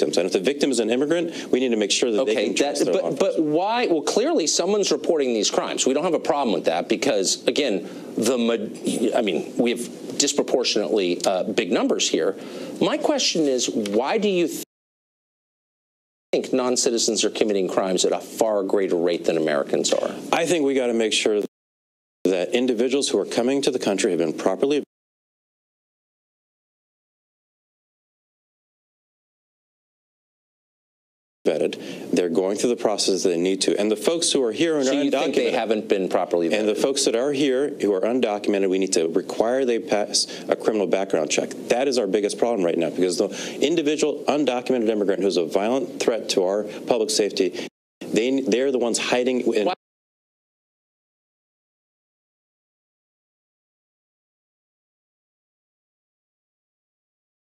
victims. And if the victim is an immigrant, we need to make sure that they can trust their law enforcement. But why? Well, clearly someone's reporting these crimes. We don't have a problem with that because, again, we have disproportionately big numbers here. My question is, why do you think non-citizens are committing crimes at a far greater rate than Americans are? I think we got to make sure that individuals who are coming to the country have been properly vetted. They're going through the process they need to. And the folks who are here and are undocumented. So you think they haven't been properly vetted? And the folks that are here who are undocumented, we need to require they pass a criminal background check. That is our biggest problem right now, because the individual undocumented immigrant who's a violent threat to our public safety, they're the ones hiding in.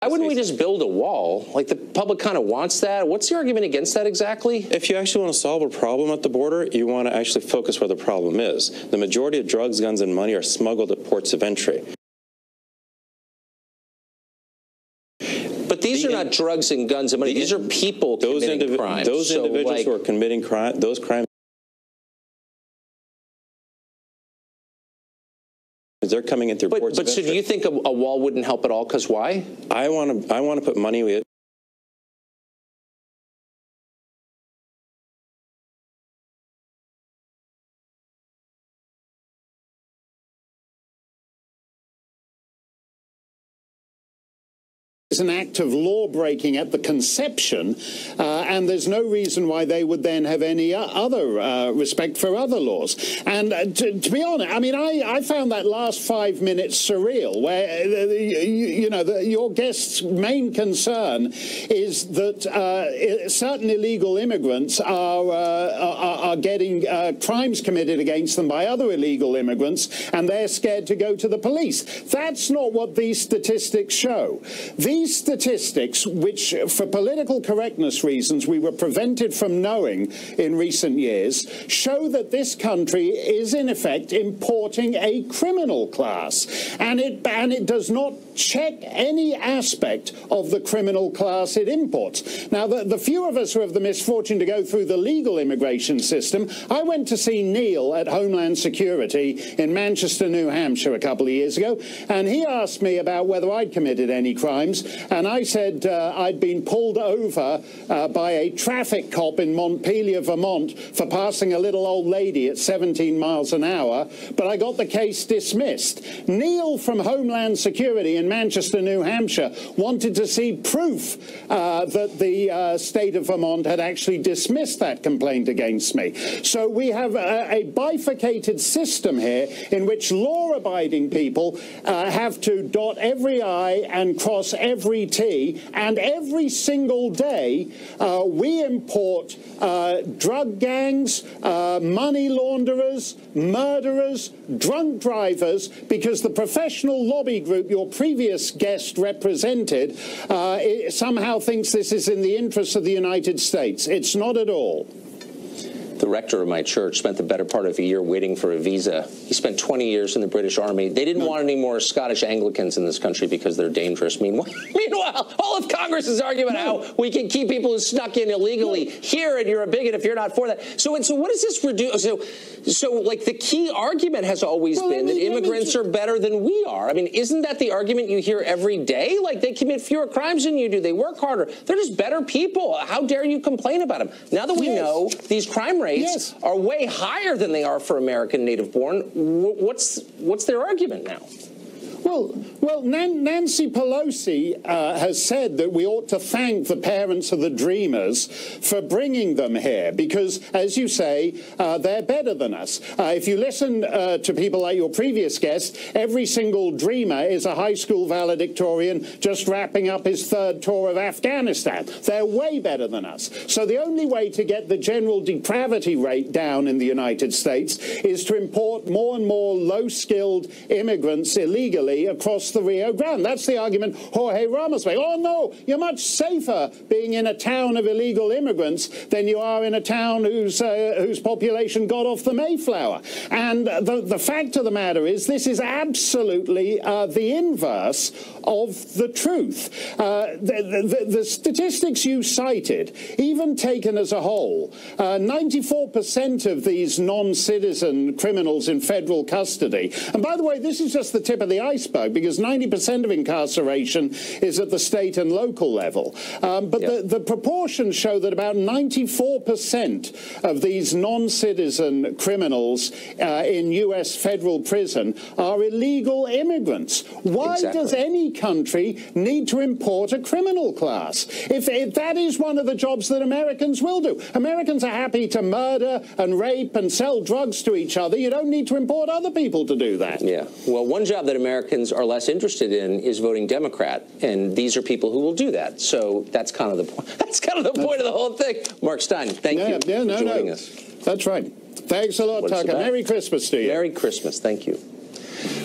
Why wouldn't we just build a wall? Like, the public kind of wants that. What's the argument against that exactly? If you actually want to solve a problem at the border, you want to actually focus where the problem is. The majority of drugs, guns, and money are smuggled at ports of entry. But these are not drugs and guns and money. These are people committing crimes. Those individuals who are committing those crimes, they're coming in through ports of entry. So do you think a wall wouldn't help at all? Because why? I want to put money with. It's an act of law-breaking at the conception, and there's no reason why they would then have any other respect for other laws. And to be honest, I mean, I found that last 5 minutes surreal, where, your guest's main concern is that certain illegal immigrants are getting crimes committed against them by other illegal immigrants, and they're scared to go to the police. That's not what these statistics show. These statistics, which for political correctness reasons we were prevented from knowing in recent years, show that this country is in effect importing a criminal class, and it does not check any aspect of the criminal class it imports. Now, the few of us who have the misfortune to go through the legal immigration system, I went to see Neil at Homeland Security in Manchester, New Hampshire a couple of years ago, and he asked me about whether I'd committed any crimes. And I said I'd been pulled over by a traffic cop in Montpelier, Vermont, for passing a little old lady at 17 miles an hour, but I got the case dismissed. Neil from Homeland Security in Manchester, New Hampshire, wanted to see proof that the state of Vermont had actually dismissed that complaint against me. So we have a bifurcated system here in which law-abiding people have to dot every I and cross every T, and every single day we import drug gangs, money launderers, murderers, drunk drivers, because the professional lobby group your previous guest represented somehow thinks this is in the interests of the United States. It's not at all. The rector of my church spent the better part of a year waiting for a visa. He spent 20 years in the British Army. They didn't want any more Scottish Anglicans in this country because they're dangerous. Meanwhile, all of Congress is arguing how we can keep people who snuck in illegally here, and you're a bigot if you're not for that. So what does this reduce? So like, the key argument has always been that immigrants are better than we are. I mean, isn't that the argument you hear every day? Like, they commit fewer crimes than you do. They work harder. They're just better people. How dare you complain about them? Now that we know these crime rates are way higher than they are for American native-born, what's their argument now? Well, Nancy Pelosi has said that we ought to thank the parents of the Dreamers for bringing them here because, as you say, they're better than us. If you listen to people like your previous guest, every single Dreamer is a high school valedictorian just wrapping up his third tour of Afghanistan. They're way better than us. So the only way to get the general depravity rate down in the United States is to import more and more low-skilled immigrants illegally illegally across the Rio Grande. That's the argument Jorge Ramos made. Oh, no, you're much safer being in a town of illegal immigrants than you are in a town whose population got off the Mayflower. And the fact of the matter is this is absolutely the inverse of the truth. The statistics you cited, even taken as a whole, 94% of these non-citizen criminals in federal custody. And by the way, this is just the tip of the iceberg, because 90% of incarceration is at the state and local level. But the proportions show that about 94% of these non-citizen criminals in U.S. federal prison are illegal immigrants. Why does any country need to import a criminal class? If that is one of the jobs that Americans will do. Americans are happy to murder and rape and sell drugs to each other. You don't need to import other people to do that. Yeah. Well, one job that Americans are less interested in is voting Democrat, and these are people who will do that. So that's kind of the point. That's kind of the point of the whole thing. Mark Stein, thank you for joining us. That's right. Thanks a lot, Tucker. Merry Christmas to you. Merry Christmas. Thank you.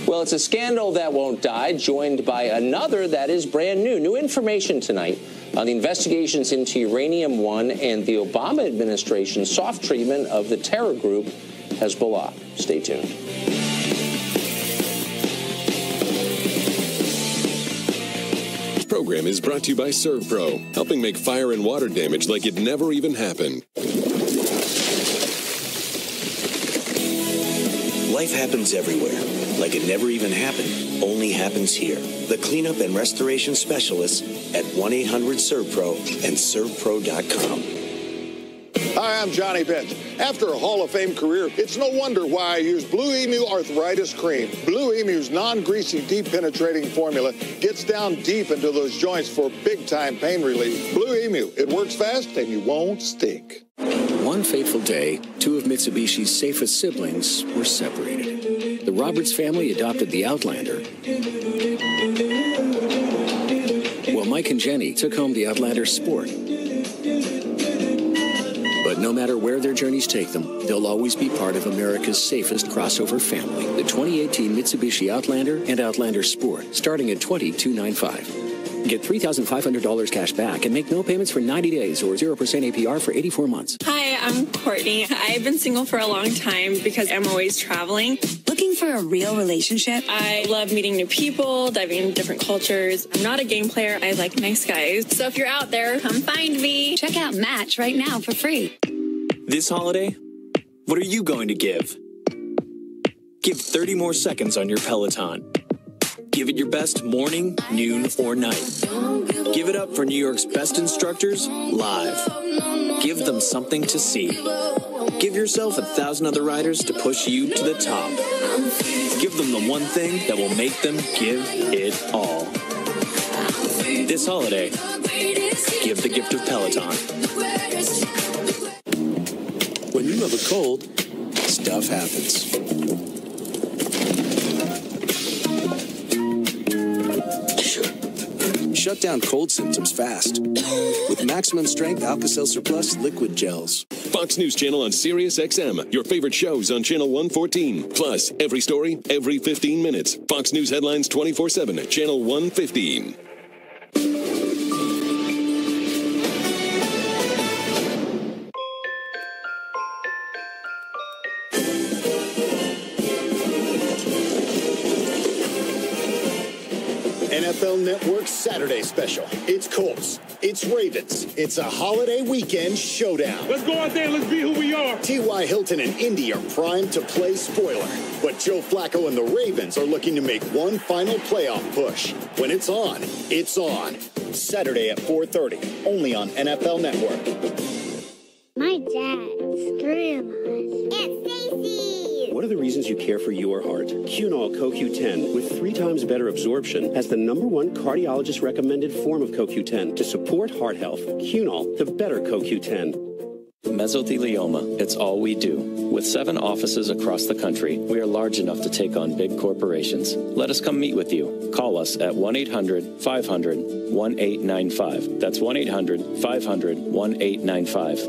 Well, it's a scandal that won't die, joined by another that is brand new. New information tonight on the investigations into Uranium One and the Obama administration's soft treatment of the terror group Hezbollah. Stay tuned. This program is brought to you by ServPro, helping make fire and water damage like it never even happened. Life happens everywhere, like it never even happened, only happens here. The cleanup and restoration specialists at 1-800-SERVPRO and ServPro.com. Hi, I'm Johnny Bench. After a Hall of Fame career, it's no wonder why I use Blue Emu Arthritis Cream. Blue Emu's non-greasy, deep-penetrating formula gets down deep into those joints for big-time pain relief. Blue Emu, it works fast and you won't stink. One fateful day, two of Mitsubishi's safest siblings were separated. The Roberts family adopted the Outlander, while Mike and Jenny took home the Outlander Sport. But no matter where their journeys take them, they'll always be part of America's safest crossover family. The 2018 Mitsubishi Outlander and Outlander Sport, starting at $22,995. Get $3,500 cash back and make no payments for 90 days or 0% APR for 84 months. Hi, I'm Courtney. I've been single for a long time because I'm always traveling. Looking for a real relationship? I love meeting new people, diving into different cultures. I'm not a game player. I like nice guys. So if you're out there, come find me. Check out Match right now for free. This holiday, what are you going to give? Give 30 more seconds on your Peloton. Give it your best morning, noon, or night. Give it up for New York's best instructors live. Give them something to see. Give yourself 1,000 other riders to push you to the top. Give them the one thing that will make them give it all. This holiday, give the gift of Peloton. When you have a cold, stuff happens. Shut down cold symptoms fast with maximum strength Alka-Seltzer Plus liquid gels. Fox News Channel on Sirius XM. Your favorite shows on Channel 114. Plus, every story, every 15 minutes. Fox News headlines 24/7. Channel 115. NFL Network's Saturday special. It's Colts. It's Ravens. It's a holiday weekend showdown. Let's go out there. Let's be who we are. T.Y. Hilton and Indy are primed to play spoiler. But Joe Flacco and the Ravens are looking to make one final playoff push. When it's on, it's on. Saturday at 4:30, only on NFL Network. My dad's grandma's. Aunt Stacy. What are the reasons you care for your heart? Cunol CoQ10, with 3 times better absorption, has the #1 cardiologist-recommended form of CoQ10 to support heart health. Cunol, the better CoQ10. Mesothelioma, it's all we do. With 7 offices across the country, we are large enough to take on big corporations. Let us come meet with you. Call us at 1-800-500-1895. That's 1-800-500-1895.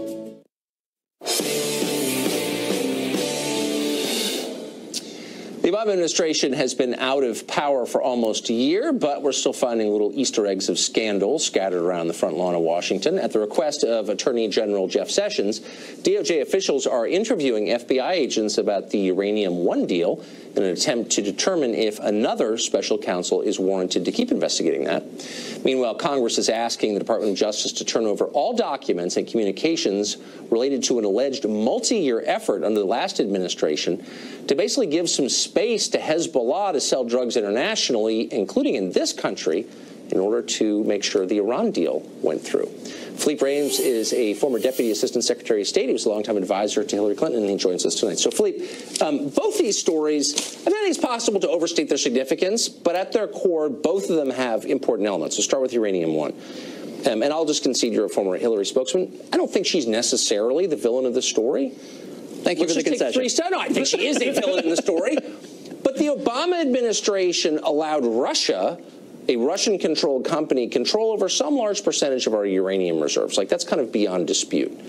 The Obama administration has been out of power for almost a year, but we're still finding little Easter eggs of scandal scattered around the front lawn of Washington. At the request of Attorney General Jeff Sessions, DOJ officials are interviewing FBI agents about the Uranium One deal in an attempt to determine if another special counsel is warranted to keep investigating that. Meanwhile, Congress is asking the Department of Justice to turn over all documents and communications related to an alleged multi-year effort under the last administration to basically give some space to Hezbollah to sell drugs internationally, including in this country, in order to make sure the Iran deal went through. Philippe Rames is a former Deputy Assistant Secretary of State. He was a longtime advisor to Hillary Clinton, and he joins us tonight. So, Philippe, both these stories, I don't think it's possible to overstate their significance, but at their core, both of them have important elements. So start with Uranium One. And I'll just concede you're a former Hillary spokesman. I don't think she's necessarily the villain of the story. Thank you for the concession. No, I think she is a villain in the story. But the Obama administration allowed Russia, a Russian-controlled company, control over some large percentage of our uranium reserves. Like, that's kind of beyond dispute.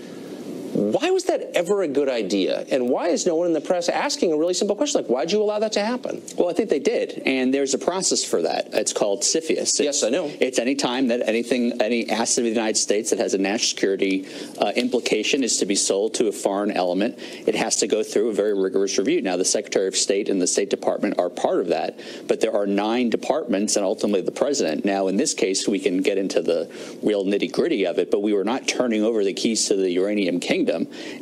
Why was that ever a good idea? And why is no one in the press asking a really simple question, like, why'd you allow that to happen? Well, I think they did, and there's a process for that. It's called CFIUS. Yes, I know. It's any time that any asset of the United States that has a national security implication is to be sold to a foreign element. It has to go through a very rigorous review. Now, the Secretary of State and the State Department are part of that, but there are 9 departments and ultimately the president. Now, in this case, we can get into the real nitty-gritty of it, but we were not turning over the keys to the uranium kingdom.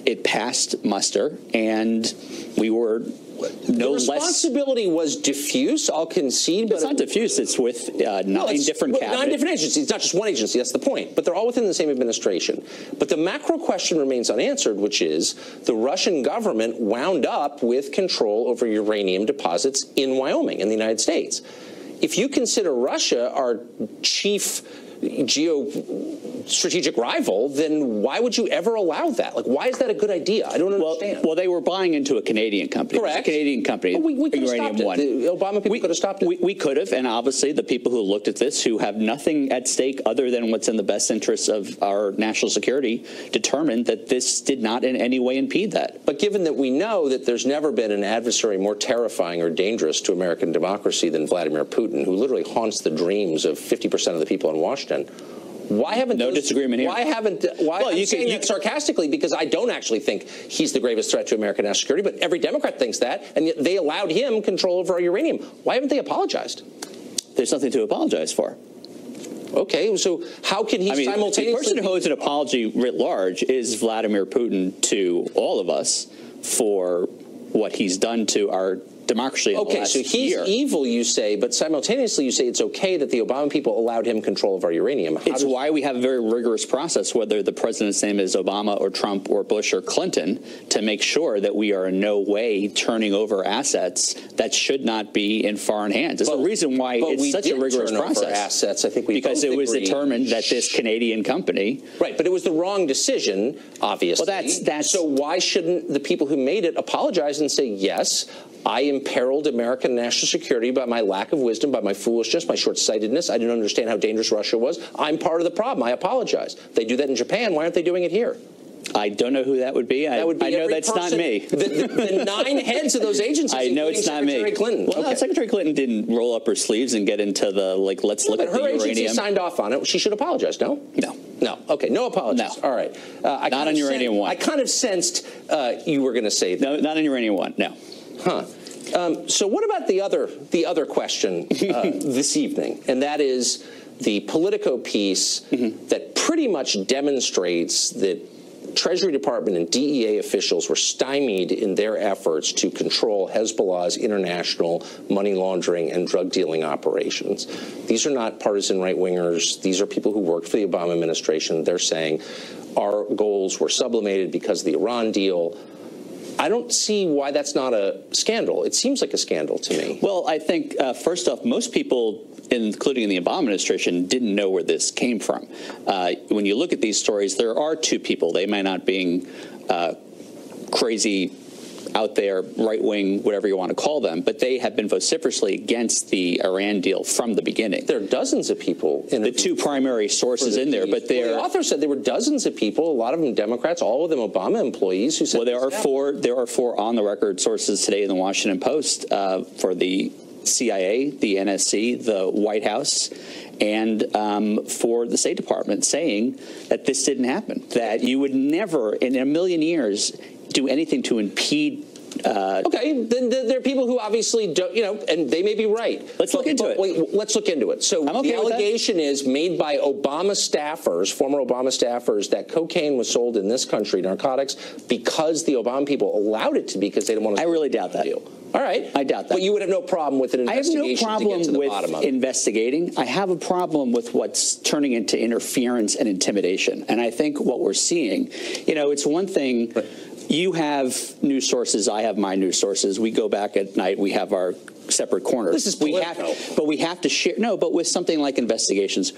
It passed muster, and we were no less. The responsibility was diffuse, I'll concede. But it's not diffuse. It's with 9 different cabinets. 9 different agencies. It's not just one agency. That's the point. But they're all within the same administration. But the macro question remains unanswered, which is the Russian government wound up with control over uranium deposits in Wyoming, in the United States. If you consider Russia our chief geostrategic rival, then why would you ever allow that? Like, why is that a good idea? I don't understand. Well, they were buying into a Canadian company. Correct. It was a Canadian company. Well, we could have stopped it. The Obama people could have stopped it. We could have, and obviously the people who looked at this, who have nothing at stake other than what's in the best interests of our national security, determined that this did not in any way impede that. But given that we know that there's never been an adversary more terrifying or dangerous to American democracy than Vladimir Putin, who literally haunts the dreams of 50% of the people in Washington, why haven't disagreement here? Well, I'm saying that sarcastically because I don't actually think he's the gravest threat to American national security, but every Democrat thinks that, and yet they allowed him control over our uranium. Why haven't they apologized? There's nothing to apologize for. Okay, so how can he simultaneously... The person who owes an apology writ large is Vladimir Putin to all of us for what he's done to our democracy in the last year. Okay, so he's evil, you say, but simultaneously you say it's okay that the Obama people allowed him control of our uranium. It's why we have a very rigorous process, whether the president's name is Obama or Trump or Bush or Clinton, to make sure that we are in no way turning over assets that should not be in foreign hands. There's a reason why it's such a rigorous process. Assets, I think we because it was determined that this Canadian company... Right, but it was the wrong decision, obviously. Well, that's so why shouldn't the people who made it apologize and say, yes, I imperiled American national security by my lack of wisdom, by my foolishness, my short-sightedness. I didn't understand how dangerous Russia was. I'm part of the problem. I apologize. They do that in Japan. Why aren't they doing it here? I don't know who that would be. I know that's not me. The 9 heads of those agencies, I know it's not Secretary me. Clinton. Well, Secretary Clinton didn't roll up her sleeves and get into the, let's look at the uranium. Her agency signed off on it. She should apologize, no? No. No. Okay, no apologies. No. All right. Not on Uranium One. I kind of sensed you were going to say that. No, not on Uranium One, no. Huh. So what about the other question this evening, and that is the Politico piece that pretty much demonstrates that Treasury Department and DEA officials were stymied in their efforts to control Hezbollah's international money laundering and drug dealing operations. These are not partisan right-wingers. These are people who worked for the Obama administration. They're saying our goals were sublimated because of the Iran deal. I don't see why that's not a scandal. It seems like a scandal to me. Well, I think, first off, most people, including in the Obama administration, didn't know where this came from. When you look at these stories, there are 2 people. They may not be crazy out there, right-wing, whatever you want to call them, but they have been vociferously against the Iran deal from the beginning. There are dozens of people. The two primary sources in there, but the author said there were dozens of people, a lot of them Democrats, all of them Obama employees, who said. Well, there are four on-the-record sources today in the Washington Post for the CIA, the NSC, the White House, and for the State Department, saying that this didn't happen, that you would never in a million years do anything to impede. Okay, then there are people who obviously don't, and they may be right. Let's look into it. Wait, let's look into it. So the allegation is made by Obama staffers, former Obama staffers, that cocaine was sold in this country, narcotics, because the Obama people allowed it to be because they didn't want to. I really doubt that. Deal. All right. I doubt that. But you would have no problem with an investigation to get to the bottom of it. I have no problem with investigating. I have a problem with what's turning into interference and intimidation. And I think what we're seeing, it's one thing. You have news sources. I have my news sources. We go back at night. We have our separate corners. This is political. But we have to share. No, but with something like investigations,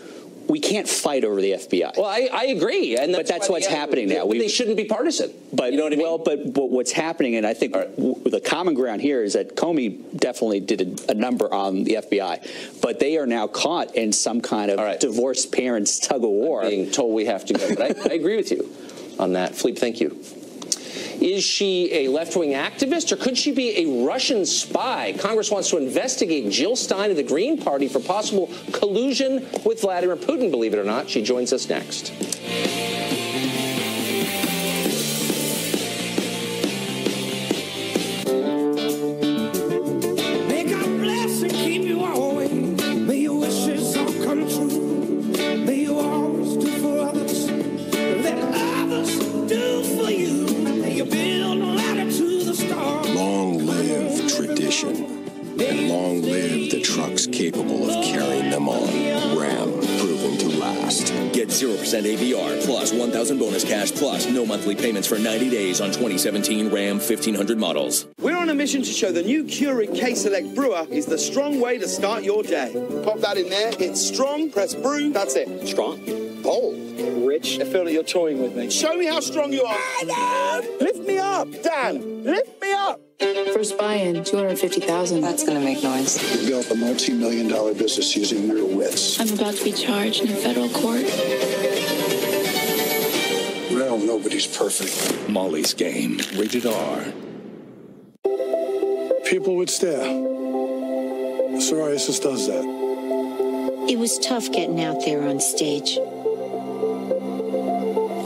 we can't fight over the FBI. Well, I agree, and that's what's happening now. They shouldn't be partisan. But you know what I mean? Well, but what's happening, and I think the common ground here is that Comey definitely did a number on the FBI, but they are now caught in some kind of divorced parents tug of war. I'm being told we have to go, but I agree with you on that. Philippe, thank you. Is she a left-wing activist, or could she be a Russian spy? Congress wants to investigate Jill Stein of the Green Party for possible collusion with Vladimir Putin, believe it or not. She joins us next. May God bless and keep you always. May your wishes all come true. May you always do for others. Let others do for you. You build a ladder to the stars. Long live tradition, and long live the trucks capable of carrying them on. Ram, proven to last. Get 0% APR plus 1,000 bonus cash plus no monthly payments for 90 days on 2017 Ram 1500 models. We're on a mission to show the new Keurig K-Select brewer is the strong way to start your day. Pop that in there, hit strong, press brew, that's it. Strong, bold, rich. I feel like you're toying with me. Show me how strong you are. Dan! Lift me up, Dan, lift me up. First buy-in, $250,000. That's going to make noise. You built a multi-million-dollar business using your wits. I'm about to be charged in a federal court. Well, nobody's perfect. Molly's Game, rated R. People would stare. Psoriasis does that. It was tough getting out there on stage.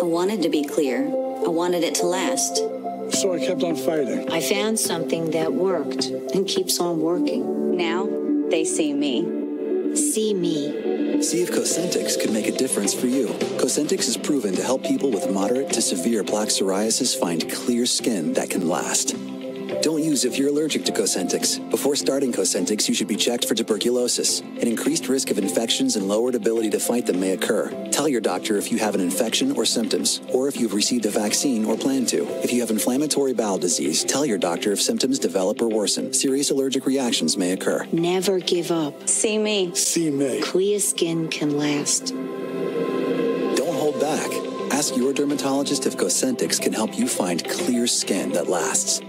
I wanted to be clear. I wanted it to last. So I kept on fighting. I found something that worked and keeps on working. Now they see me. See me. See if Cosentyx could make a difference for you. Cosentyx is proven to help people with moderate to severe plaque psoriasis find clear skin that can last. Don't use if you're allergic to Cosentyx. Before starting Cosentyx, you should be checked for tuberculosis. An increased risk of infections and lowered ability to fight them may occur. Tell your doctor if you have an infection or symptoms, or if you've received a vaccine or plan to. If you have inflammatory bowel disease, tell your doctor if symptoms develop or worsen. Serious allergic reactions may occur. Never give up. See me. See me. Clear skin can last. Don't hold back. Ask your dermatologist if Cosentyx can help you find clear skin that lasts.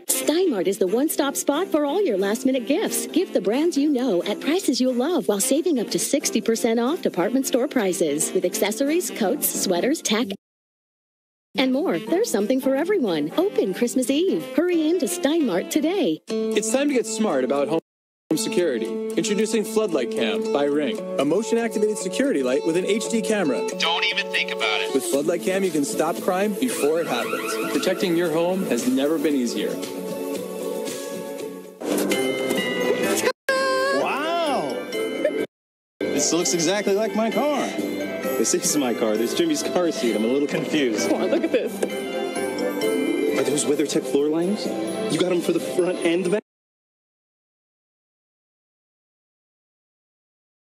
Steinmart is the one-stop spot for all your last-minute gifts. Gift the brands you know at prices you'll love while saving up to 60% off department store prices. With accessories, coats, sweaters, tack, and more. There's something for everyone. Open Christmas Eve. Hurry in to Steinmart today. It's time to get smart about home security. Introducing Floodlight Cam by Ring, a motion-activated security light with an HD camera. Don't even think about it. With Floodlight Cam, you can stop crime before it happens. Protecting your home has never been easier. Wow! This looks exactly like my car. This is my car. There's Jimmy's car seat. I'm a little confused. Come on, look at this. Are those WeatherTech floor liners? You got them for the front and the back?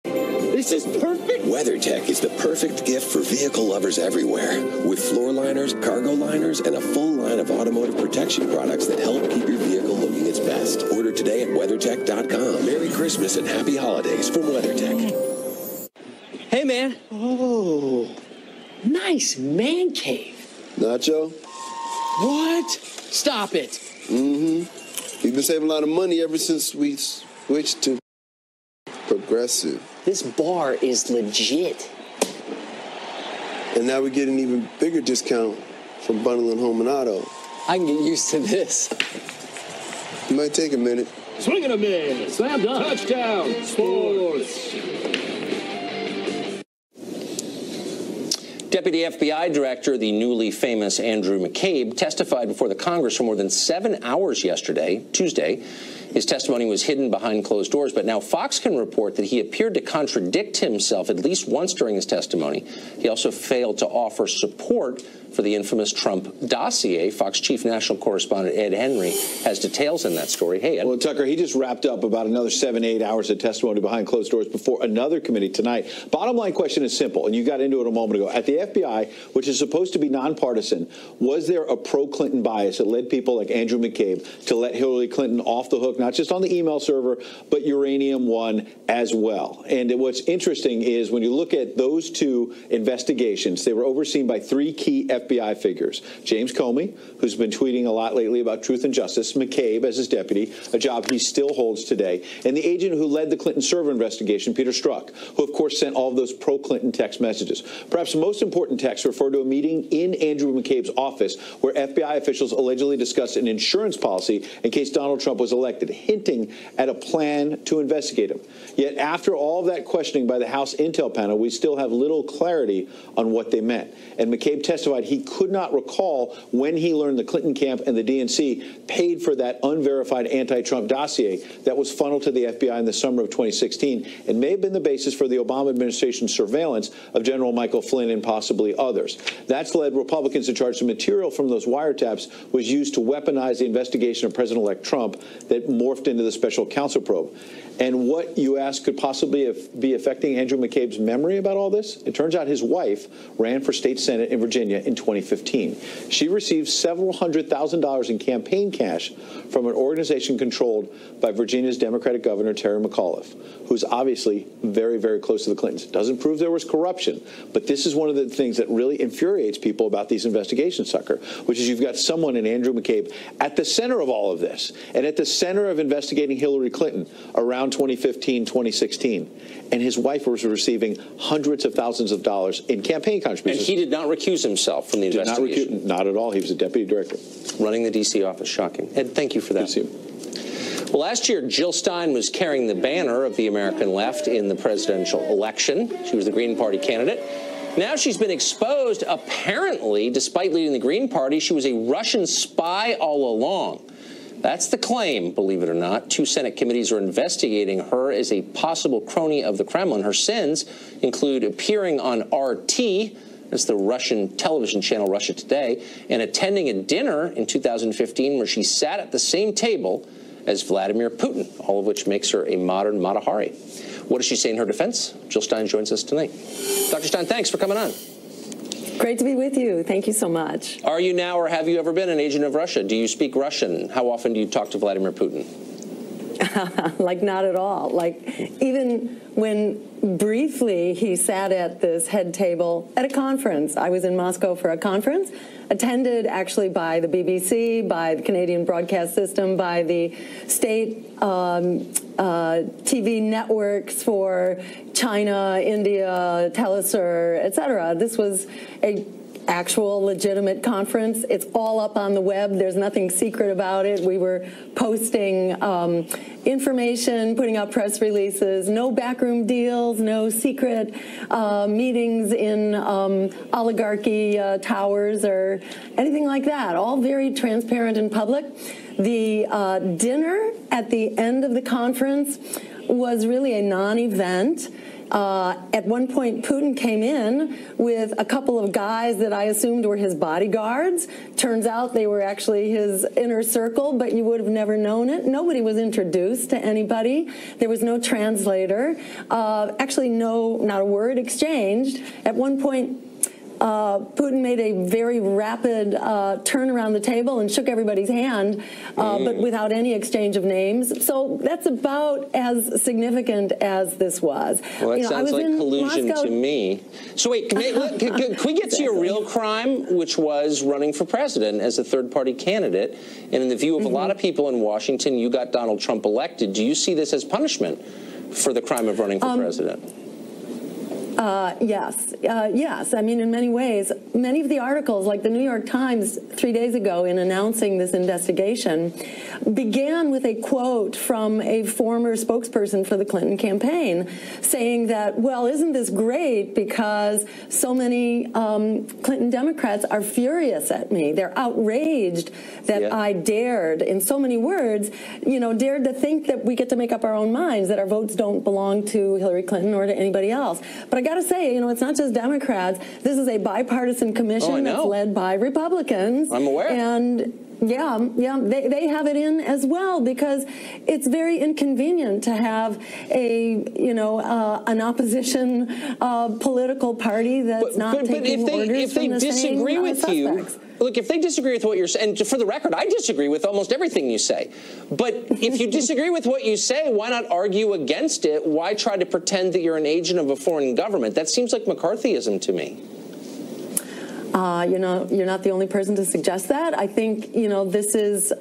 This is perfect. WeatherTech is the perfect gift for vehicle lovers everywhere. With floor liners, cargo liners, and a full line of automotive protection products that help keep your vehicle looking its best. Order today at WeatherTech.com. Merry Christmas and Happy Holidays from WeatherTech. Hey, man. Oh, nice man cave. Nacho, What? Stop it. Mm-hmm. We've been saving a lot of money ever since we switched to Progressive. This bar is legit. And now we get an even bigger discount from bundling home and auto. I can get used to this. It might take a minute. Swing and a miss. Slam dunk. Touchdown. Sports. Deputy FBI Director, the newly famous Andrew McCabe, testified before the Congress for more than 7 hours yesterday, Tuesday. His testimony was hidden behind closed doors, but now Fox can report that he appeared to contradict himself at least once during his testimony. He also failed to offer support for the infamous Trump dossier. Fox chief national correspondent Ed Henry has details in that story. Hey, Ed. Well, Tucker, he just wrapped up about another 7, 8 hours of testimony behind closed doors before another committee tonight. Bottom line question is simple, and you got into it a moment ago. At the FBI, which is supposed to be nonpartisan, was there a pro-Clinton bias that led people like Andrew McCabe to let Hillary Clinton off the hook, not just on the email server, but Uranium One as well? And what's interesting is when you look at those two investigations, they were overseen by 3 key FBI figures. James Comey, who's been tweeting a lot lately about truth and justice, McCabe as his deputy, a job he still holds today, and the agent who led the Clinton server investigation, Peter Strzok, who of course sent all of those pro-Clinton text messages. Perhaps the most important text referred to a meeting in Andrew McCabe's office where FBI officials allegedly discussed an insurance policy in case Donald Trump was elected, hinting at a plan to investigate him. Yet after all of that questioning by the House Intel panel, we still have little clarity on what they meant. And McCabe testified he could not recall when he learned the Clinton camp and the DNC paid for that unverified anti-Trump dossier that was funneled to the FBI in the summer of 2016 and may have been the basis for the Obama administration's surveillance of General Michael Flynn and possibly others. That's led Republicans to charge the material from those wiretaps was used to weaponize the investigation of President-elect Trump that morphed into the special counsel probe. And what you ask could possibly be affecting Andrew McCabe's memory about all this? It turns out his wife ran for state senate in Virginia in 2015. She received several $100,000 in campaign cash from an organization controlled by Virginia's Democratic Governor Terry McAuliffe, who's obviously very, very close to the Clintons. Doesn't prove there was corruption, but this is one of the things that really infuriates people about these investigations, Tucker, which is you've got someone in Andrew McCabe at the center of all of this and at the center of investigating Hillary Clinton around 2015, 2016. And his wife was receiving hundreds of thousands of dollars in campaign contributions. And he did not recuse himself from the investigation. Not at all. He was a deputy director. Running the D.C. office. Shocking. Ed, thank you for that. Good to see you. Well, last year, Jill Stein was carrying the banner of the American left in the presidential election. She was the Green Party candidate. Now she's been exposed. Apparently, despite leading the Green Party, she was a Russian spy all along. That's the claim, believe it or not. 2 Senate committees are investigating her as a possible crony of the Kremlin. Her sins include appearing on RT, that's the Russian television channel Russia Today, and attending a dinner in 2015 where she sat at the same table as Vladimir Putin, all of which makes her a modern Mata Hari. What does she say in her defense? Jill Stein joins us tonight. Dr. Stein, thanks for coming on. Great to be with you. Thank you so much. Are you now or have you ever been an agent of Russia? Do you speak Russian? How often do you talk to Vladimir Putin? Like, not at all. Like, even when briefly he sat at this head table at a conference. I was in Moscow for a conference, attended actually by the BBC, by the Canadian broadcast system, by the state TV networks for China, India, Telesur, etc. This was a actual legitimate conference. It's all up on the web. There's nothing secret about it. We were posting information, putting out press releases, no backroom deals, no secret meetings in oligarchy towers or anything like that. All very transparent and public. The dinner at the end of the conference was really a non-event. At one point, Putin came in with a couple of guys that I assumed were his bodyguards. Turns out they were actually his inner circle, but you would have never known it. Nobody was introduced to anybody. There was no translator. Actually, not a word exchanged. At one point, Putin made a very rapid turn around the table and shook everybody's hand, but without any exchange of names. So that's about as significant as this was. Well, that sounds like collusion Moscow to me. So wait, can we get to your real crime, which was running for president as a third-party candidate? And in the view of a lot of people in Washington, you got Donald Trump elected. Do you see this as punishment for the crime of running for president? Yes. I mean, in many ways, many of the articles, like the New York Times 3 days ago in announcing this investigation, began with a quote from a former spokesperson for the Clinton campaign saying that, well, isn't this great because so many Clinton Democrats are furious at me. They're outraged that I dared, in so many words, dared to think that we get to make up our own minds, that our votes don't belong to Hillary Clinton or to anybody else. But I got to say, it's not just Democrats. This is a bipartisan commission that's led by Republicans. I'm aware. And they have it in as well because it's very inconvenient to have an opposition political party that's not taking orders from the same suspects. Look, if they disagree with what you're saying, and for the record, I disagree with almost everything you say. But if you disagree with what you say, why not argue against it? Why try to pretend that you're an agent of a foreign government? That seems like McCarthyism to me. You're not the only person to suggest that. I think, this is,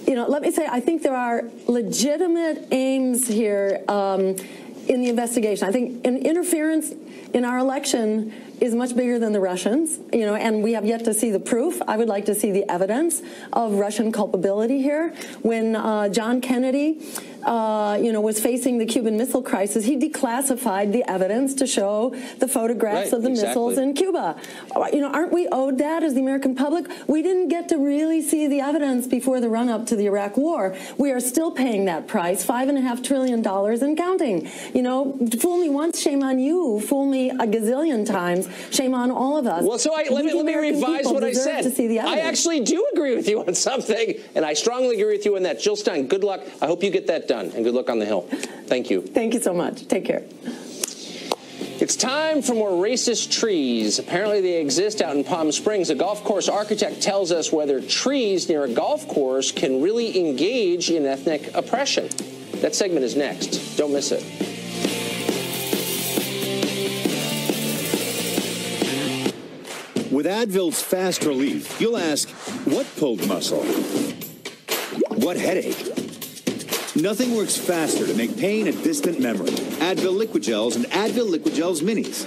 let me say, I think there are legitimate aims here in the investigation. I think an interference in our election is much bigger than the Russians, and we have yet to see the proof. I would like to see the evidence of Russian culpability here. When John Kennedy, was facing the Cuban Missile Crisis, he declassified the evidence to show the photographs of the missiles in Cuba. Aren't we owed that as the American public? We didn't get to really see the evidence before the run-up to the Iraq War. We are still paying that price, $5.5 trillion and counting. Fool me once, shame on you. Fool me a gazillion times, shame on all of us. Well, so let me revise what I said. I actually do agree with you on something, and I strongly agree with you on that. Jill Stein, good luck. I hope you get that done, and good luck on the Hill. Thank you. Thank you so much. Take care. It's time for more racist trees. Apparently they exist out in Palm Springs. A golf course architect tells us whether trees near a golf course can really engage in ethnic oppression. That segment is next. Don't miss it. With Advil's fast relief, you'll ask, what pulled muscle? What headache? Nothing works faster to make pain a distant memory. Advil Liquid Gels and Advil Liquid Gels Minis.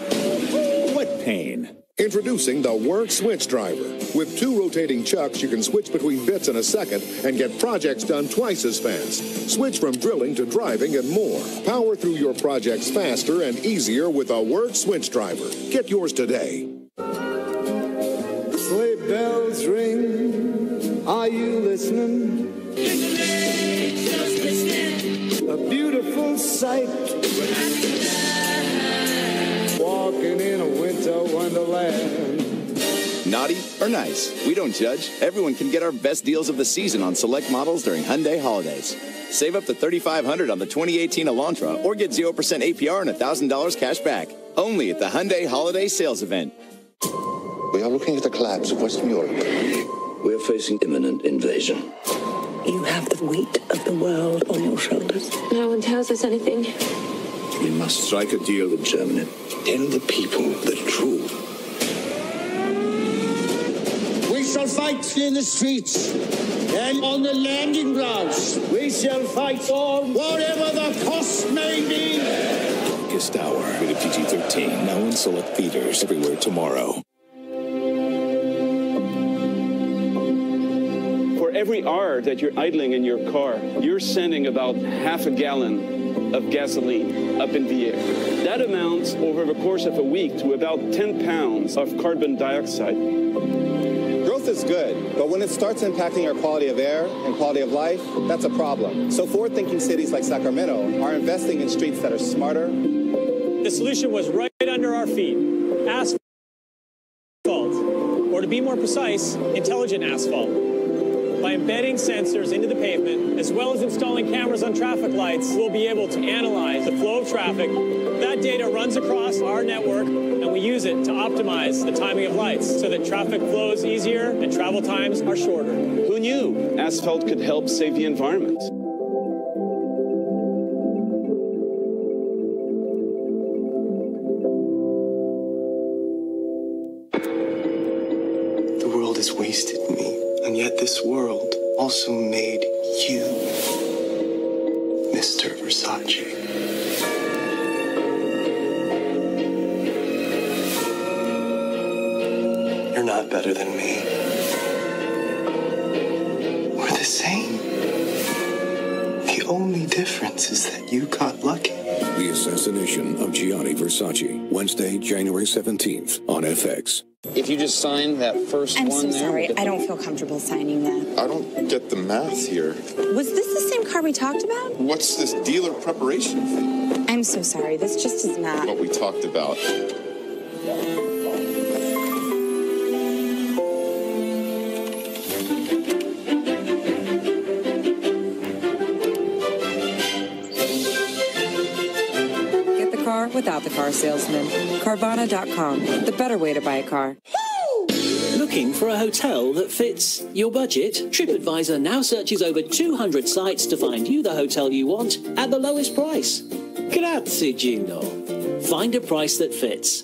What pain? Introducing the Work Switch Driver. With 2 rotating chucks, you can switch between bits in a second and get projects done twice as fast. Switch from drilling to driving and more. Power through your projects faster and easier with a Work Switch Driver. Get yours today. Sleigh bells ring, are you listening? A beautiful sight, walking in a winter wonderland. Naughty or nice, we don't judge. Everyone can get our best deals of the season on select models during Hyundai holidays. Save up to $3,500 on the 2018 Elantra or get 0% APR and $1,000 cash back. Only at the Hyundai Holiday Sales Event. We are looking at the collapse of Western Europe. We are facing imminent invasion. You have the weight of the world on your shoulders. No one tells us anything. We must strike a deal with Germany. Tell the people the truth. We shall fight in the streets and on the landing grounds. We shall fight for whatever the cost may be. Darkest Hour, rated PG-13, now in select theaters everywhere tomorrow. Every hour that you're idling in your car, you're sending about half a gallon of gasoline up in the air. That amounts over the course of a week to about 10 pounds of carbon dioxide. Growth is good, but when it starts impacting our quality of air and quality of life, that's a problem. So forward-thinking cities like Sacramento are investing in streets that are smarter. The solution was right under our feet. Asphalt, or to be more precise, intelligent asphalt. By embedding sensors into the pavement, as well as installing cameras on traffic lights, we'll be able to analyze the flow of traffic. That data runs across our network, and we use it to optimize the timing of lights so that traffic flows easier and travel times are shorter. Who knew asphalt could help save the environment? The world has wasted me, and yet this world also made you, Mr. Versace. You're not better than me. We're the same. The only difference is that you got lucky. The Assassination of Gianni Versace, Wednesday, January 17th on FX. If you just sign that first I'm one so there. sorry. I don't feel comfortable signing that. I don't get the math here. Was this the same car we talked about? What's this dealer preparation fee? I'm so sorry. This just is not what we talked about. Get the car without the car salesman. Carvana.com, the better way to buy a car. Looking for a hotel that fits your budget? TripAdvisor now searches over 200 sites to find you the hotel you want at the lowest price. Grazie, Gino. Find a price that fits.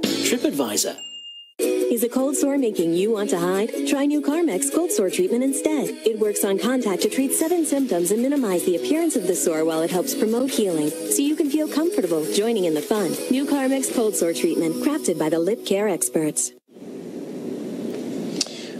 TripAdvisor. Is a cold sore making you want to hide? Try new Carmex cold sore treatment instead. It works on contact to treat 7 symptoms and minimize the appearance of the sore while it helps promote healing, so you can feel comfortable joining in the fun. New Carmex cold sore treatment, crafted by the lip care experts.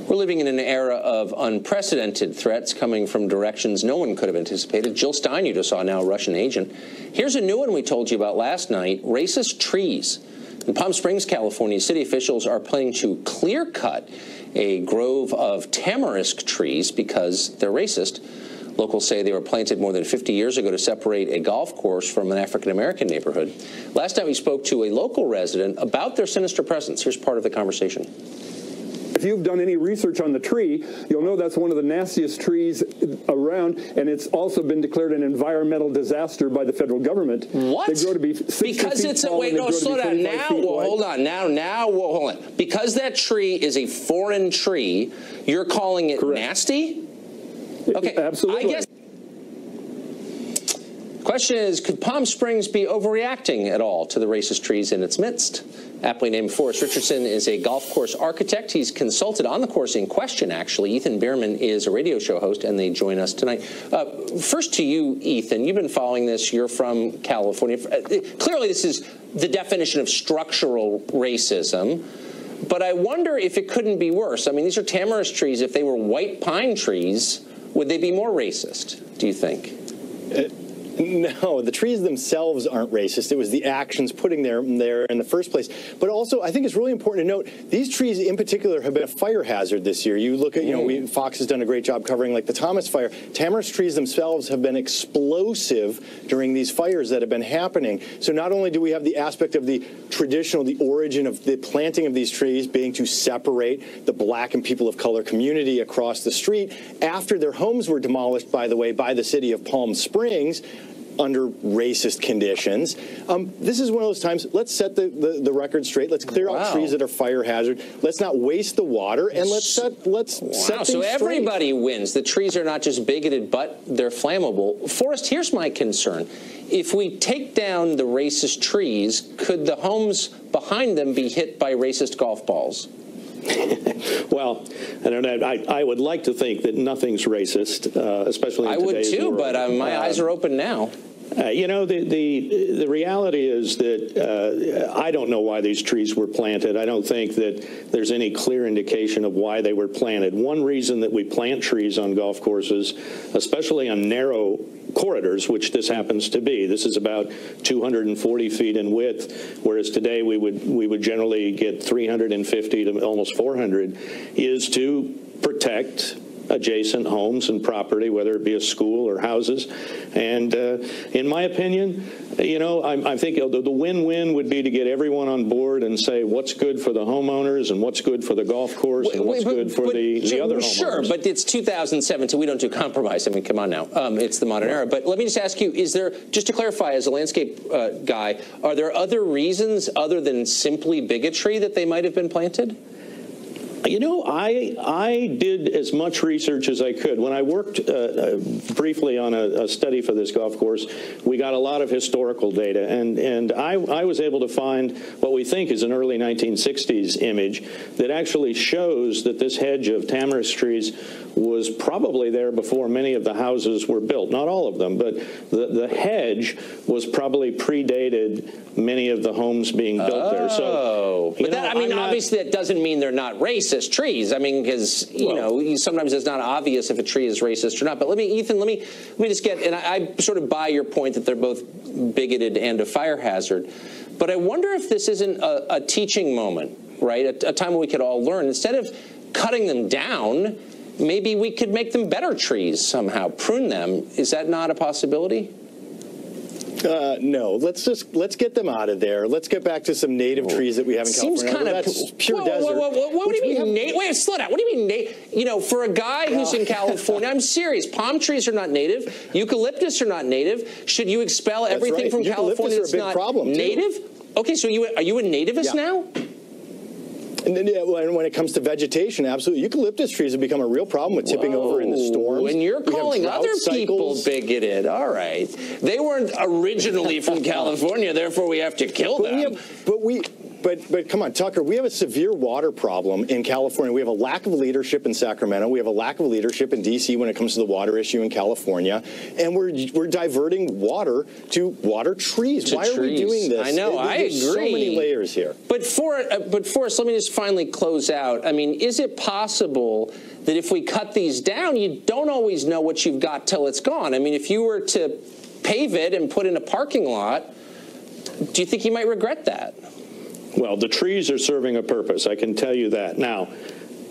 We're living in an era of unprecedented threats coming from directions no one could have anticipated. Jill Stein, you just saw, now a Russian agent. Here's a new one we told you about last night: racist trees. In Palm Springs, California, city officials are planning to clear-cut a grove of tamarisk trees because they're racist. Locals say they were planted more than 50 years ago to separate a golf course from an African-American neighborhood. Last night we spoke to a local resident about their sinister presence. Here's part of the conversation. If you've done any research on the tree, you'll know that's one of the nastiest trees around, and it's also been declared an environmental disaster by the federal government. What? They grow to be 60 because feet it's tall, wait, no, slow down. Now, well, hold on. Now, hold on. Because that tree is a foreign tree, you're calling it nasty? Okay, absolutely. I guess. Question is, could Palm Springs be overreacting at all to the racist trees in its midst? Aptly named Forrest Richardson is a golf course architect. He's consulted on the course in question, actually. Ethan Bierman is a radio show host, and they join us tonight. First to you, Ethan. You've been following this. You're from California. Clearly, this is the definition of structural racism. But I wonder if it couldn't be worse. I mean, these are tamarisk trees. If they were white pine trees, would they be more racist, do you think? No, the trees themselves aren't racist. It was the actions putting them there in the first place. But also, I think it's really important to note, these trees in particular have been a fire hazard this year. You look at, Fox has done a great job covering like the Thomas fire. Tamarisk trees themselves have been explosive during these fires that have been happening. So not only do we have the aspect of the traditional, the origin of the planting of these trees being to separate the black and people of color community across the street after their homes were demolished, by the way, by the city of Palm Springs, under racist conditions. This is one of those times, let's set the record straight. Let's clear out trees that are fire hazard. Let's not waste the water, and let's set things So everybody straight. wins. The trees are not just bigoted, but they're flammable. Forrest, here's my concern. If we take down the racist trees, could the homes behind them be hit by racist golf balls? Well, I don't know. I would like to think that nothing's racist, especially in today's world. But my eyes are open now. The reality is that I don't know why these trees were planted. I don't think that there's any clear indication of why they were planted. One reason that we plant trees on golf courses, especially on narrow corridors, which this happens to be. This is about 240 feet in width, whereas today we would generally get 350 to almost 400, is to protect adjacent homes and property, whether it be a school or houses. And in my opinion, I think the win-win would be to get everyone on board and say what's good for the homeowners and what's good for the golf course and what's good for the other homeowners. Sure, but it's 2017. We don't do compromise. I mean, come on now. It's the modern era. But let me just ask you, is there, just to clarify, as a landscape guy, are there other reasons other than simply bigotry that they might have been planted? I did as much research as I could. When I worked briefly on a study for this golf course, we got a lot of historical data, and I was able to find what we think is an early 1960s image that actually shows that this hedge of tamarisk trees was probably there before many of the houses were built. Not all of them, but the hedge was probably predated many of the homes being built there. So, but that, obviously that doesn't mean they're not racist trees. I mean, because sometimes it's not obvious if a tree is racist or not. But Ethan, let me just get, and I sort of buy your point that they're both bigoted and a fire hazard. But I wonder if this isn't a teaching moment, right? A time when we could all learn. Instead of cutting them down, maybe we could make them better trees somehow, prune them. Is that not a possibility? No, let's get them out of there. Let's get back to some native trees that we have in California. Seems kind of that's pure desert. What do you mean native? Wait, slow down. What do you mean native? For a guy who's in California, I'm serious. Palm trees are not native. Eucalyptus are not native. Should you expel everything from California that's not native? Okay, so are you a nativist now? And then, when it comes to vegetation, absolutely. Eucalyptus trees have become a real problem with tipping over in the storms. And you're calling other people bigoted. All right. They weren't originally from California, therefore we have to kill them. But come on, Tucker, we have a severe water problem in California. We have a lack of leadership in Sacramento. We have a lack of leadership in D.C. when it comes to the water issue in California. And we're diverting water to water trees. Why are we doing this? I know, I agree. So many layers here. But Forrest, let me just finally close out. I mean, is it possible that if we cut these down, you don't always know what you've got till it's gone? I mean, if you were to pave it and put in a parking lot, do you think you might regret that? Well, the trees are serving a purpose, I can tell you that. Now,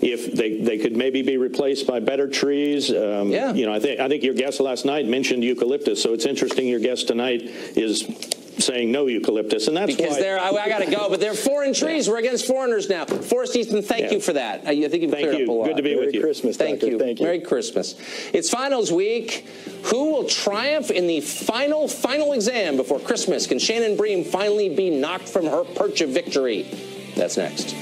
if they could maybe be replaced by better trees, I think your guest last night mentioned eucalyptus, so it's interesting your guest tonight is saying no eucalyptus, and that's because why I got to go. But they're foreign trees. We're against foreigners now. Forrest Easton, thank you for that. I think you've cleared up a lot. Good to be with you. Merry Christmas, thank you. Thank you. Merry Christmas. It's finals week. Who will triumph in the final exam before Christmas? Can Shannon Bream finally be knocked from her perch of victory? That's next.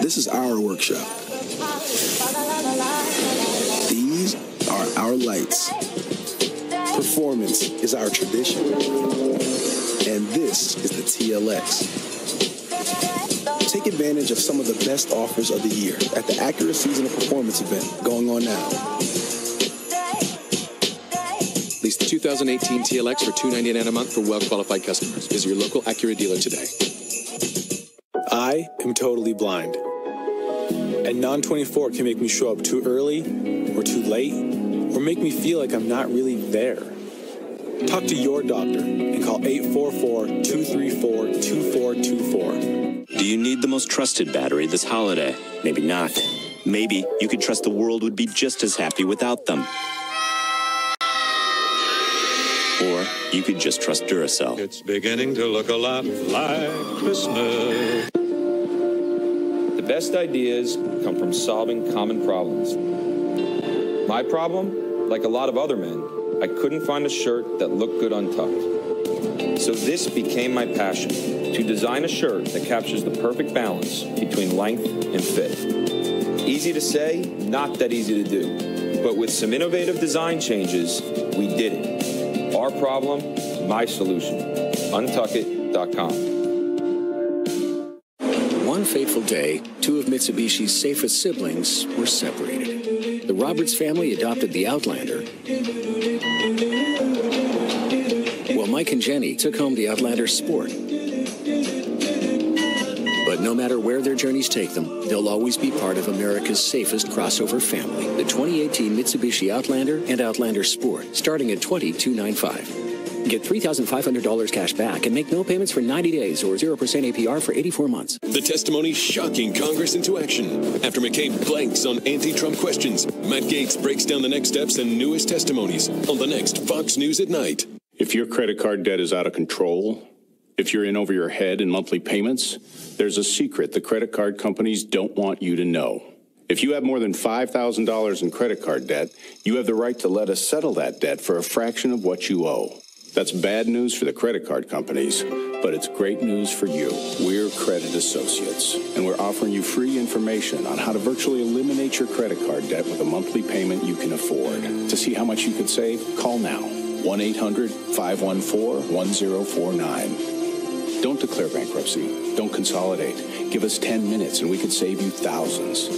This is our workshop. These are our lights. Performance is our tradition. And this is the TLX. Take advantage of some of the best offers of the year at the Acura Season of Performance event going on now. Lease the 2018 TLX for $299 a month for well-qualified customers. Visit your local Acura dealer today. I am totally blind. And Non-24 can make me show up too early or too late or make me feel like I'm not really there. Talk to your doctor and call 844-234-2424. Do you need the most trusted battery this holiday? Maybe not. Maybe you could trust the world would be just as happy without them. Or you could just trust Duracell. It's beginning to look a lot like Christmas. The best ideas come from solving common problems. My problem, like a lot of other men, I couldn't find a shirt that looked good untucked. So this became my passion, to design a shirt that captures the perfect balance between length and fit. Easy to say, not that easy to do. But with some innovative design changes, we did it. Our problem, my solution. Untuckit.com. One fateful day, two of Mitsubishi's safest siblings were separated. The Roberts family adopted the Outlander, while Mike and Jenny took home the Outlander Sport. But no matter where their journeys take them, they'll always be part of America's safest crossover family. The 2018 Mitsubishi Outlander and Outlander Sport, starting at $22,995. Get $3,500 cash back and make no payments for 90 days or 0% APR for 84 months. The testimony shocking Congress into action. After McCabe blanks on anti-Trump questions, Matt Gaetz breaks down the next steps and newest testimonies on the next Fox News at Night. If your credit card debt is out of control, if you're in over your head in monthly payments, there's a secret the credit card companies don't want you to know. If you have more than $5,000 in credit card debt, you have the right to let us settle that debt for a fraction of what you owe. That's bad news for the credit card companies, but it's great news for you. We're Credit Associates, and we're offering you free information on how to virtually eliminate your credit card debt with a monthly payment you can afford. To see how much you could save, call now. 1-800-514-1049. Don't declare bankruptcy. Don't consolidate. Give us 10 minutes and we could save you thousands.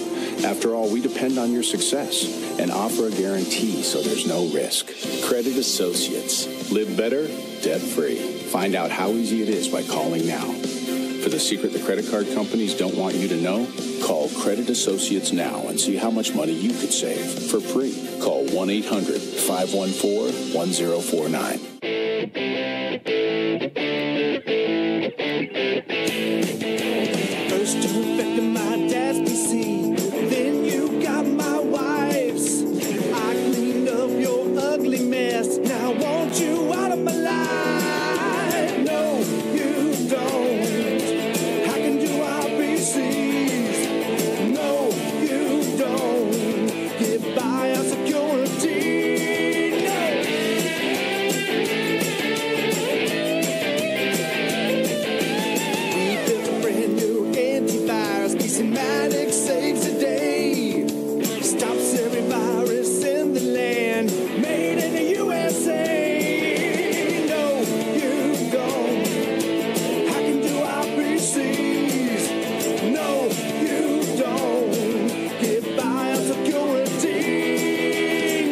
After all, we depend on your success and offer a guarantee so there's no risk. Credit Associates. Live better, debt-free. Find out how easy it is by calling now. For the secret the credit card companies don't want you to know, call Credit Associates now and see how much money you could save for free. Call 1-800-514-1049. First you infected my dad's PC, then you got my wife's. I cleaned up your ugly mess, now I want you out of my life. No, you don't. Hacking to our PCs. No, you don't. Get by our security. Saves the day, stops every virus in the land, made in the USA. No, you don't. Hacking to our PCs. No, you don't. Get by our security.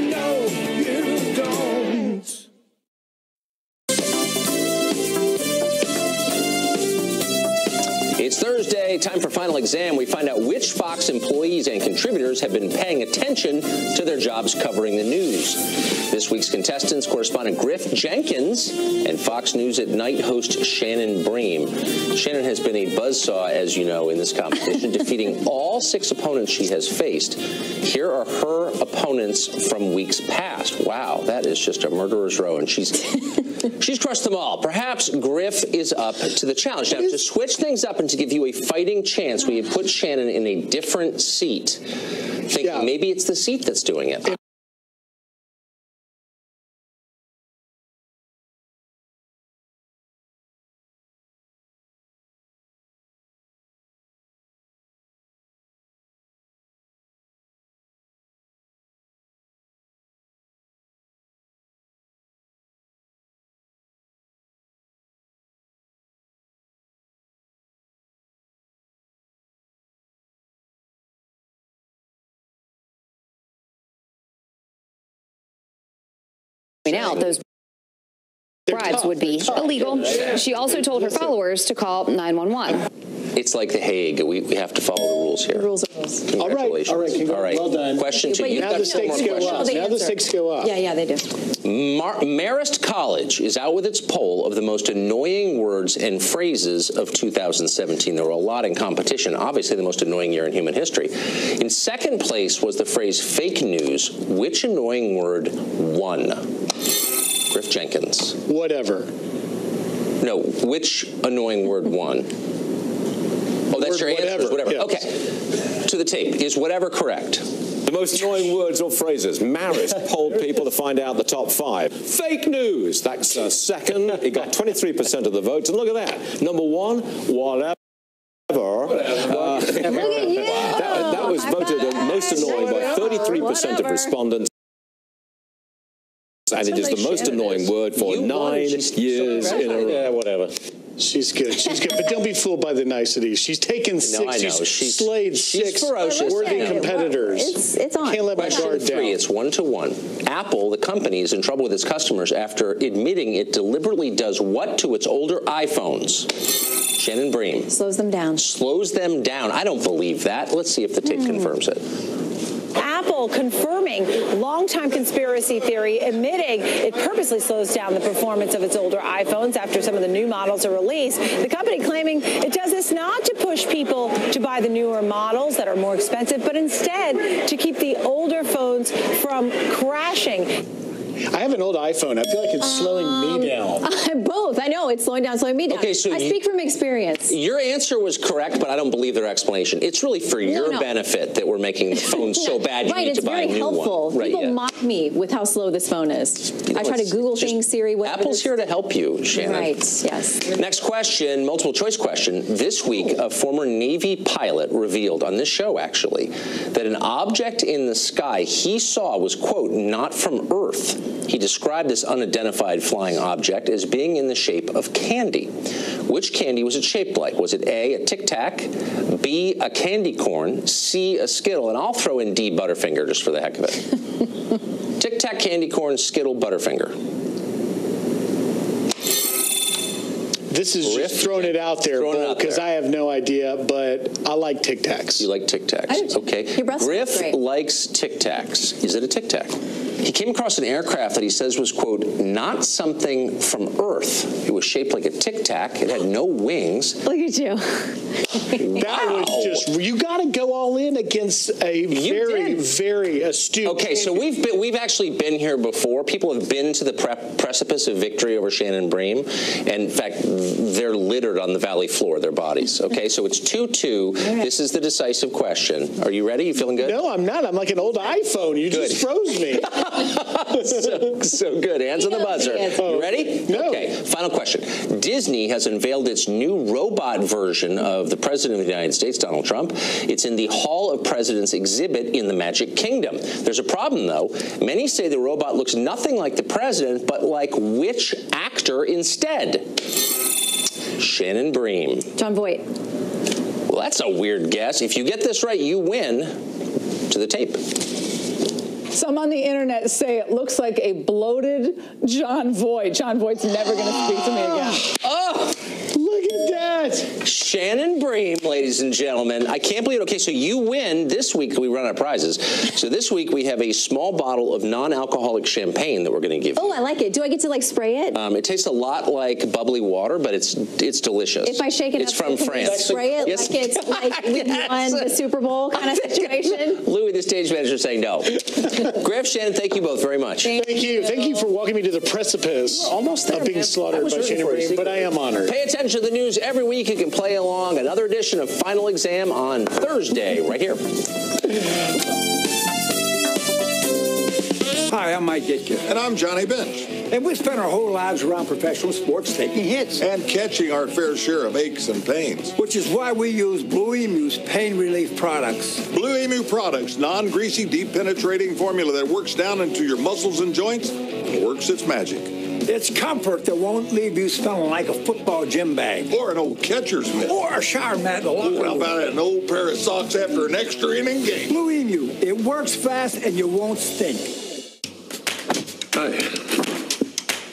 No, you don't. It's Thursday, time for Final Exam. We find out which Fox employees and contributors have been paying attention to their jobs covering the news. This week's contestants, correspondent Griff Jenkins and Fox News at Night host Shannon Bream. Shannon has been a buzzsaw, as you know, in this competition, defeating all 6 opponents she has faced. Here are her opponents from weeks past. Wow, that is just a murderer's row, and she's crushed them all. Perhaps Griff is up to the challenge. Now, to switch things up and to give you a fighting chance, we have put Shannon in a different seat, thinking maybe it's the seat that's doing it. Out those bribes would be illegal. She also told her followers to call 911. It's like The Hague. We have to follow the rules here. Rules are rules. Congratulations. All right. Well done. Question 2. Now the stakes go up. Now the stakes go up. Yeah, they do. Marist College is out with its poll of the most annoying words and phrases of 2017. There were a lot in competition. Obviously, the most annoying year in human history. In second place was the phrase fake news. Which annoying word won? Griff Jenkins. Whatever. No, which annoying word won? Oh, that's your answer. Whatever. Yes. Okay. To the tape. Is whatever correct? The most annoying words or phrases. Marist polled people to find out the top 5. Fake news. That's second. It got 23% of the votes. And look at that. Number 1, whatever. Look at you. That was voted the most annoying by 33% of respondents. And it is the most annoying word for 9 years in a row. Yeah, whatever. She's good. She's good. But don't be fooled by the niceties. She's taken 6. She's slayed 6 worthy competitors. It's on. Can't let my Question guard 3, down. it's 1-1. Apple, the company, is in trouble with its customers after admitting it deliberately does what to its older iPhones? Shannon Bream. Slows them down. Slows them down. I don't believe that. Let's see if the tape confirms it. Apple Apple confirming longtime conspiracy theory, admitting it purposely slows down the performance of its older iPhones after some of the new models are released. The company claiming it does this not to push people to buy the newer models that are more expensive, but instead to keep the older phones from crashing. I have an old iPhone. I feel like it's slowing me down. Both. I know it's slowing me down. Okay, so I speak from experience. Your answer was correct, but I don't believe their explanation. It's really for your benefit that we're making the phone so bad you need to buy a new one. Helpful. Right, People mock me with how slow this phone is. I try to Google things, Siri, whatever. Apple's here to help you, Shannon. Right, yes. Next question, multiple choice question. This week, a former Navy pilot revealed on this show, actually, that an object in the sky he saw was, quote, not from Earth. He described this unidentified flying object as being in the shape of candy. Which candy was it shaped like? Was it A, a Tic Tac, B, a candy corn, C, a Skittle, and I'll throw in D, Butterfinger, just for the heck of it. Tic Tac, candy corn, Skittle, Butterfinger. This is just throwing it out there, because I have no idea, but I like Tic Tacs. You like Tic Tacs? Okay. Griff likes Tic Tacs. Is it a Tic Tac? He came across an aircraft that he says was, quote, not something from Earth. It was shaped like a Tic Tac. It had no wings. Look at you. That was just, you got to go all in against a very astute. Okay, so we've actually been here before. People have been to the precipice of victory over Shannon Bream. And in fact, they're littered on the valley floor, their bodies. Okay, so it's 2-2. This is the decisive question. Are you ready? You feeling good? No, I'm not. I'm like an old iPhone. You just froze me. so good. Hands on the buzzer. You ready? No. Okay, final question. Disney has unveiled its new robot version of the President of the United States, Donald Trump. It's in the Hall of Presidents exhibit in the Magic Kingdom. There's a problem, though. Many say the robot looks nothing like the president, but like which actor instead? Shannon Bream. John Voight. Well, that's a weird guess. If you get this right, you win. To the tape. Some on the internet say it looks like a bloated John Voight. John Voight's never going to speak to me again. Oh, look at that. Shannon Bream, ladies and gentlemen. I can't believe it. Okay, so you win. This week we run out of prizes. So this week we have a small bottle of non-alcoholic champagne that we're going to give you. Oh, I like it. Do I get to like spray it? It tastes a lot like bubbly water, but it's delicious. If I shake it it's up, from France. Spray it like it's like we won the Super Bowl kind of situation. Louis, the stage manager, is saying no. Griff, Shannon, thank you both very much. Thank you. Thank you for walking me to the precipice of being slaughtered by Shannon Bream, but I am honored. Pay attention to the news every week. You can play along another edition of Final Exam on Thursday, right here. Hi, I'm Mike Ditka. And I'm Johnny Bench. And we spend our whole lives around professional sports taking hits. And catching our fair share of aches and pains. Which is why we use Blue Emu's pain relief products. Blue Emu products, non-greasy, deep penetrating formula that works down into your muscles and joints and works its magic. It's comfort that won't leave you smelling like a football gym bag. Or an old catcher's mitt. Or a shower mat in the locker room. How about an old pair of socks after an extra inning game? Blue Emu. It works fast and you won't stink. Hi.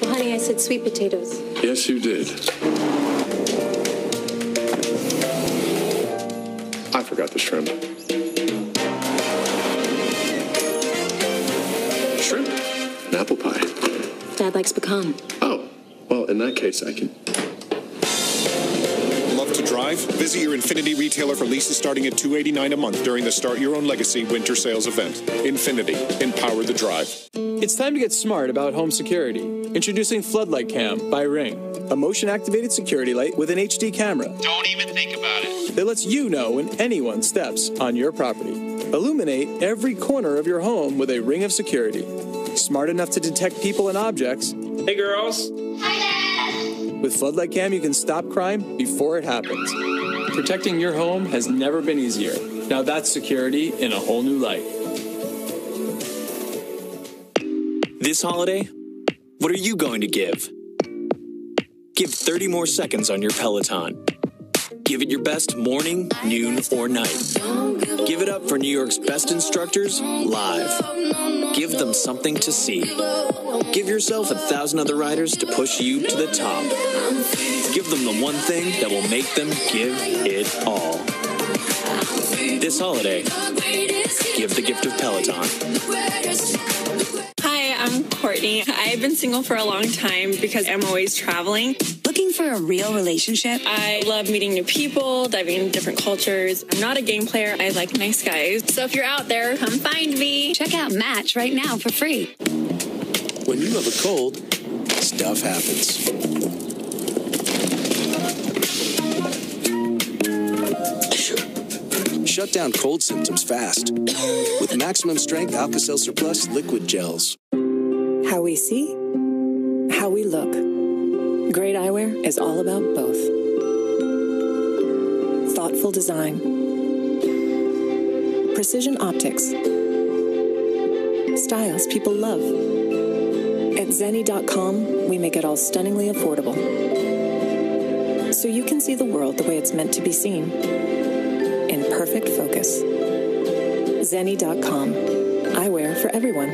Well, honey, I said sweet potatoes. Yes, you did. I forgot the shrimp. Shrimp? An apple pie. Dad likes pecan. Oh, well, in that case, I can... Love to drive? Visit your Infinity retailer for leases starting at $289 a month during the Start Your Own Legacy winter sales event. Infinity. Empower the drive. It's time to get smart about home security. Introducing Floodlight Cam by Ring, a motion-activated security light with an HD camera. Don't even think about it. That lets you know when anyone steps on your property. Illuminate every corner of your home with a ring of security. Smart enough to detect people and objects. Hey, girls. Hi, Dad. With Floodlight Cam, you can stop crime before it happens. Protecting your home has never been easier. Now that's security in a whole new light. This holiday, what are you going to give? Give 30 more seconds on your Peloton. Give it your best morning, noon, or night. Give it up for New York's best instructors live. Give them something to see. Give yourself 1,000 other riders to push you to the top. Give them the one thing that will make them give it all. This holiday, give the gift of Peloton. Hi, I'm Courtney. I've been single for a long time because I'm always traveling. Looking for a real relationship? I love meeting new people, diving into different cultures. I'm not a game player. I like nice guys. So if you're out there, come find me. Check out Match right now for free. When you have a cold, stuff happens. Shut down cold symptoms fast with maximum strength Alka-Seltzer Plus liquid gels. How we see, how we look. Great eyewear is all about both. Thoughtful design. Precision optics. Styles people love. At Zenni.com, we make it all stunningly affordable. So you can see the world the way it's meant to be seen. In perfect focus. Zenni.com. Eyewear for everyone.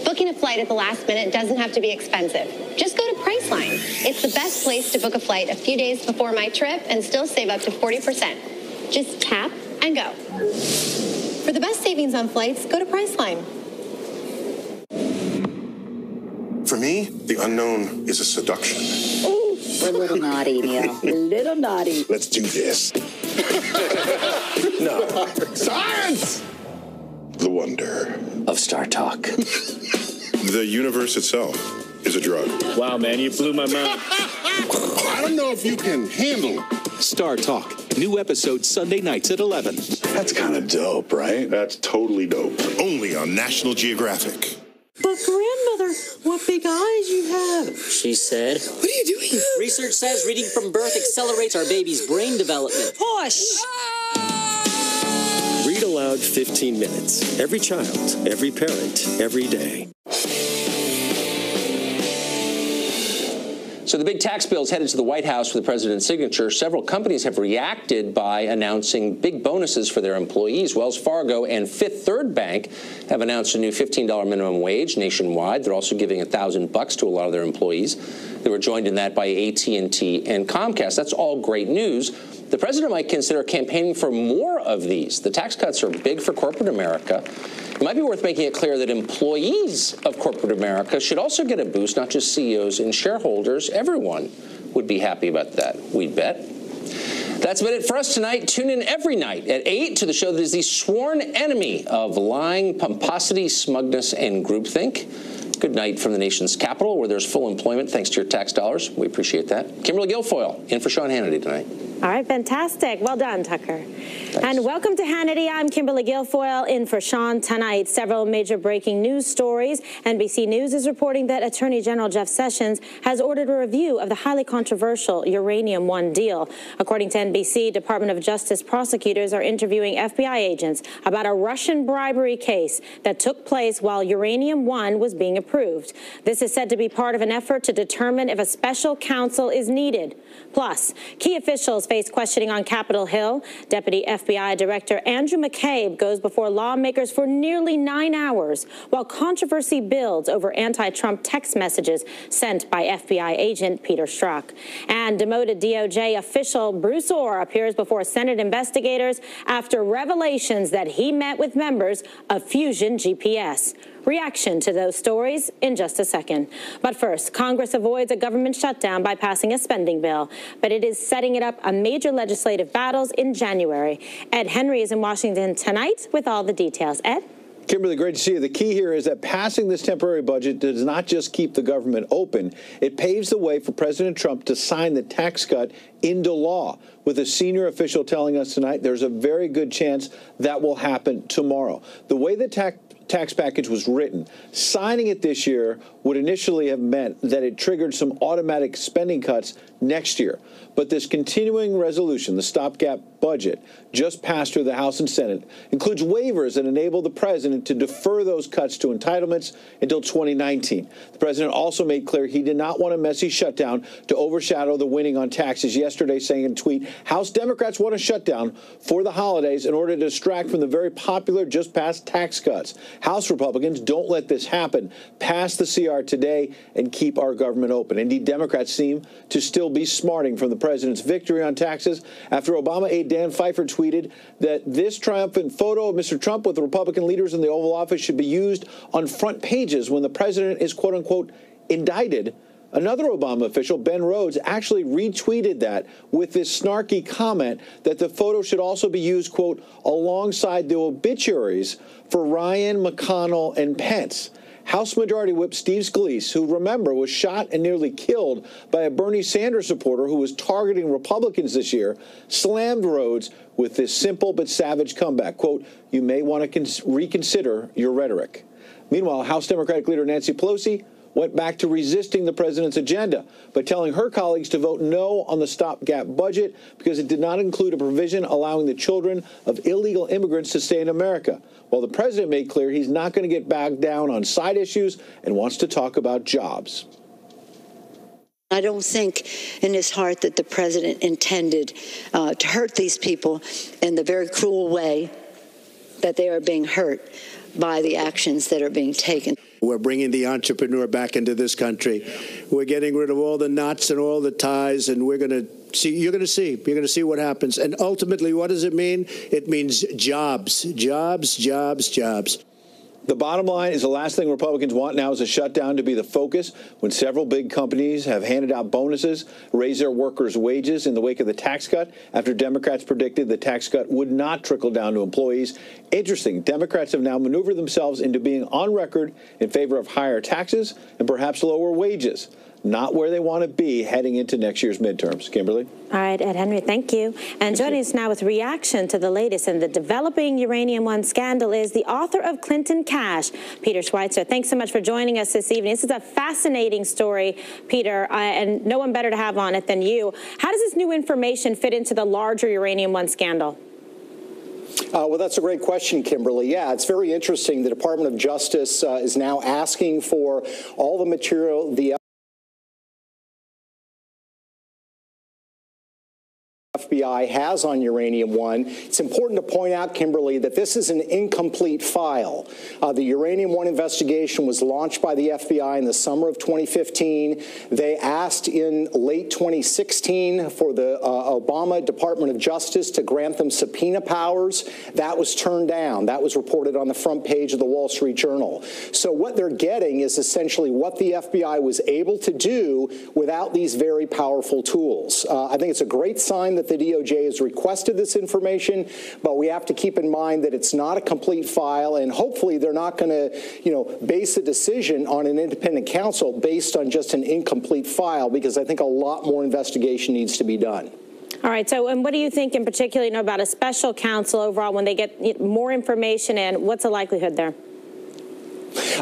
Booking a flight at the last minute doesn't have to be expensive. Just go to Priceline. It's the best place to book a flight a few days before my trip and still save up to 40%. Just tap and go. For the best savings on flights, go to Priceline. For me, the unknown is a seduction. Ooh, we're a little naughty, Neil. A little naughty. Let's do this. No. Science! The wonder of Star Talk. The universe itself is a drug. Wow, man, you blew my mind. I don't know if you can handle Star Talk. New episode Sunday nights at 11. That's kind of dope, right? That's totally dope. Only on National Geographic. But grandmother, what big eyes you have. She said. What are you doing? Research says reading from birth accelerates our baby's brain development. Push! Read aloud 15 minutes. Every child, every parent, every day. So the big tax bill is headed to the White House for the president's signature. Several companies have reacted by announcing big bonuses for their employees. Wells Fargo and Fifth Third Bank have announced a new $15 minimum wage nationwide. They're also giving $1,000 to a lot of their employees. They were joined in that by AT&T and Comcast. That's all great news. The president might consider campaigning for more of these. The tax cuts are big for corporate America. It might be worth making it clear that employees of corporate America should also get a boost, not just CEOs and shareholders. Everyone would be happy about that, we'd bet. That's about it for us tonight. Tune in every night at 8 to the show that is the sworn enemy of lying, pomposity, smugness, and groupthink. Good night from the nation's capital, where there's full employment thanks to your tax dollars. We appreciate that. Kimberly Guilfoyle in for Sean Hannity tonight. All right, fantastic. Well done, Tucker. Thanks. And welcome to Hannity. I'm Kimberly Guilfoyle in for Sean tonight. Several major breaking news stories. NBC News is reporting that Attorney General Jeff Sessions has ordered a review of the highly controversial Uranium One deal. According to NBC, Department of Justice prosecutors are interviewing FBI agents about a Russian bribery case that took place while Uranium One was being approved. This is said to be part of an effort to determine if a special counsel is needed. Plus, key officials face questioning on Capitol Hill. Deputy FBI Director Andrew McCabe goes before lawmakers for nearly 9 hours, while controversy builds over anti-Trump text messages sent by FBI agent Peter Strzok. And demoted DOJ official Bruce Orr appears before Senate investigators after revelations that he met with members of Fusion GPS. Reaction to those stories in just a second. But first, Congress avoids a government shutdown by passing a spending bill, but it is setting it up a major legislative battles in January. Ed Henry is in Washington tonight with all the details. Ed? Kimberly, great to see you. The key here is that passing this temporary budget does not just keep the government open. It paves the way for President Trump to sign the tax cut into law. With a senior official telling us tonight, there's a very good chance that will happen tomorrow. The way the tax package was written, signing it this year would initially have meant that it triggered some automatic spending cuts next year. But this continuing resolution, the stopgap budget, just passed through the House and Senate, includes waivers that enable the president to defer those cuts to entitlements until 2019. The president also made clear he did not want a messy shutdown to overshadow the winning on taxes yesterday, saying in a tweet, House Democrats want a shutdown for the holidays in order to distract from the very popular just passed tax cuts. House Republicans, don't let this happen. Pass the CR today and keep our government open. Indeed, Democrats seem to still be smarting from the president's victory on taxes after Obama aide Dan Pfeiffer tweeted that this triumphant photo of Mr. Trump with Republican leaders in the Oval Office should be used on front pages when the president is, quote unquote, indicted. Another Obama official, Ben Rhodes, actually retweeted that with this snarky comment that the photo should also be used, quote, alongside the obituaries for Ryan, McConnell, and Pence. House Majority Whip Steve Scalise, who, remember, was shot and nearly killed by a Bernie Sanders supporter who was targeting Republicans this year, slammed Rhodes with this simple but savage comeback. Quote, you may want to reconsider your rhetoric. Meanwhile, House Democratic leader Nancy Pelosi went back to resisting the president's agenda by telling her colleagues to vote no on the stopgap budget because it did not include a provision allowing the children of illegal immigrants to stay in America, while the president made clear he's not going to get bogged down on side issues and wants to talk about jobs. I don't think in his heart that the president intended to hurt these people in the very cruel way that they are being hurt by the actions that are being taken. We're bringing the entrepreneur back into this country. We're getting rid of all the knots and all the ties, and we're going to see. You're going to see what happens. And ultimately, what does it mean? It means jobs, jobs, jobs, jobs. The bottom line is the last thing Republicans want now is a shutdown to be the focus when several big companies have handed out bonuses, raised their workers' wages in the wake of the tax cut after Democrats predicted the tax cut would not trickle down to employees. Interesting, Democrats have now maneuvered themselves into being on record in favor of higher taxes and perhaps lower wages. Not where they want to be heading into next year's midterms. Kimberly? All right, Ed Henry, thank you. And joining us now with reaction to the latest in the developing Uranium One scandal is the author of Clinton Cash, Peter Schweitzer. Thanks so much for joining us this evening. This is a fascinating story, Peter, and no one better to have on it than you. How does this new information fit into the larger Uranium One scandal? Well, that's a great question, Kimberly. Yeah, it's very interesting. The Department of Justice is now asking for all the material, the FBI has on Uranium One. It's important to point out, Kimberly, that this is an incomplete file. The Uranium One investigation was launched by the FBI in the summer of 2015. They asked in late 2016 for the Obama Department of Justice to grant them subpoena powers. That was turned down. That was reported on the front page of the Wall Street Journal. So what they're getting is essentially what the FBI was able to do without these very powerful tools. I think it's a great sign that the DOJ has requested this information, but we have to keep in mind that it's not a complete file, and hopefully they're not going to, base a decision on an independent counsel based on just an incomplete file, because I think a lot more investigation needs to be done. All right. So, and what do you think in particular, about a special counsel overall when they get more information in? What's the likelihood there?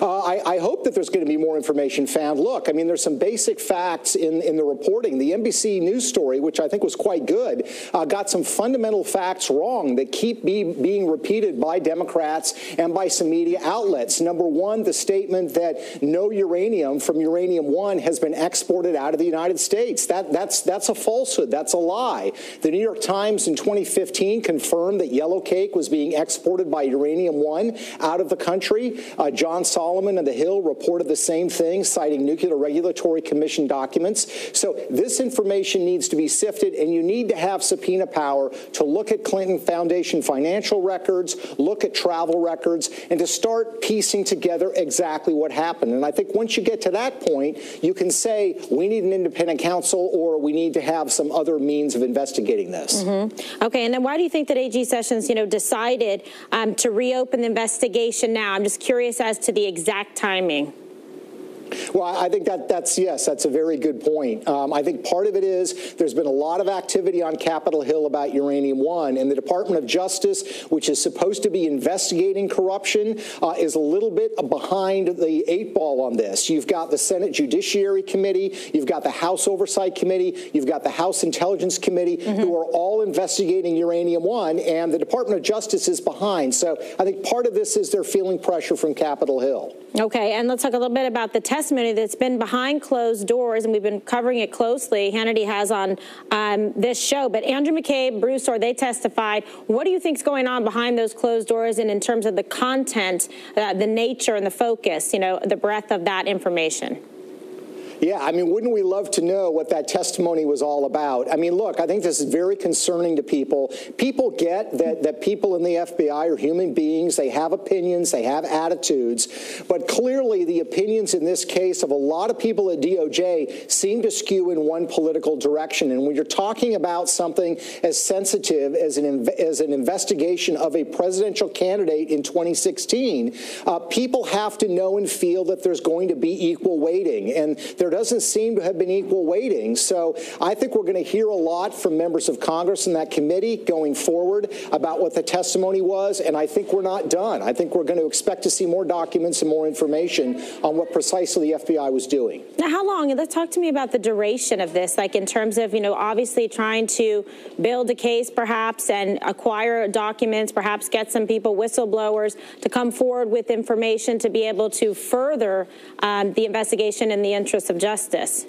I hope that there's going to be more information found. Look, I mean, there's some basic facts in the reporting. The NBC News story, which I think was quite good, got some fundamental facts wrong that keep being repeated by Democrats and by some media outlets. Number one, the statement that no uranium from Uranium One has been exported out of the United States. That's a falsehood. That's a lie. The New York Times in 2015 confirmed that yellow cake was being exported by Uranium One out of the country. John Solomon and The Hill reported the same thing, citing Nuclear Regulatory Commission documents. So this information needs to be sifted, and you need to have subpoena power to look at Clinton Foundation financial records, look at travel records, and to start piecing together exactly what happened. And I think once you get to that point, you can say we need an independent counsel or we need to have some other means of investigating this. Mm-hmm. Okay, and then why do you think that AG Sessions, decided to reopen the investigation now? I'm just curious as to the exact timing. Well, I think that's a very good point. I think part of it is there's been a lot of activity on Capitol Hill about Uranium One, and the Department of Justice, which is supposed to be investigating corruption, is a little bit behind the eight ball on this. You've got the Senate Judiciary Committee, you've got the House Oversight Committee, you've got the House Intelligence Committee, who are all investigating Uranium One, and the Department of Justice is behind. So I think part of this is they're feeling pressure from Capitol Hill. Okay, and let's talk a little bit about the testimony testimony that's been behind closed doors, and we've been covering it closely. Hannity has on this show. But Andrew McCabe, Bruce Orr, they testified. What do you think's going on behind those closed doors, and in terms of the content, the nature and the focus, the breadth of that information? Yeah, I mean, wouldn't we love to know what that testimony was all about? I mean, look, I think this is very concerning to people. People get that people in the FBI are human beings. They have opinions. They have attitudes. But clearly, the opinions in this case of a lot of people at DOJ seem to skew in one political direction. And when you're talking about something as sensitive as an investigation of a presidential candidate in 2016, people have to know and feel that there's going to be equal weighting. And there doesn't seem to have been equal weighting. So I think we're going to hear a lot from members of Congress in that committee going forward about what the testimony was, and I think we're not done. I think we're going to expect to see more documents and more information on what precisely the FBI was doing. Now, how long? Let's talk to me about the duration of this, like in terms of, obviously trying to build a case perhaps and acquire documents, perhaps get some people, whistleblowers, to come forward with information to be able to further the investigation in the interest of justice.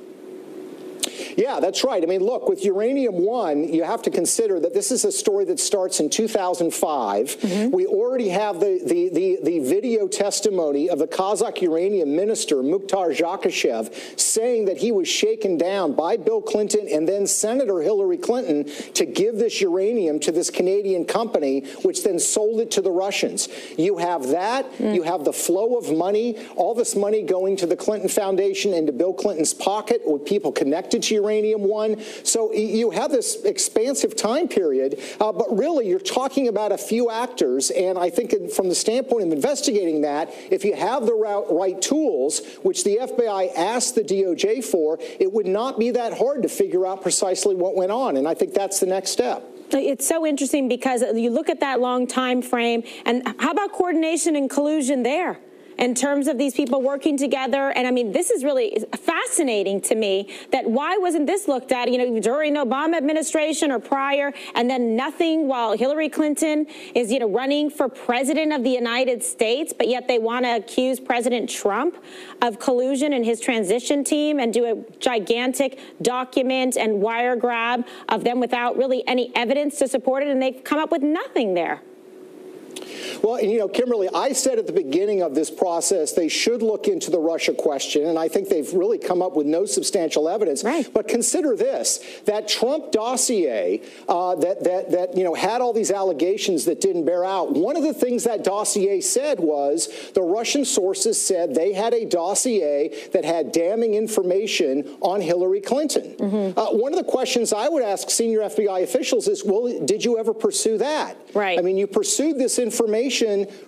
Yeah, that's right. I mean, look, with Uranium One, you have to consider that this is a story that starts in 2005. Mm-hmm. We already have the video testimony of the Kazakh uranium minister, Mukhtar Zakashev, saying that he was shaken down by Bill Clinton and then Senator Hillary Clinton to give this uranium to this Canadian company, which then sold it to the Russians. You have that. You have the flow of money, all this money going to the Clinton Foundation and to Bill Clinton's pocket with people connected to Uranium One. So you have this expansive time period, but really you're talking about a few actors. And I think from the standpoint of investigating that, if you have the right tools, which the FBI asked the DOJ for, it would not be that hard to figure out precisely what went on. And I think that's the next step. It's so interesting because you look at that long time frame, and how about coordination and collusion there? In terms of these people working together. And I mean, this is really fascinating to me, that why wasn't this looked at, during the Obama administration or prior, and then nothing while Hillary Clinton is, running for president of the United States, but yet they want to accuse President Trump of collusion and his transition team and do a gigantic document and wire grab of them without really any evidence to support it. And they've come up with nothing there. Well, Kimberly, I said at the beginning of this process they should look into the Russia question, and I think they've really come up with no substantial evidence. Right. But consider this, that Trump dossier that had all these allegations that didn't bear out. One of the things that dossier said was the Russian sources said they had a dossier that had damning information on Hillary Clinton. Mm-hmm. One of the questions I would ask senior FBI officials is, well, did you ever pursue that? Right. I mean, you pursued this information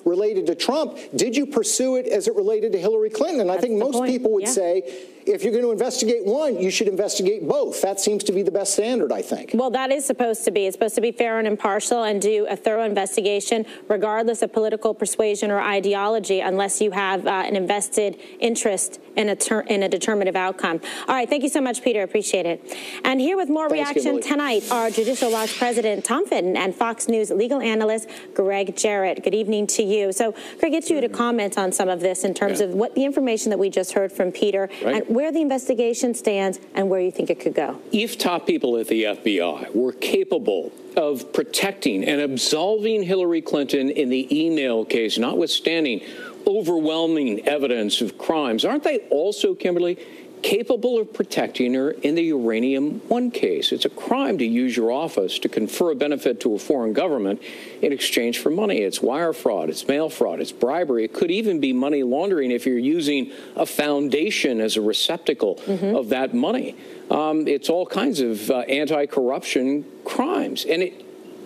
related to Trump. Did you pursue it as it related to Hillary Clinton? And I think most people would say, if you're going to investigate one, you should investigate both. That seems to be the best standard, I think. Well, that is supposed to be. It's supposed to be fair and impartial and do a thorough investigation, regardless of political persuasion or ideology, unless you have an invested interest in a determinative outcome. All right. Thank you so much, Peter. Appreciate it. And here with more reaction tonight are Judicial Watch President Tom Fitton and Fox News legal analyst Greg Jarrett. Good evening to you. So, Greg, get you to comment on some of this in terms of what the information that we just heard from Peter and where the investigation stands and where you think it could go. If top people at the FBI were capable of protecting and absolving Hillary Clinton in the email case, notwithstanding overwhelming evidence of crimes, aren't they also, Kimberly, capable of protecting her in the Uranium One case? It's a crime to use your office to confer a benefit to a foreign government in exchange for money. It's wire fraud, it's mail fraud, it's bribery. It could even be money laundering if you're using a foundation as a receptacle of that money. It's all kinds of anti-corruption crimes. And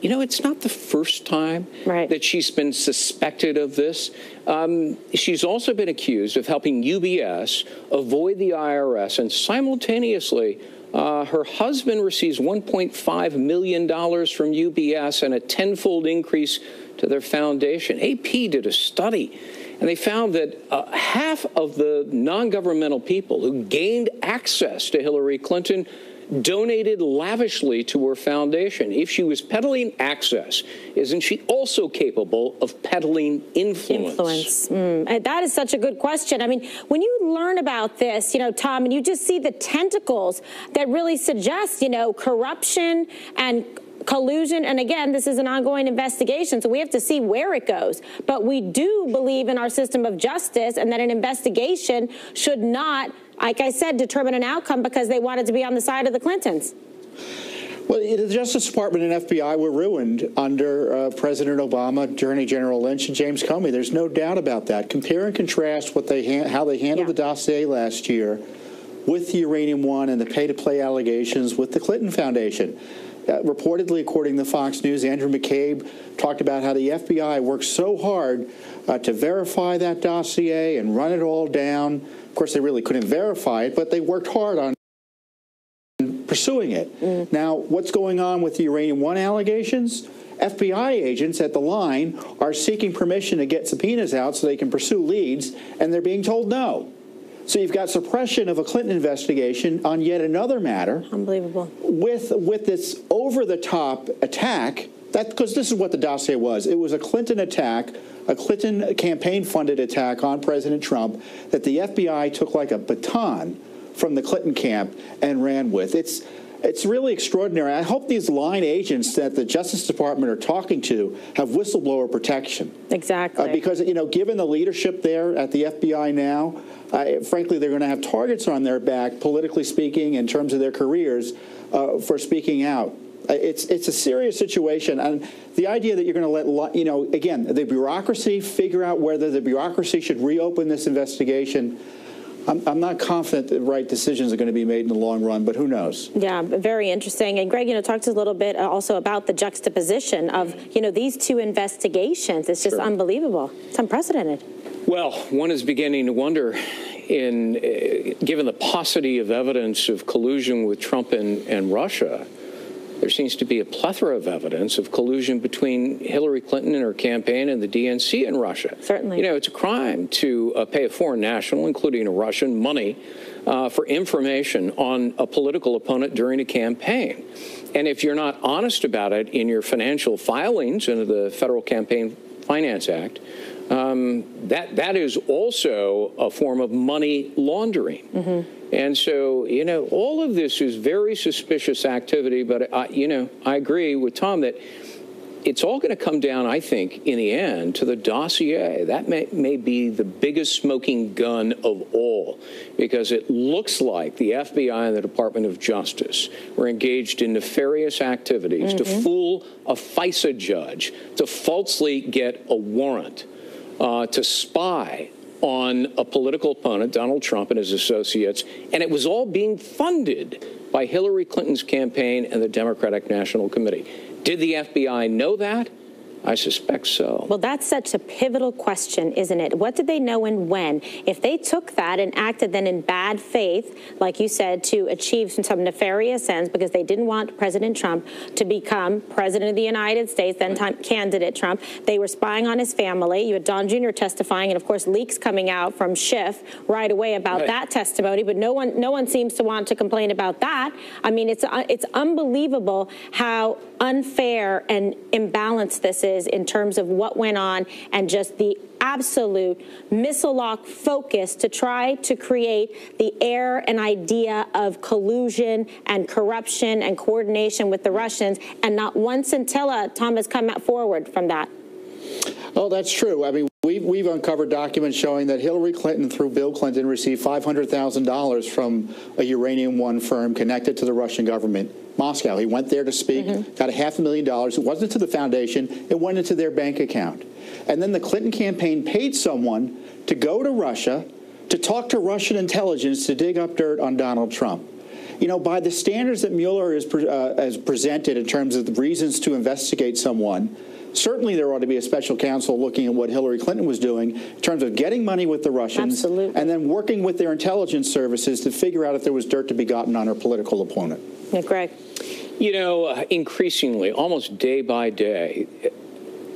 it's not the first time that she's been suspected of this. She's also been accused of helping UBS avoid the IRS, and simultaneously, her husband receives $1.5 million from UBS and a tenfold increase to their foundation. AP did a study, and they found that half of the non-governmental people who gained access to Hillary Clinton donated lavishly to her foundation. If she was peddling access, isn't she also capable of peddling influence? That is such a good question. I mean, when you learn about this, Tom, and you just see the tentacles that really suggest, corruption and collusion. And again, this is an ongoing investigation, so we have to see where it goes. But we do believe in our system of justice and that an investigation should not, like I said, determine an outcome because they wanted to be on the side of the Clintons. Well, the Justice Department and FBI were ruined under President Obama, Attorney General Lynch, and James Comey. There's no doubt about that. Compare and contrast how they handled the dossier last year with the Uranium One and the pay-to-play allegations with the Clinton Foundation. Reportedly, according to Fox News, Andrew McCabe talked about how the FBI worked so hard to verify that dossier and run it all down. Of course, they really couldn't verify it, but they worked hard on pursuing it. Now, what's going on with the Uranium One allegations? FBI agents at the line are seeking permission to get subpoenas out so they can pursue leads, and they're being told no. So you've got suppression of a Clinton investigation on yet another matter. Unbelievable. With this over-the-top attack, because this is what the dossier was. It was a Clinton attack, a Clinton campaign-funded attack on President Trump that the FBI took like a baton from the Clinton camp and ran with. It's really extraordinary. I hope these line agents that the Justice Department are talking to have whistleblower protection. Exactly. Because, given the leadership there at the FBI now, frankly, they're going to have targets on their back, politically speaking, in terms of their careers, for speaking out. It's a serious situation. And the idea that you're going to let, again, the bureaucracy figure out whether the bureaucracy should reopen this investigation, I'm not confident the right decisions are going to be made in the long run, but who knows? Yeah, very interesting. And Greg, talk to us a little bit also about the juxtaposition of, these two investigations. It's just unbelievable. It's unprecedented. Well, one is beginning to wonder, given the paucity of evidence of collusion with Trump and Russia, there seems to be a plethora of evidence of collusion between Hillary Clinton and her campaign and the DNC in Russia. Certainly. It's a crime to pay a foreign national, including a Russian, money for information on a political opponent during a campaign. And if you're not honest about it in your financial filings under the Federal Campaign Finance Act, that is also a form of money laundering. And so, all of this is very suspicious activity. But, I agree with Tom that it's all going to come down, I think, in the end, to the dossier. That may be the biggest smoking gun of all, because it looks like the FBI and the Department of Justice were engaged in nefarious activities to fool a FISA judge, to falsely get a warrant, to spy on a political opponent, Donald Trump and his associates, and it was all being funded by Hillary Clinton's campaign and the Democratic National Committee. Did the FBI know that? I suspect so. Well, that's such a pivotal question, isn't it? What did they know and when? If they took that and acted then in bad faith, like you said, to achieve some nefarious ends because they didn't want President Trump to become president of the United States, then candidate Trump, they were spying on his family. You had Don Jr. testifying, and of course leaks coming out from Schiff right away about that testimony, but no one seems to want to complain about that. I mean, it's unbelievable how unfair and imbalanced this is in terms of what went on and just the absolute missile-lock focus to try to create the air and idea of collusion and corruption and coordination with the Russians, and not one scintilla, Tom, has come forward from that. Oh, that's true. I mean, we've uncovered documents showing that Hillary Clinton, through Bill Clinton, received $500,000 from a Uranium One firm connected to the Russian government, Moscow. He went there to speak, got $500,000. It wasn't to the foundation. It went into their bank account. And then the Clinton campaign paid someone to go to Russia to talk to Russian intelligence to dig up dirt on Donald Trump. By the standards that Mueller has presented in terms of the reasons to investigate someone, certainly there ought to be a special counsel looking at what Hillary Clinton was doing in terms of getting money with the Russians and then working with their intelligence services to figure out if there was dirt to be gotten on her political opponent. Yeah, Greg. Increasingly, almost day by day,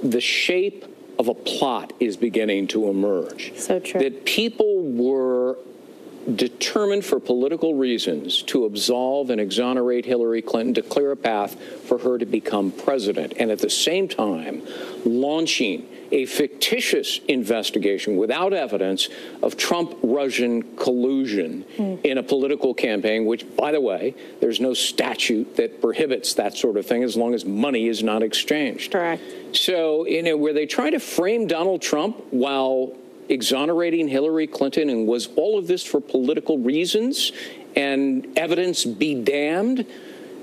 the shape of a plot is beginning to emerge. So true. That people were determined for political reasons to absolve and exonerate Hillary Clinton, to clear a path for her to become president, and at the same time launching a fictitious investigation without evidence of Trump-Russian collusion in a political campaign, which, by the way, there's no statute that prohibits that sort of thing as long as money is not exchanged. Correct. So, where they try to frame Donald Trump while exonerating Hillary Clinton, and was all of this for political reasons and evidence be damned?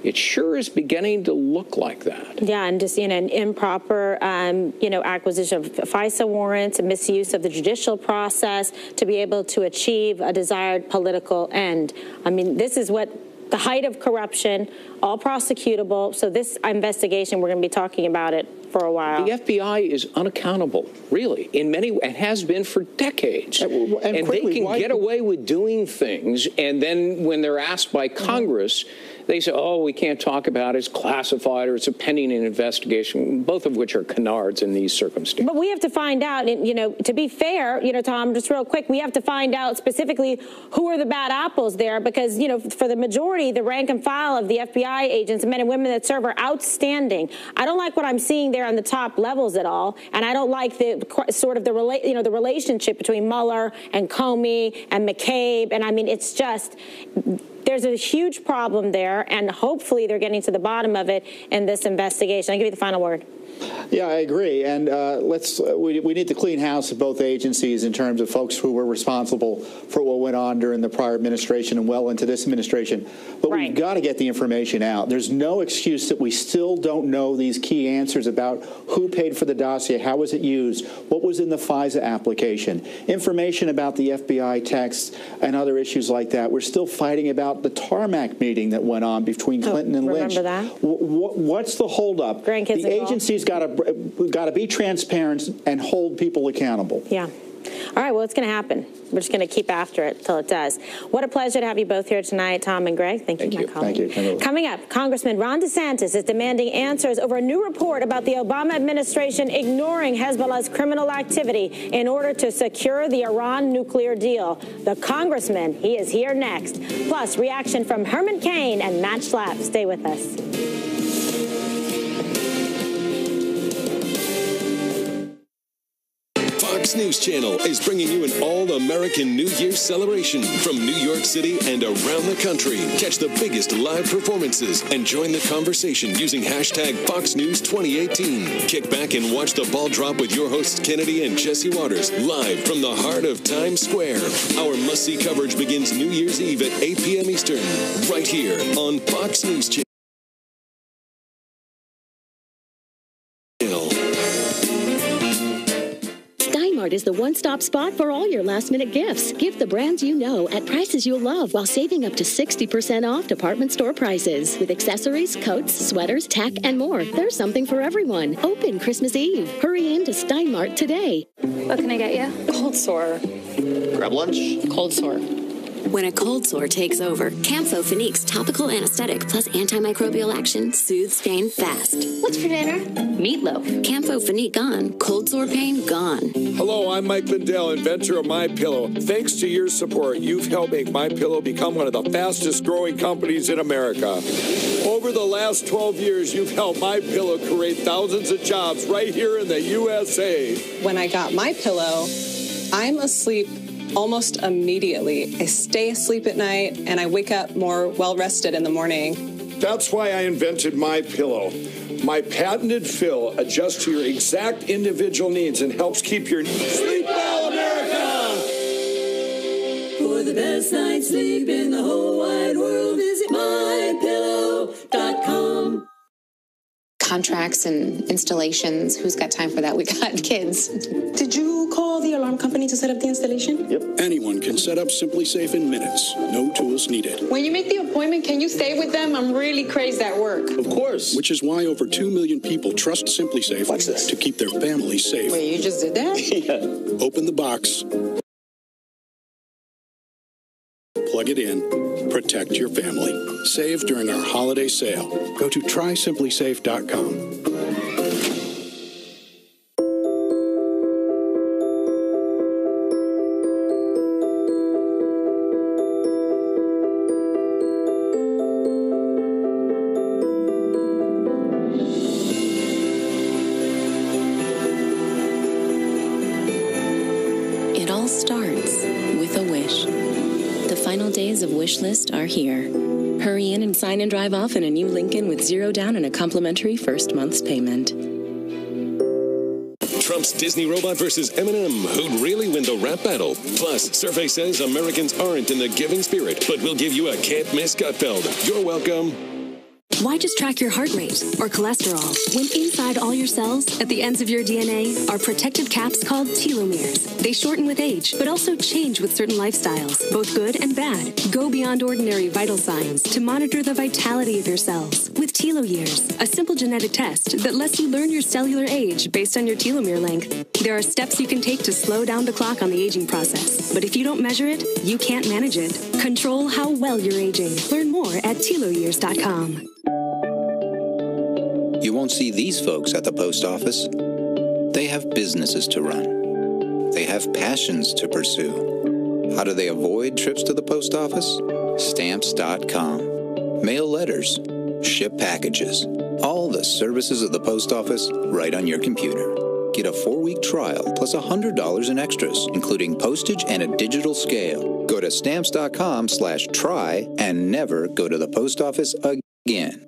It sure is beginning to look like that. Yeah, and just, an improper, acquisition of FISA warrants, and misuse of the judicial process to be able to achieve a desired political end. I mean, this is what the height of corruption, all prosecutable. So this investigation, we're going to be talking about it for a while. The FBI is unaccountable, really, in many ways, and has been for decades. And quickly, they can get away with doing things, and then when they're asked by Congress, they say, oh, we can't talk about it, it's classified, or it's a pending investigation, both of which are canards in these circumstances. But we have to find out, to be fair, Tom, just real quick, we have to find out specifically who are the bad apples there, because, for the majority, the rank and file of the FBI agents, men and women that serve, are outstanding. I don't like what I'm seeing there on the top levels at all, and I don't like the the relationship between Mueller and Comey and McCabe, and I mean, it's just, there's a huge problem there, and hopefully they're getting to the bottom of it in this investigation. I'll give you the final word. Yeah, I agree. And we need to clean house at both agencies in terms of folks who were responsible for what went on during the prior administration and well into this administration. But we've got to get the information out. There's no excuse that we still don't know these key answers about who paid for the dossier, how was it used, what was in the FISA application, information about the FBI texts and other issues like that. We're still fighting about the tarmac meeting that went on between Clinton and Lynch. Remember that? What's the holdup? Grandkids the agency's got to be transparent and hold people accountable. Yeah. All right, well, it's going to happen. We're just going to keep after it till it does. What a pleasure to have you both here tonight, Tom and Greg. Thank you, my colleague. Thank you. Coming up, Congressman Ron DeSantis is demanding answers over a new report about the Obama administration ignoring Hezbollah's criminal activity in order to secure the Iran nuclear deal. The congressman, he is here next. Plus, reaction from Herman Cain and Matt Schlapp. Stay with us. Fox News Channel is bringing you an all-American New Year celebration from New York City and around the country. Catch the biggest live performances and join the conversation using hashtag Fox News 2018. Kick back and watch the ball drop with your hosts Kennedy and Jesse Waters live from the heart of Times Square. Our must-see coverage begins New Year's Eve at 8 p.m. Eastern, right here on Fox News Channel. Is the one-stop spot for all your last-minute gifts. Gift the brands you know at prices you'll love while saving up to 60% off department store prices. With accessories, coats, sweaters, tech, and more. There's something for everyone. Open Christmas Eve. Hurry in to Steinmart today. What can I get you? Cold sore. Grab lunch. Cold sore. When a cold sore takes over, Campo Phoenique's topical anesthetic plus antimicrobial action soothes pain fast. What's for dinner? Meatloaf. Campo Phoenique gone. Cold sore pain gone. Hello, I'm Mike Lindell, inventor of MyPillow. Thanks to your support, you've helped make MyPillow become one of the fastest growing companies in America. Over the last 12 years, you've helped MyPillow create thousands of jobs right here in the USA. When I got MyPillow, I'm asleep almost immediately. I stay asleep at night and I wake up more well-rested in the morning. That's why I invented MyPillow. My patented fill adjusts to your exact individual needs and helps keep your sleep well, America! For the best night's sleep in the whole wide world, visit MyPillow.com. Contracts and installations. Who's got time for that? We got kids. Did you call the alarm company to set up the installation? Yep. Anyone can set up Simply Safe in minutes. No tools needed. When you make the appointment, can you stay with them? I'm really crazed at work. Of course. Which is why over 2 million people trust Simply Safe to keep their families safe. Wait, you just did that? Yeah. Open the box. Plug it in. Protect your family. Save during our holiday sale. Go to trysimplysafe.com. days of wish list are here. Hurry in and sign and drive off in a new Lincoln with 0 down and a complimentary first month's payment. Trump's Disney robot versus Eminem. Who'd really win the rap battle? Plus, survey says Americans aren't in the giving spirit, but we'll give you a can't-miss Gutfeld. You're welcome. Why just track your heart rate or cholesterol when inside all your cells, at the ends of your DNA, are protected caps called telomeres? They shorten with age, but also change with certain lifestyles, both good and bad. Go beyond ordinary vital signs to monitor the vitality of your cells with TeloYears, a simple genetic test that lets you learn your cellular age based on your telomere length. There are steps you can take to slow down the clock on the aging process, but if you don't measure it, you can't manage it. Control how well you're aging. Learn more at teloyears.com. You won't see these folks at the post office. They have businesses to run. They have passions to pursue. How do they avoid trips to the post office? Stamps.com. Mail letters. Ship packages. All the services of the post office right on your computer. Get a 4-week trial plus $100 in extras, including postage and a digital scale. Go to stamps.com/try and never go to the post office again.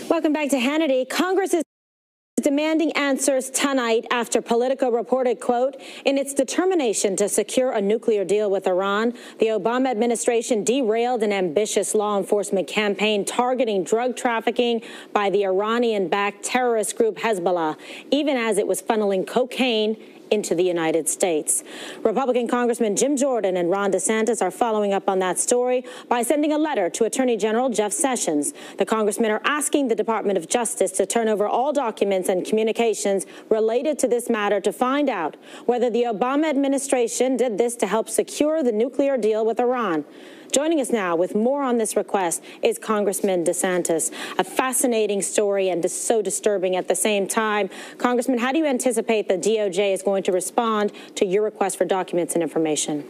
Welcome back to Hannity. Congress is demanding answers tonight after Politico reported, quote, in its determination to secure a nuclear deal with Iran, the Obama administration derailed an ambitious law enforcement campaign targeting drug trafficking by the Iranian-backed terrorist group Hezbollah, even as it was funneling cocaine into the United States. Republican Congressman Jim Jordan and Ron DeSantis are following up on that story by sending a letter to Attorney General Jeff Sessions. The congressmen are asking the Department of Justice to turn over all documents and communications related to this matter to find out whether the Obama administration did this to help secure the nuclear deal with Iran. Joining us now with more on this request is Congressman DeSantis. A fascinating story and so disturbing at the same time. Congressman, how do you anticipate the DOJ is going to respond to your request for documents and information?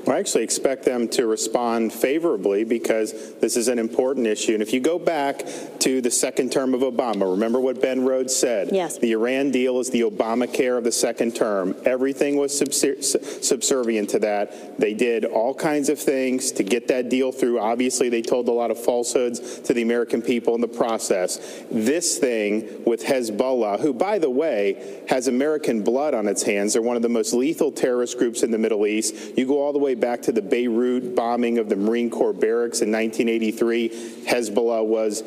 I actually expect them to respond favorably because this is an important issue. And if you go back to the second term of Obama, remember what Ben Rhodes said? Yes. The Iran deal is the Obamacare of the second term. Everything was subservient to that. They did all kinds of things to get that deal through. Obviously, they told a lot of falsehoods to the American people in the process. This thing with Hezbollah, who, by the way, has American blood on its hands. They're one of the most lethal terrorist groups in the Middle East. You go all the way back to the Beirut bombing of the Marine Corps barracks in 1983. Hezbollah was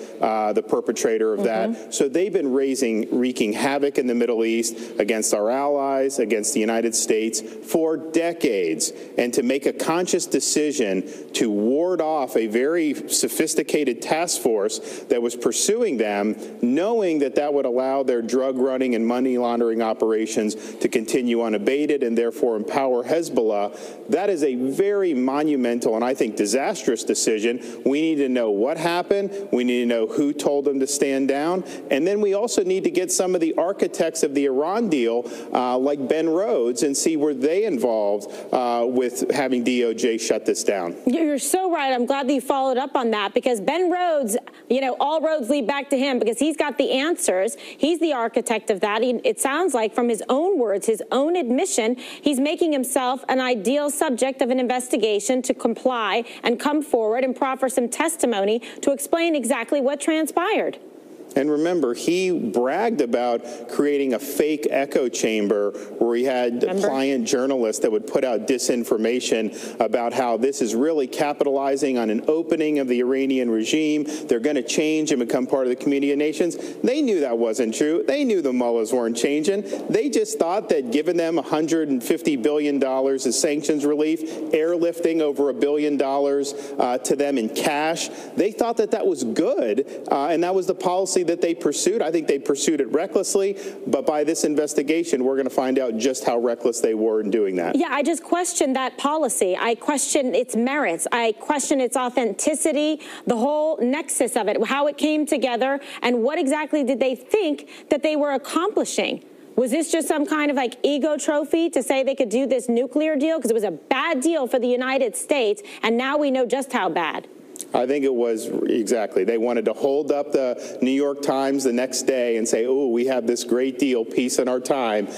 the perpetrator of that. So they've been wreaking havoc in the Middle East against our allies, against the United States for decades. And to make a conscious decision to ward off a very sophisticated task force that was pursuing them, knowing that that would allow their drug running and money laundering operations to continue unabated and therefore empower Hezbollah, that is a very monumental and I think disastrous decision. We need to know what happened. We need to know who told them to stand down. And then we also need to get some of the architects of the Iran deal, like Ben Rhodes, and see were they involved with having DOJ shut this down. You're so right. I'm glad that you followed up on that because Ben Rhodes, you know, all roads lead back to him because he's got the answers. He's the architect of that. It sounds like from his own words, his own admission, he's making himself an ideal subject of an investigation to comply and come forward and proffer some testimony to explain exactly what transpired. And remember, he bragged about creating a fake echo chamber where he had client journalists that would put out disinformation about how this is really capitalizing on an opening of the Iranian regime. They're going to change and become part of the community of nations. They knew that wasn't true. They knew the mullahs weren't changing. They just thought that giving them $150 billion as sanctions relief, airlifting over $1 billion to them in cash, they thought that that was good, and that was the policy that they pursued. I think they pursued it recklessly, but by this investigation, we're going to find out just how reckless they were in doing that. Yeah, I just question that policy. I question its merits. I question its authenticity, the whole nexus of it, how it came together, and what exactly did they think that they were accomplishing? Was this just some kind of like ego trophy to say they could do this nuclear deal? Because it was a bad deal for the United States, and now we know just how bad. I think it was exactly. They wanted to hold up the New York Times the next day and say, oh, we have this great deal, peace in our time.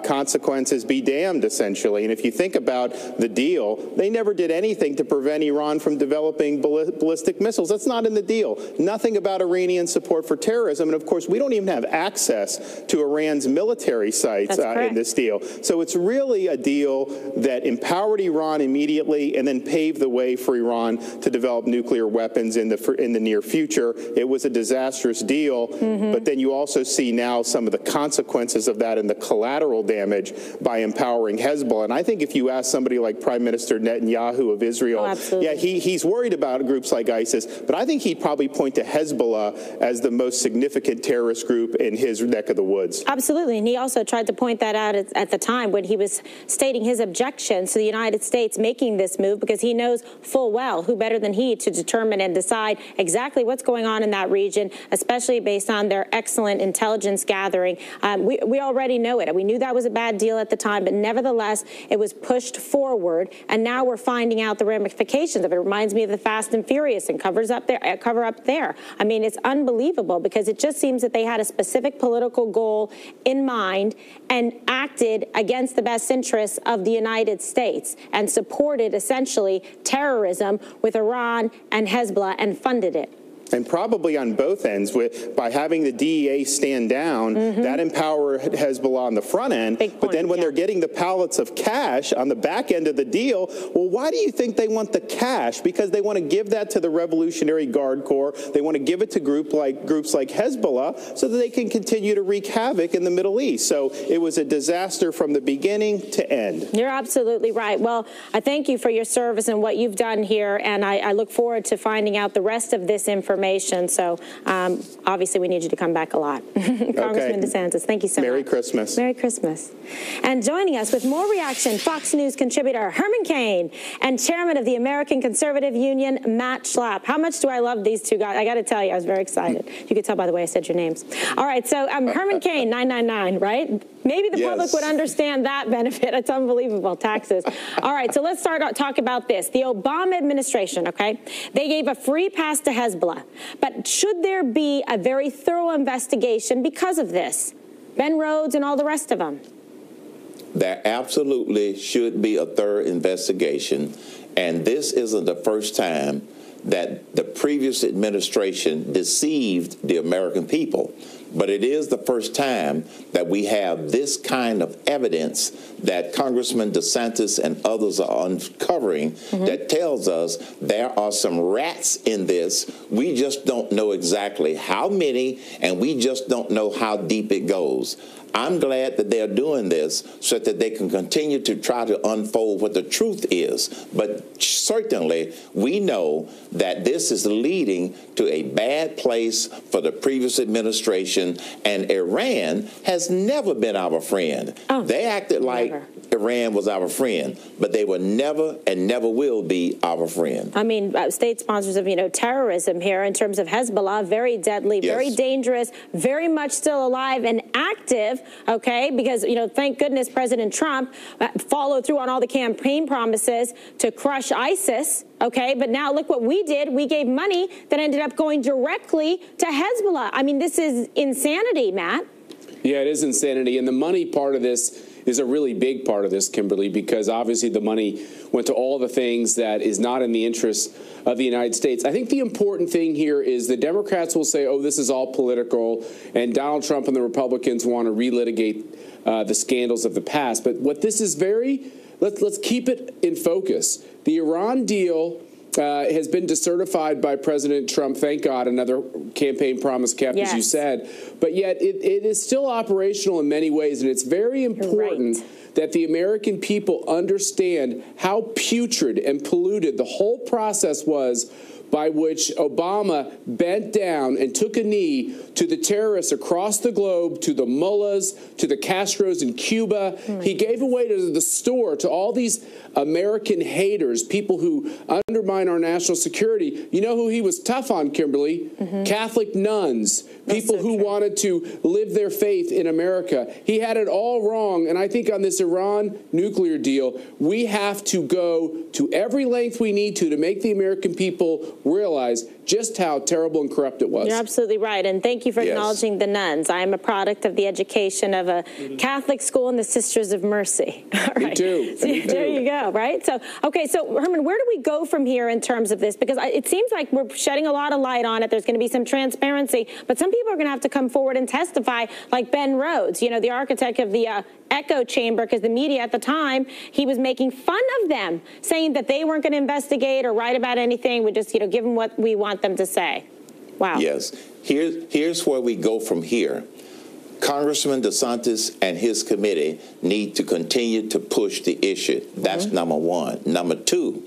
Consequences be damned, essentially. And if you think about the deal, they never did anything to prevent Iran from developing ballistic missiles. That's not in the deal. Nothing about Iranian support for terrorism. And of course, we don't even have access to Iran's military sites in this deal. So it's really a deal that empowered Iran immediately and then paved the way for Iran to develop nuclear weapons in the near future. It was a disastrous deal, but then you also see now some of the consequences of that and the collateral damage by empowering Hezbollah. And I think if you ask somebody like Prime Minister Netanyahu of Israel, yeah, he's worried about groups like ISIS, but I think he'd probably point to Hezbollah as the most significant terrorist group in his neck of the woods. Absolutely. And he also tried to point that out at the time when he was stating his objections to the United States making this move, because he knows full well who better than he to determine and decide exactly what's going on in that region, especially based on their excellent intelligence gathering. We already know it. We knew that was a bad deal at the time, but nevertheless, it was pushed forward, and now we're finding out the ramifications of it. It reminds me of the Fast and Furious and cover up there. I mean, it's unbelievable, because it just seems that they had a specific political goal in mind and acted against the best interests of the United States and supported essentially terrorism with Iran and Hezbollah and funded it. And probably on both ends, by having the DEA stand down, that empowered Hezbollah on the front end. But then when they're getting the pallets of cash on the back end of the deal, well, why do you think they want the cash? Because they want to give that to the Revolutionary Guard Corps. They want to give it to groups like Hezbollah so that they can continue to wreak havoc in the Middle East. So it was a disaster from the beginning to end. You're absolutely right. Well, I thank you for your service and what you've done here, and I look forward to finding out the rest of this information. So obviously we need you to come back a lot. Congressman DeSantis, thank you so much. Merry Christmas. Merry Christmas. And joining us with more reaction, Fox News contributor Herman Cain and chairman of the American Conservative Union, Matt Schlapp. How much do I love these two guys? I got to tell you, I was very excited. You could tell by the way I said your names. All right, so Herman Cain, 999, right? Maybe the public would understand that benefit. It's unbelievable, taxes. All right, so let's talk about this. The Obama administration, okay, they gave a free pass to Hezbollah. But should there be a very thorough investigation because of this? Ben Rhodes and all the rest of them. There absolutely should be a thorough investigation. And this isn't the first time that the previous administration deceived the American people. But it is the first time that we have this kind of evidence that Congressman DeSantis and others are uncovering that tells us there are some rats in this. We just don't know exactly how many, and we just don't know how deep it goes. I'm glad that they're doing this so that they can continue to try to unfold what the truth is. But certainly, we know that this is leading to a bad place for the previous administration, and Iran has never been our friend. They acted like Iran was our friend, but they were never and never will be our friend. I mean, state sponsors of, terrorism here in terms of Hezbollah, very deadly, very dangerous, very much still alive and active, okay? Because, thank goodness President Trump followed through on all the campaign promises to crush ISIS, okay? But now look what we did. We gave money that ended up going directly to Hezbollah. I mean, this is insanity, Matt. Yeah, it is insanity. And the money part of this is a really big part of this, Kimberly, because obviously the money went to all the things that is not in the interest of the United States. I think the important thing here is the Democrats will say, oh, this is all political, and Donald Trump and the Republicans want to relitigate the scandals of the past. But what this is let's keep it in focus. The Iran deal has been decertified by President Trump. Thank God, another campaign promise kept, as you said. But yet it is still operational in many ways, and it's very important that the American people understand how putrid and polluted the whole process was by which Obama bent down and took a knee to the terrorists across the globe, to the mullahs, to the Castros in Cuba. He gave away to the store to all these American haters, people who undermine our national security. You know who he was tough on, Kimberly? Catholic nuns, people who wanted to live their faith in America. He had it all wrong. And I think on this Iran nuclear deal, we have to go to every length we need to make the American people realize just how terrible and corrupt it was. You're absolutely right. And thank you for acknowledging the nuns. I am a product of the education of a Catholic school and the Sisters of Mercy. Me too. So Me too. there you go, right? So, okay, so Herman, where do we go from here in terms of this? Because it seems like we're shedding a lot of light on it. There's going to be some transparency, but some people are going to have to come forward and testify, like Ben Rhodes, you know, the architect of the echo chamber, because the media at the time, he was making fun of them, saying that they weren't going to investigate or write about anything. We just, you know, give them what we want them to say. Wow. Yes. Here's where we go from here. Congressman DeSantis and his committee need to continue to push the issue. That's number one. Number two,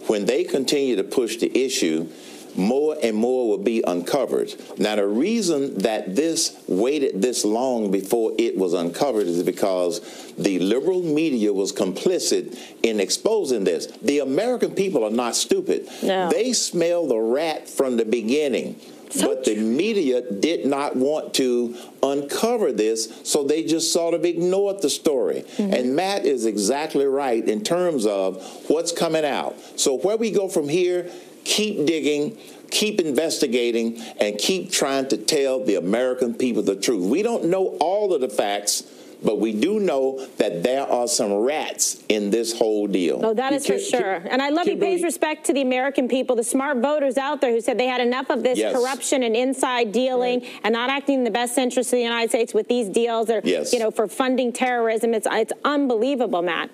when they continue to push the issue, more and more will be uncovered. Now, the reason that this waited this long before it was uncovered is because the liberal media was complicit in exposing this. The American people are not stupid. No. They smell the rat from the beginning. But the media did not want to uncover this, so they just sort of ignored the story. And Matt is exactly right in terms of what's coming out. So where we go from here, keep digging, keep investigating, and keep trying to tell the American people the truth. We don't know all of the facts, but we do know that there are some rats in this whole deal. Oh, that is for sure. And I love he pays respect to the American people, the smart voters out there who said they had enough of this corruption and inside dealing and not acting in the best interest of the United States with these deals or, you know, for funding terrorism. It's unbelievable, Matt.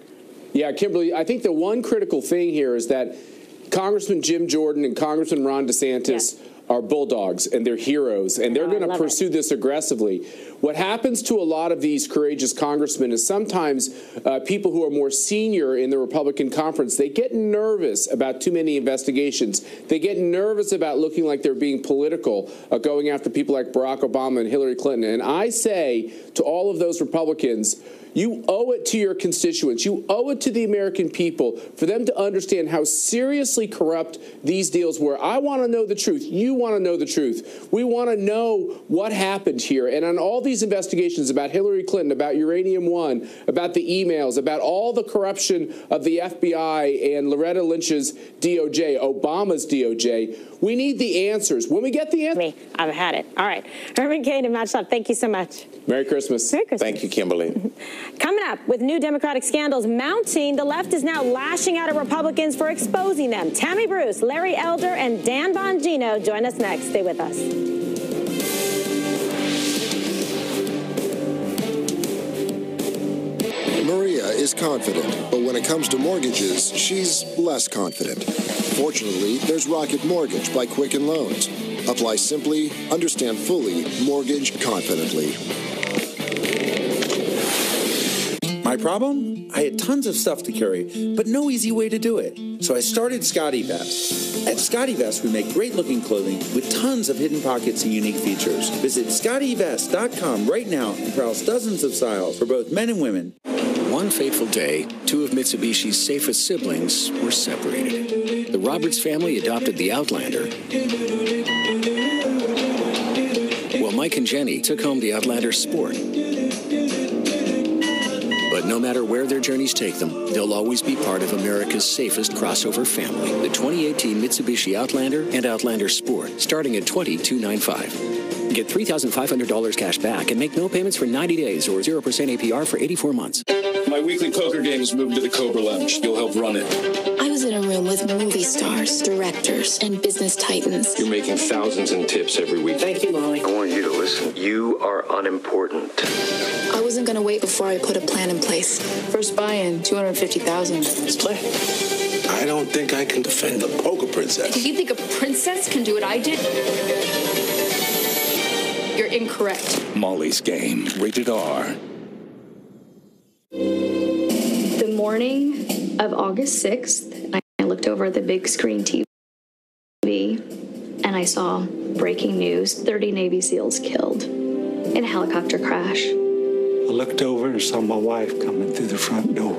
Yeah, Kimberly, I think the one critical thing here is that Congressman Jim Jordan and Congressman Ron DeSantis are bulldogs and they're heroes, and they're going to pursue this aggressively. What happens to a lot of these courageous congressmen is sometimes people who are more senior in the Republican conference, they get nervous about too many investigations. They get nervous about looking like they're being political, going after people like Barack Obama and Hillary Clinton. And I say to all of those Republicans, you owe it to your constituents. You owe it to the American people for them to understand how seriously corrupt these deals were. I want to know the truth. You want to know the truth. We want to know what happened here. And on all these investigations about Hillary Clinton, about Uranium One, about the emails, about all the corruption of the FBI and Loretta Lynch's DOJ, Obama's DOJ, we need the answers. When we get the answers... I've had it. All right. Herman Cain and Matt Schlapp, thank you so much. Merry Christmas. Merry Christmas. Thank you, Kimberly. Coming up, with new Democratic scandals mounting, the left is now lashing out at Republicans for exposing them. Tammy Bruce, Larry Elder, and Dan Bongino join us next. Stay with us. Maria is confident, but when it comes to mortgages, she's less confident. Fortunately, there's Rocket Mortgage by Quicken Loans. Apply simply, understand fully, mortgage confidently. My problem? I had tons of stuff to carry, but no easy way to do it. So I started Scotty Vest. At Scotty Vest, we make great-looking clothing with tons of hidden pockets and unique features. Visit ScottyVest.com right now and browse dozens of styles for both men and women. One fateful day, two of Mitsubishi's safest siblings were separated. The Roberts family adopted the Outlander, while Mike and Jenny took home the Outlander Sport. But no matter where their journeys take them, they'll always be part of America's safest crossover family. The 2018 Mitsubishi Outlander and Outlander Sport, starting at $22,995. Get $3,500 cash back and make no payments for 90 days or 0% APR for 84 months. My weekly poker game is moving to the Cobra Lounge. You'll help run it. I was in a room with movie stars, directors, and business titans. You're making thousands in tips every week. Thank you, Molly. I want you to listen. You are unimportant. I wasn't going to wait before I put a plan in place. First buy-in, $250,000. Let's play. I don't think I can defend the poker princess. If you think a princess can do what I did, you're incorrect. Molly's Game, rated R. The morning of August 6th, I looked over at the big screen TV and I saw breaking news, 30 Navy SEALs killed in a helicopter crash. I looked over and saw my wife coming through the front door.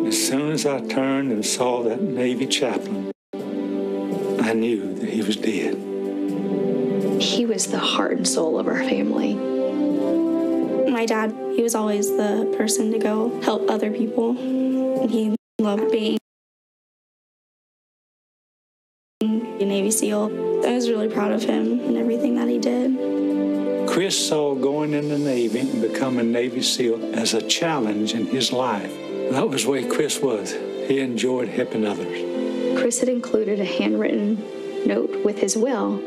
As soon as I turned and saw that Navy chaplain, I knew that he was dead. He was the heart and soul of our family. My dad, he was always the person to go help other people. He loved being a Navy SEAL. I was really proud of him and everything that he did. Chris saw going in the Navy and becoming a Navy SEAL as a challenge in his life. That was the way Chris was. He enjoyed helping others. Chris had included a handwritten note with his will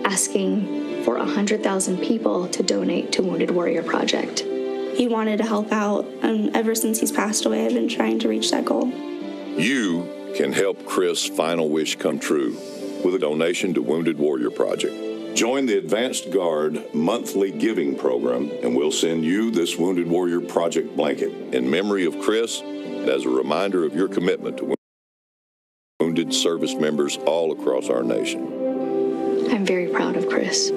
asking for 100,000 people to donate to Wounded Warrior Project. He wanted to help out, and ever since he's passed away, I've been trying to reach that goal. You can help Chris' final wish come true with a donation to Wounded Warrior Project. Join the Advanced Guard monthly giving program, and we'll send you this Wounded Warrior Project blanket in memory of Chris and as a reminder of your commitment to wounded service members all across our nation. I'm very proud of Chris.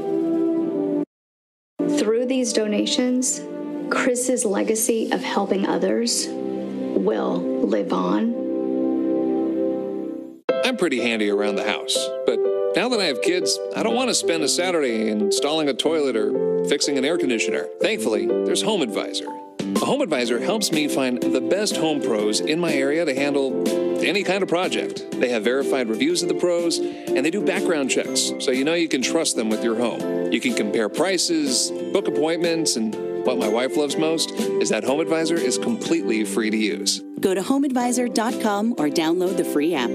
Through these donations, Chris's legacy of helping others will live on. I'm pretty handy around the house, but now that I have kids, I don't want to spend a Saturday installing a toilet or fixing an air conditioner. Thankfully, there's Home Advisor. A Home Advisor helps me find the best home pros in my area to handle any kind of project. They have verified reviews of the pros, and they do background checks, so you know you can trust them with your home. You can compare prices, book appointments, and what my wife loves most is that Home Advisor is completely free to use. Go to homeadvisor.com or download the free app.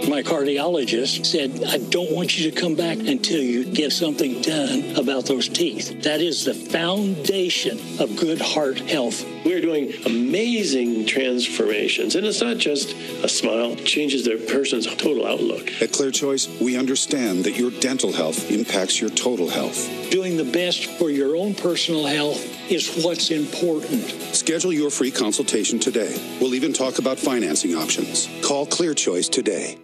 My cardiologist said, I don't want you to come back until you get something done about those teeth. That is the foundation of good heart health. We're doing amazing transformations, and it's not just a smile. It changes their person's total outlook. At Clear Choice, we understand that your dental health impacts your total health. Doing the best for your own personal health is what's important. Schedule your free consultation today. We'll even talk about financing options. Call Clear Choice today.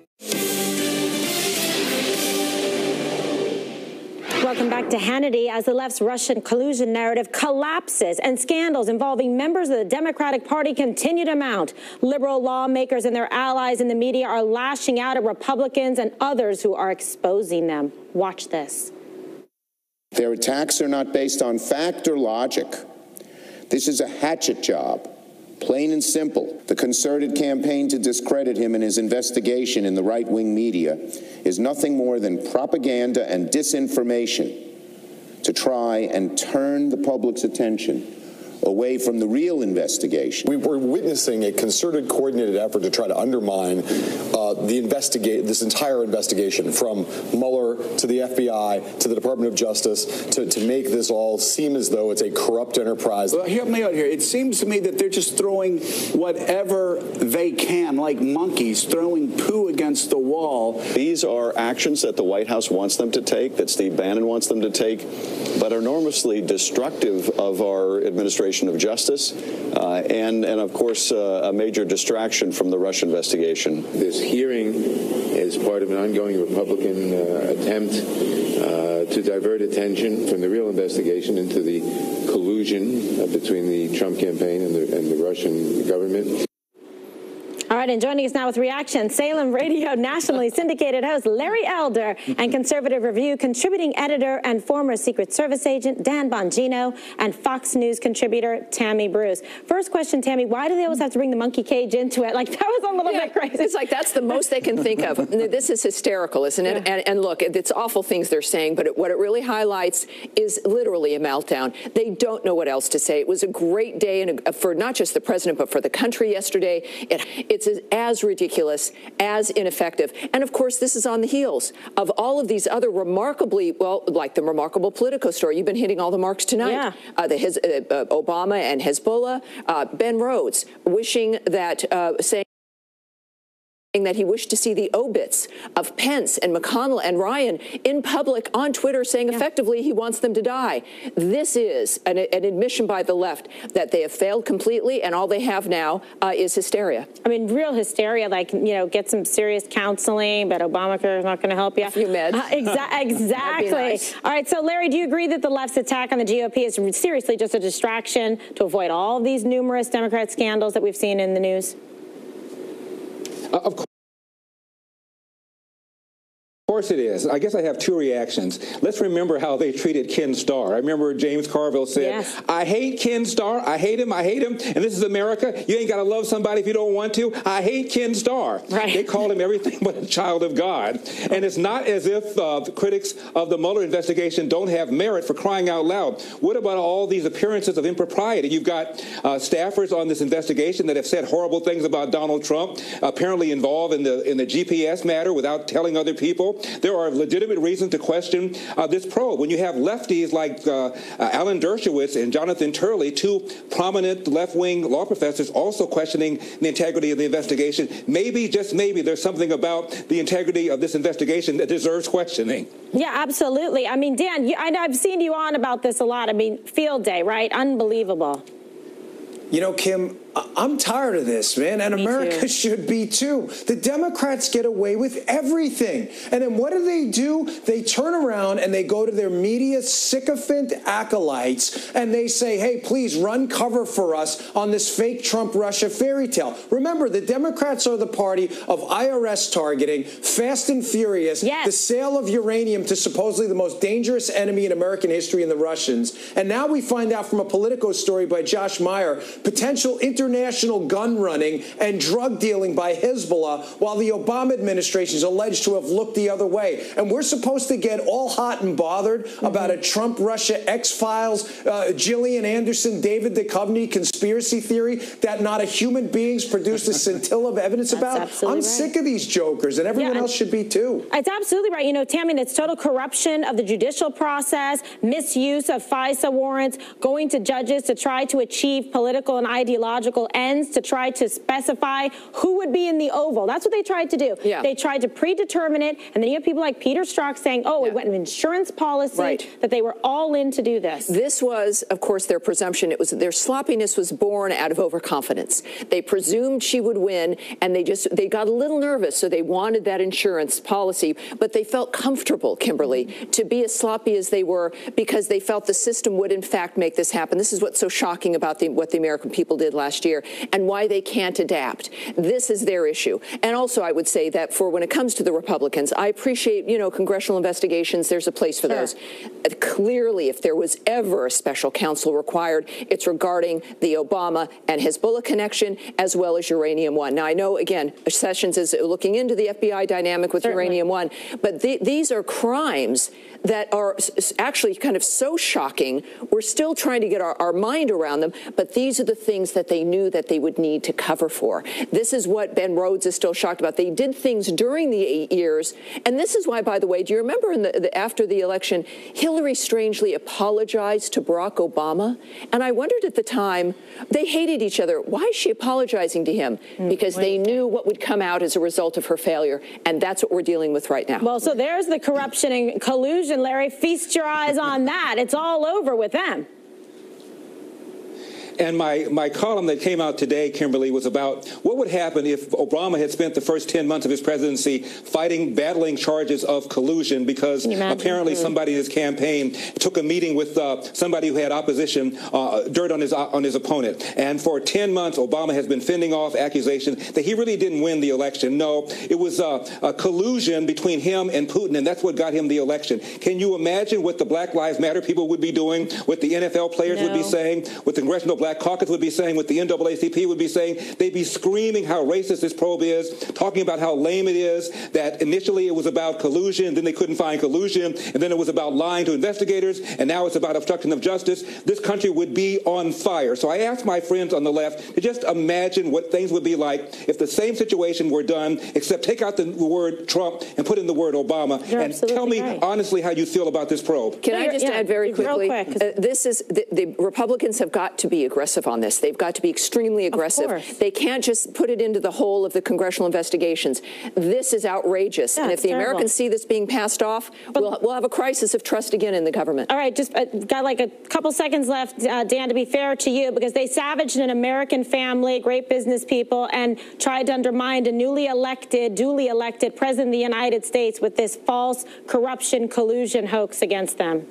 Welcome back to Hannity. As the left's Russian collusion narrative collapses and scandals involving members of the Democratic Party continue to mount, liberal lawmakers and their allies in the media are lashing out at Republicans and others who are exposing them. Watch this. Their attacks are not based on fact or logic. This is a hatchet job, plain and simple. The concerted campaign to discredit him and his investigation in the right-wing media is nothing more than propaganda and disinformation to try and turn the public's attention away from the real investigation. We were witnessing a concerted, coordinated effort to try to undermine this entire investigation, from Mueller to the FBI to the Department of Justice, to make this all seem as though it's a corrupt enterprise. Well, hear me out here. It seems to me that they're just throwing whatever they can, like monkeys, throwing poo against the wall. These are actions that the White House wants them to take, that Steve Bannon wants them to take, but are enormously destructive of our administration of justice, and of course, a major distraction from the Russia investigation. This hearing is part of an ongoing Republican attempt to divert attention from the real investigation into the collusion between the Trump campaign and the Russian government. All right, and joining us now with reaction, Salem Radio nationally syndicated host Larry Elder and Conservative Review contributing editor and former Secret Service agent Dan Bongino and Fox News contributor Tammy Bruce. First question, Tammy, why do they always have to bring the monkey cage into it? Like, that was a little bit crazy. It's like that's the most they can think of. This is hysterical, isn't it? Yeah. And look, it's awful things they're saying, but what it really highlights is literally a meltdown. They don't know what else to say. It was a great day for not just the president, but for the country yesterday. It's as ridiculous, as ineffective. And of course, this is on the heels of all of these other remarkably, well, like the remarkable Politico story. You've been hitting all the marks tonight. Yeah. Obama and Hezbollah, Ben Rhodes wishing that, saying that he wished to see the obits of Pence and McConnell and Ryan in public on Twitter, saying effectively he wants them to die. This is an admission by the left that they have failed completely, and all they have now is hysteria. I mean, real hysteria, like, you know, get some serious counseling, but Obamacare is not going to help you. A few meds. Exactly. Nice. All right, so Larry, do you agree that the left's attack on the GOP is seriously just a distraction to avoid all of these numerous Democrat scandals that we've seen in the news? Of course it is. I guess I have two reactions. Let's remember how they treated Ken Starr. I remember James Carville said, yes, I hate Ken Starr. I hate him. And this is America. You ain't got to love somebody if you don't want to. I hate Ken Starr. Right. They called him everything but a child of God. And it's not as if the critics of the Mueller investigation don't have merit, for crying out loud. What about all these appearances of impropriety? You've got staffers on this investigation that have said horrible things about Donald Trump, apparently involved in the GPS matter without telling other people. There are legitimate reasons to question this probe. When you have lefties like Alan Dershowitz and Jonathan Turley, two prominent left-wing law professors, also questioning the integrity of the investigation, maybe, just maybe, there's something about the integrity of this investigation that deserves questioning. Yeah, absolutely. I mean, Dan, I've seen you on about this a lot. I mean, field day, right? Unbelievable. You know, Kim, I'm tired of this, man, and America should be too. The Democrats get away with everything. And then what do? They turn around and they go to their media sycophant acolytes and they say, hey, please run cover for us on this fake Trump-Russia fairy tale. Remember, the Democrats are the party of IRS targeting, Fast and Furious, the sale of uranium to supposedly the most dangerous enemy in American history in the Russians. And now we find out from a Politico story by Josh Meyer, potential international gun running and drug dealing by Hezbollah, while the Obama administration is alleged to have looked the other way. And we're supposed to get all hot and bothered about a Trump-Russia X-Files, Gillian Anderson, David Duchovny conspiracy theory that not a human being's produced a scintilla of evidence about. I'm sick of these jokers, and everyone else should be too. It's absolutely right. You know, Tammy, it's total corruption of the judicial process, misuse of FISA warrants, going to judges to try to achieve political and ideological ends, to try to specify who would be in the Oval. That's what they tried to do. Yeah. They tried to predetermine it, and then you have people like Peter Strzok saying, oh, it went an insurance policy, that they were all in to do this. This was, of course, their presumption. It was their sloppiness was born out of overconfidence. They presumed she would win, and they got a little nervous, so they wanted that insurance policy, but they felt comfortable, Kimberly, to be as sloppy as they were because they felt the system would, in fact, make this happen. This is what's so shocking about what the American people did last year and why they can't adapt. This is their issue. And also, I would say that for when it comes to the Republicans, I appreciate, congressional investigations. There's a place for those. Clearly, if there was ever a special counsel required, it's regarding the Obama and Hezbollah connection, as well as Uranium One. Now, I know, again, Sessions is looking into the FBI dynamic with Uranium One, but these are crimes that are actually kind of so shocking. We're still trying to get our mind around them, but these are the things that they knew that they would need to cover for. This is what Ben Rhodes is still shocked about. They did things during the 8 years, and this is why, by the way, do you remember after the election, Hillary strangely apologized to Barack Obama? And I wondered at the time, they hated each other. Why is she apologizing to him? Because they knew what would come out as a result of her failure, and that's what we're dealing with right now. Well, so there's the corruption and collusion, Larry. Feast your eyes on that. It's all over with them. And my column that came out today, Kimberly, was about what would happen if Obama had spent the first 10 months of his presidency battling charges of collusion because apparently somebody in his campaign took a meeting with somebody who had opposition, dirt on his opponent. And for 10 months, Obama has been fending off accusations that he really didn't win the election. No, it was a collusion between him and Putin, and that's what got him the election. Can you imagine what the Black Lives Matter people would be doing, what the NFL players would be saying, what the Congressional Black Caucus would be saying, what the NAACP would be saying? They'd be screaming how racist this probe is, talking about how lame it is, that initially it was about collusion, then they couldn't find collusion, and then it was about lying to investigators, and now it's about obstruction of justice. This country would be on fire. So I asked my friends on the left to just imagine what things would be like if the same situation were done, except take out the word Trump and put in the word Obama. And tell me honestly how you feel about this probe. Can I just add very quickly? This is the Republicans have got to be aggressive on this. They've got to be extremely aggressive. They can't just put it into the hole of the congressional investigations. This is outrageous. And if the Americans see this being passed off, we'll have a crisis of trust again in the government. All right, just got like a couple seconds left, Dan, to be fair to you, because they savaged an American family, great business people, and tried to undermine a duly elected president of the United States with this false corruption collusion hoax against them.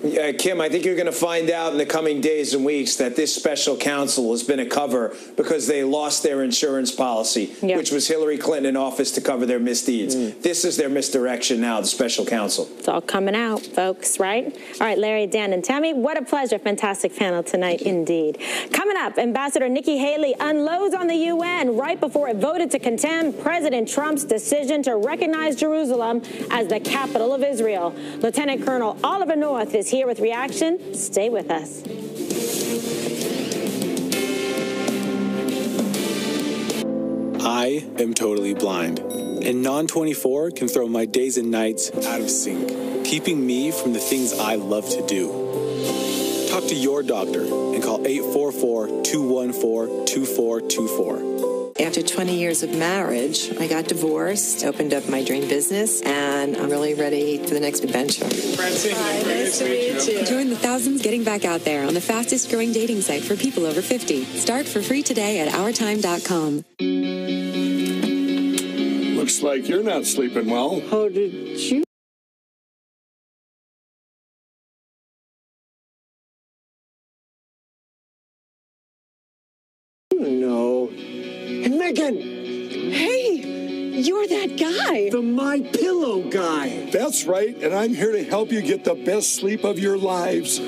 Kim, I think you're going to find out in the coming days and weeks that this special counsel has been a cover because they lost their insurance policy, which was Hillary Clinton in office to cover their misdeeds. This is their misdirection now, the special counsel. It's all coming out, folks, right? All right, Larry, Dan, and Tammy, what a pleasure. Fantastic panel tonight, indeed. Coming up, Ambassador Nikki Haley unloads on the UN right before it voted to condemn President Trump's decision to recognize Jerusalem as the capital of Israel. Lieutenant Colonel Oliver North is here with reaction. Stay with us. I am totally blind, and Non-24 can throw my days and nights out of sync, keeping me from the things I love to do. Talk to your doctor and call 844-214-2424. After 20 years of marriage, I got divorced, opened up my dream business, and I'm really ready for the next adventure. Francine, nice to meet you. Join the thousands getting back out there on the fastest growing dating site for people over 50. Start for free today at OurTime.com. Looks like you're not sleeping well. How did you? No. And Megan! Hey, you're that guy. The My Pillow guy. That's right, and I'm here to help you get the best sleep of your lives.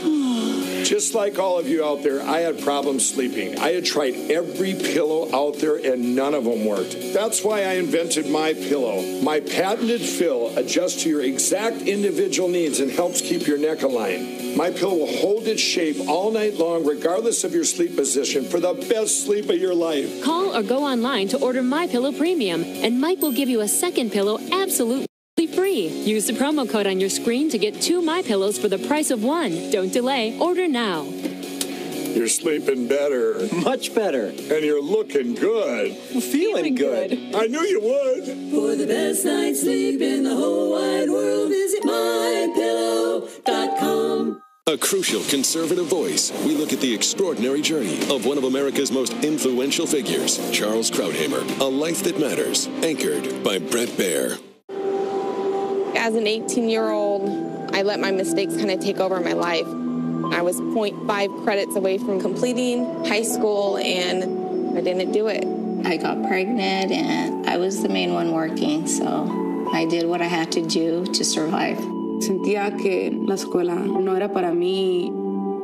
Just like all of you out there, I had problems sleeping. I had tried every pillow out there, and none of them worked. That's why I invented My Pillow. My patented fill adjusts to your exact individual needs and helps keep your neck aligned. My Pillow will hold its shape all night long, regardless of your sleep position, for the best sleep of your life. Call or go online to order My Pillow Premium, and Mike will give you a second pillow absolutely free. Use the promo code on your screen to get 2 My Pillows for the price of 1. Don't delay. Order now. You're sleeping better. Much better. And you're looking good. Feeling good. I knew you would. For the best night's sleep in the whole wide world, visit MyPillow.com. A crucial conservative voice. We look at the extraordinary journey of one of America's most influential figures, Charles Krauthammer. A Life That Matters, anchored by Brett Baer. As an 18-year-old, I let my mistakes kind of take over my life. I was 0.5 credits away from completing high school, and I didn't do it. I got pregnant, and I was the main one working, so I did what I had to do to survive. Sentía que la escuela no era para mí.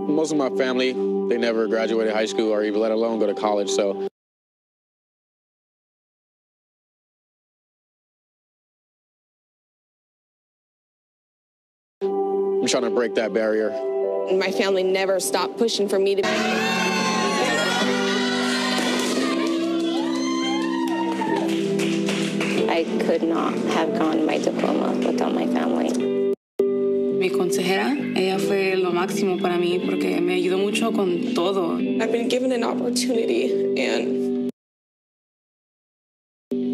Most of my family, they never graduated high school or even let alone go to college, so. I'm trying to break that barrier. My family never stopped pushing for me to I could not have gotten my diploma without my family. Mi consejera, ella fue lo máximo para mí porque me ayudó mucho con todo. I've been given an opportunity, and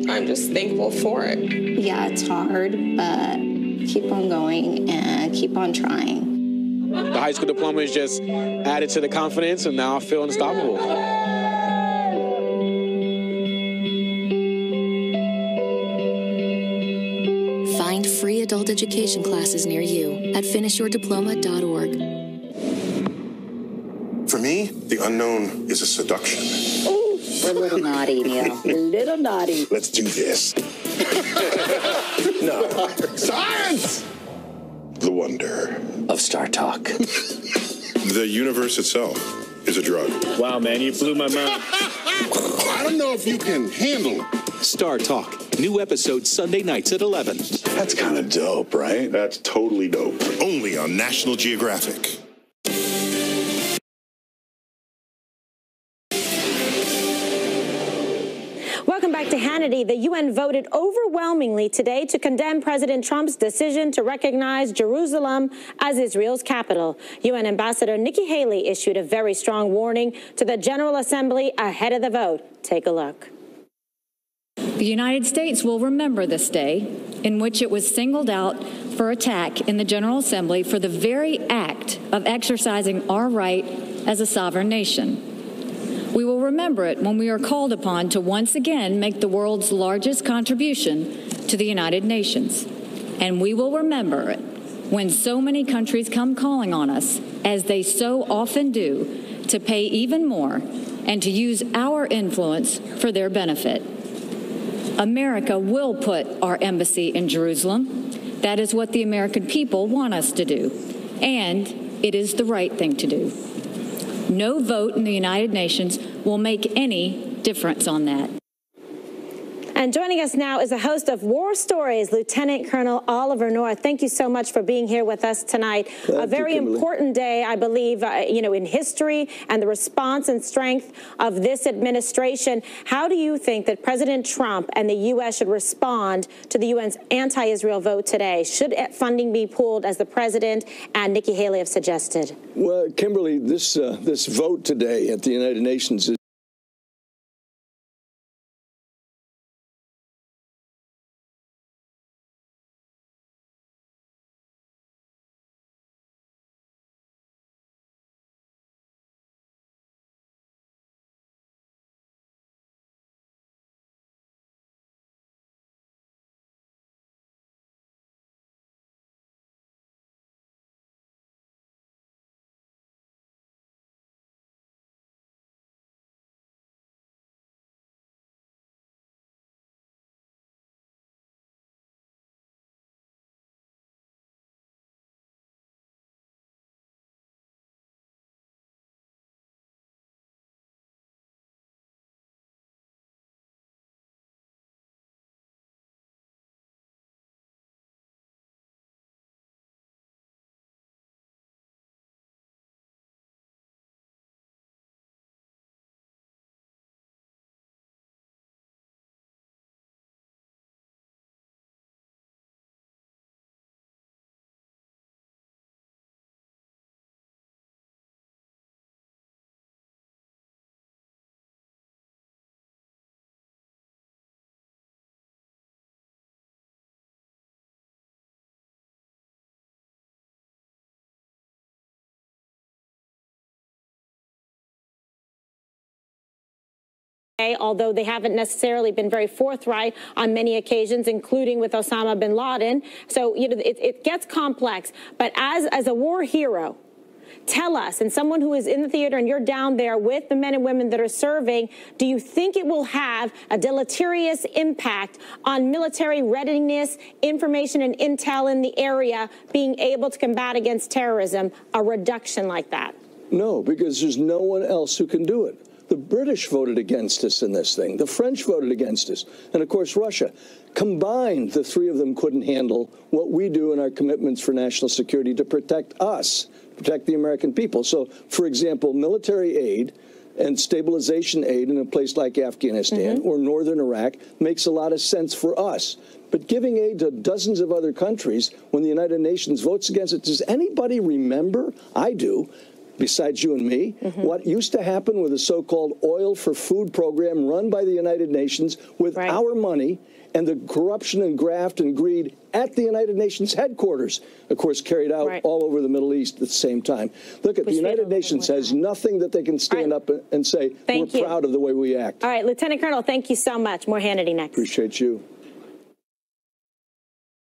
I'm just thankful for it. Yeah, it's hard, but keep on going and keep on trying. The high school diploma is just added to the confidence, and now I feel unstoppable. Find free adult education classes near you at finishyourdiploma.org. For me, the unknown is a seduction. Ooh, we're a little naughty, Neil. A little naughty. Let's do this. No. Science! The wonder of Star Talk. The universe itself is a drug. Wow, man, you blew my mind. I don't know if you can handle it. Star Talk. New episode Sunday nights at 11. That's kind of dope, right? That's totally dope. Only on National Geographic. Welcome back to Hannity. The UN voted overwhelmingly today to condemn President Trump's decision to recognize Jerusalem as Israel's capital. UN Ambassador Nikki Haley issued a very strong warning to the General Assembly ahead of the vote. Take a look. The United States will remember this day in which it was singled out for attack in the General Assembly for the very act of exercising our right as a sovereign nation. We will remember it when we are called upon to once again make the world's largest contribution to the United Nations. And we will remember it when so many countries come calling on us, as they so often do, to pay even more and to use our influence for their benefit. America will put our embassy in Jerusalem. That is what the American people want us to do, and it is the right thing to do. No vote in the United Nations will make any difference on that. And joining us now is the host of War Stories, Lieutenant Colonel Oliver North. Thank you so much for being here with us tonight. A very important day, I believe, in history and the response and strength of this administration. How do you think that President Trump and the U.S. should respond to the UN's anti-Israel vote today? Should funding be pulled, as the president and Nikki Haley have suggested? Well, Kimberly, this vote today at the United Nations is although they haven't necessarily been very forthright on many occasions, including with Osama bin Laden. So, it gets complex. But as a war hero, tell us, and someone who is in the theater and you're down there with the men and women that are serving, do you think it will have a deleterious impact on military readiness, information and intel in the area, being able to combat against terrorism, a reduction like that? No, because there's no one else who can do it. The British voted against us in this thing. The French voted against us. And, of course, Russia. Combined, the three of them couldn't handle what we do in our commitments for national security to protect us, protect the American people. So, for example, military aid and stabilization aid in a place like Afghanistan or northern Iraq makes a lot of sense for us. But giving aid to dozens of other countries when the United Nations votes against it, does anybody remember? I do. Besides you and me, what used to happen with the so-called oil for food program run by the United Nations with our money and the corruption and graft and greed at the United Nations headquarters, of course, carried out all over the Middle East at the same time. Look, the United Nations has nothing that they can stand up and say, we're proud of the way we act. All right, Lieutenant Colonel, thank you so much. More Hannity next. Appreciate you.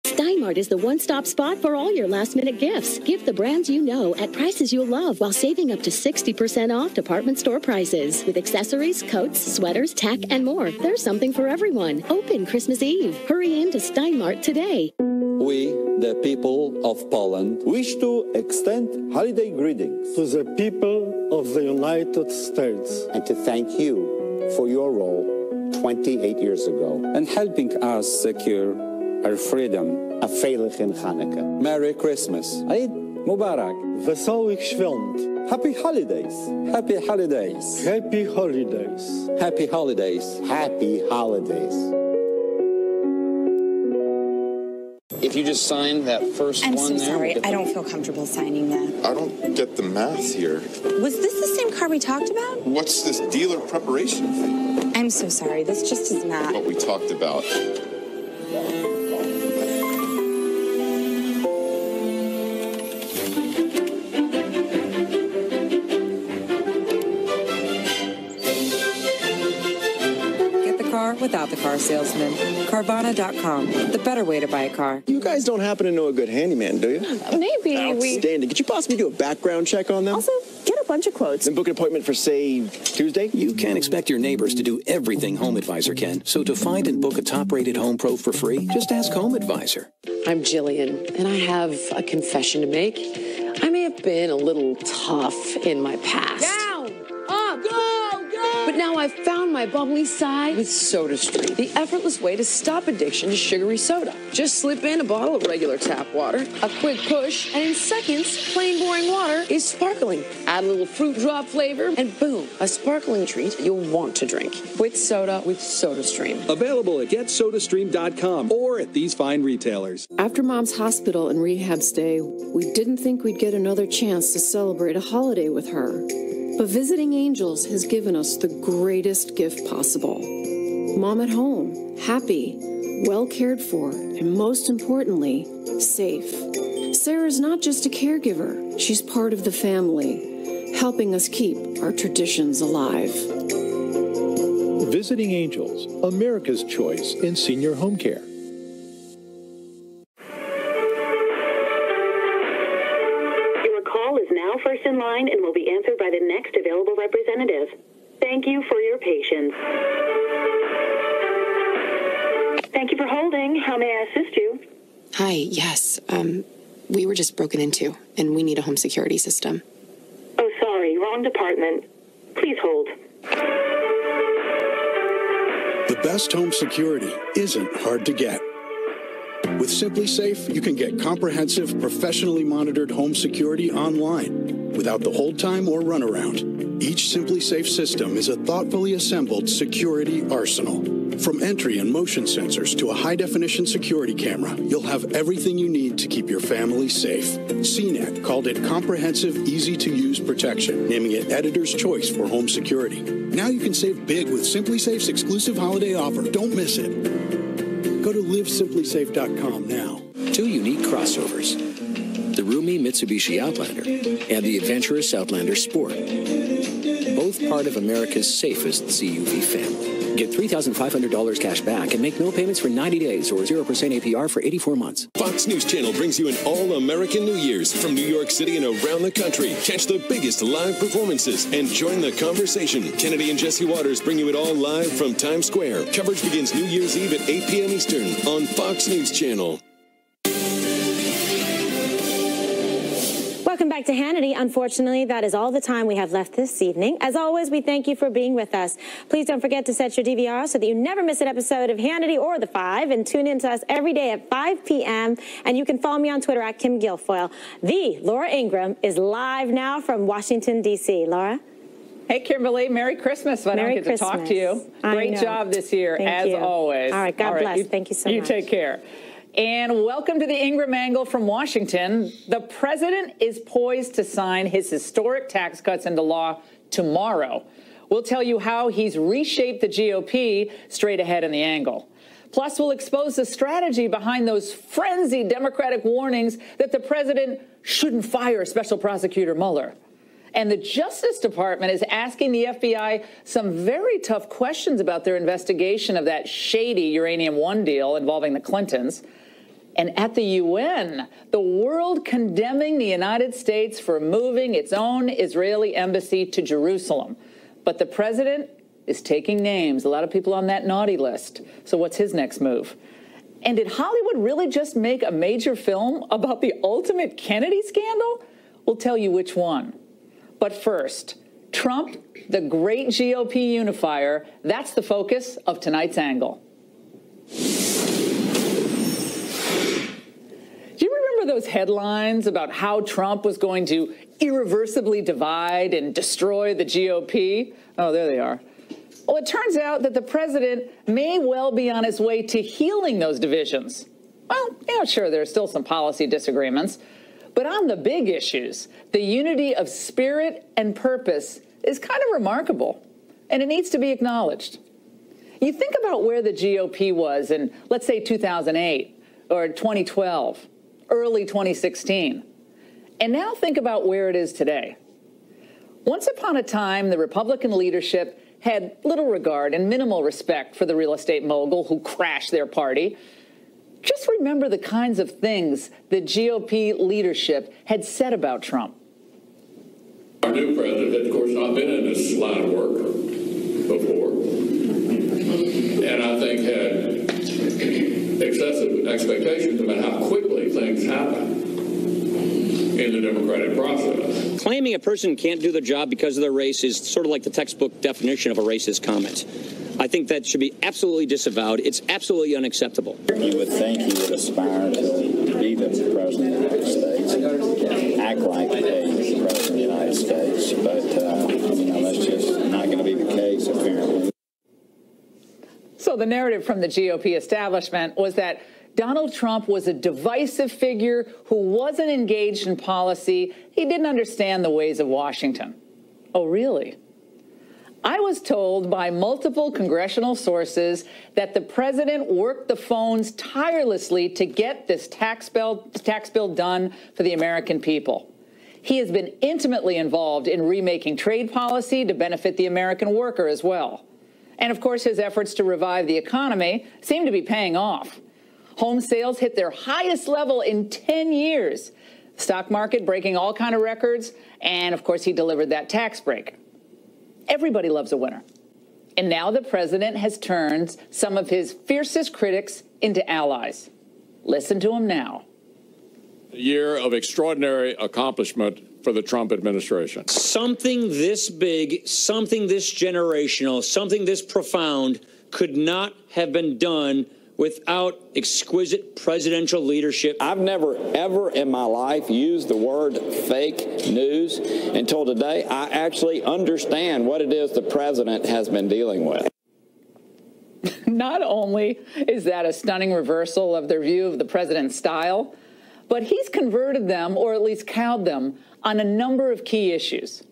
Steinmart is the one-stop spot for all your last-minute gifts. Gift the brands you know at prices you'll love while saving up to 60% off department store prices. With accessories, coats, sweaters, tech, and more. There's something for everyone. Open Christmas Eve. Hurry into Steinmart today. We, the people of Poland, wish to extend holiday greetings to the people of the United States and to thank you for your role 28 years ago and helping us secure our freedom. A Feilichen Hanukkah. Merry Christmas. Eid Mubarak. Wesołych świąt. Happy holidays. Happy holidays. Happy holidays. Happy holidays. Happy holidays. If you just sign that first I'm one so there. sorry. I don't feel comfortable signing that. I don't get the math here. Was this the same car we talked about? What's this dealer preparation thing? I'm so sorry. This just is not what we talked about. with without the car salesman. Carvana.com, the better way to buy a car. You guys don't happen to know a good handyman, do you? Maybe. Outstanding. Could you possibly do a background check on them? Also, get a bunch of quotes. Then book an appointment for, say, Tuesday? You can't expect your neighbors to do everything Home Advisor can. So to find and book a top-rated home pro for free, just ask Home Advisor. I'm Jillian, and I have a confession to make. I may have been a little tough in my past. Down! Up! Go! Go! But now I've found my bubbly side with SodaStream, the effortless way to stop addiction to sugary soda. Just slip in a bottle of regular tap water, a quick push, and in seconds, plain boring water is sparkling. Add a little fruit drop flavor, and boom, a sparkling treat you'll want to drink. Quit soda with SodaStream. Available at GetSodaStream.com or at these fine retailers. After Mom's hospital and rehab stay, we didn't think we'd get another chance to celebrate a holiday with her. But visiting Angels has given us the greatest gift possible. Mom at home, happy, well cared for, and most importantly, safe. Sarah's not just a caregiver, she's part of the family, helping us keep our traditions alive. Visiting Angels, America's choice in senior home care. First in line and will be answered by the next available representative. Thank you for your patience. Thank you for holding. How may I assist you? Hi, yes. We were just broken into, and we need a home security system. Oh, sorry, wrong department. Please hold. The best home security isn't hard to get. With SimpliSafe, you can get comprehensive, professionally monitored home security online without the hold time or runaround. Each SimpliSafe system is a thoughtfully assembled security arsenal. From entry and motion sensors to a high-definition security camera, you'll have everything you need to keep your family safe. CNET called it Comprehensive, Easy-to-Use Protection, naming it Editor's Choice for home security. Now you can save big with SimpliSafe's exclusive holiday offer. Don't miss it. Go to livesimplisafe.com now. Two unique crossovers, the roomy Mitsubishi Outlander and the adventurous Outlander Sport, both part of America's safest CUV family. Get $3,500 cash back and make no payments for 90 days or 0% APR for 84 months. Fox News Channel brings you an all-American New Year's from New York City and around the country. Catch the biggest live performances and join the conversation. Kennedy and Jesse Waters bring you it all live from Times Square. Coverage begins New Year's Eve at 8 p.m. Eastern on Fox News Channel. Welcome back to Hannity. Unfortunately, that is all the time we have left this evening. As always, we thank you for being with us. Please don't forget to set your DVR so that you never miss an episode of Hannity or The Five, and tune in to us every day at 5 p.m. And you can follow me on Twitter at Kim Guilfoyle. The Laura Ingraham is live now from Washington, D.C. Laura? Hey, Kimberly, Merry Christmas. I don't get to talk to you. Great job this year, as always. All right, God bless. Thank you so much. You take care. And welcome to the Ingram Angle from Washington. The president is poised to sign his historic tax cuts into law tomorrow. We'll tell you how he's reshaped the GOP straight ahead in the Angle. Plus, we'll expose the strategy behind those frenzied Democratic warnings that the president shouldn't fire Special Prosecutor Mueller. And the Justice Department is asking the FBI some very tough questions about their investigation of that shady Uranium One deal involving the Clintons. And at the UN, the world condemning the United States for moving its own Israeli embassy to Jerusalem. But the president is taking names, a lot of people on that naughty list. So what's his next move? And did Hollywood really just make a major film about the ultimate Kennedy scandal? We'll tell you which one. But first, Trump, the great GOP unifier, that's the focus of tonight's Angle. Do you remember those headlines about how Trump was going to irreversibly divide and destroy the GOP? Oh, there they are. Well, it turns out that the president may well be on his way to healing those divisions. Well, yeah, sure, there are still some policy disagreements. But on the big issues, the unity of spirit and purpose is kind of remarkable, and it needs to be acknowledged. You think about where the GOP was in, let's say, 2008 or 2012, early 2016, and now think about where it is today. Once upon a time, the Republican leadership had little regard and minimal respect for the real estate mogul who crashed their party. Just remember the kinds of things the GOP leadership had said about Trump. Our new president had, of course, not been in this line of work before, and I think had excessive expectations about how quickly things happen in the democratic process. Claiming a person can't do the job because of their race is sort of like the textbook definition of a racist comment. I think that should be absolutely disavowed. It's absolutely unacceptable. You would think he would aspire to be the president of the United States and act like he's the president of the United States, but that's just not going to be the case, apparently. So the narrative from the GOP establishment was that Donald Trump was a divisive figure who wasn't engaged in policy. He didn't understand the ways of Washington. Oh, really? I was told by multiple congressional sources that the president worked the phones tirelessly to get this tax bill done for the American people. He has been intimately involved in remaking trade policy to benefit the American worker as well. And of course, his efforts to revive the economy seem to be paying off. Home sales hit their highest level in 10 years. Stock market breaking all kinds of records. And of course, he delivered that tax break. Everybody loves a winner. And now the president has turned some of his fiercest critics into allies. Listen to him now. A year of extraordinary accomplishment for the Trump administration. Something this big, something this generational, something this profound could not have been done without exquisite presidential leadership. I've never, ever in my life used the word fake news until today. I actually understand what it is the president has been dealing with. Not only is that a stunning reversal of their view of the president's style, but he's converted them, or at least cowed them, on a number of key issues.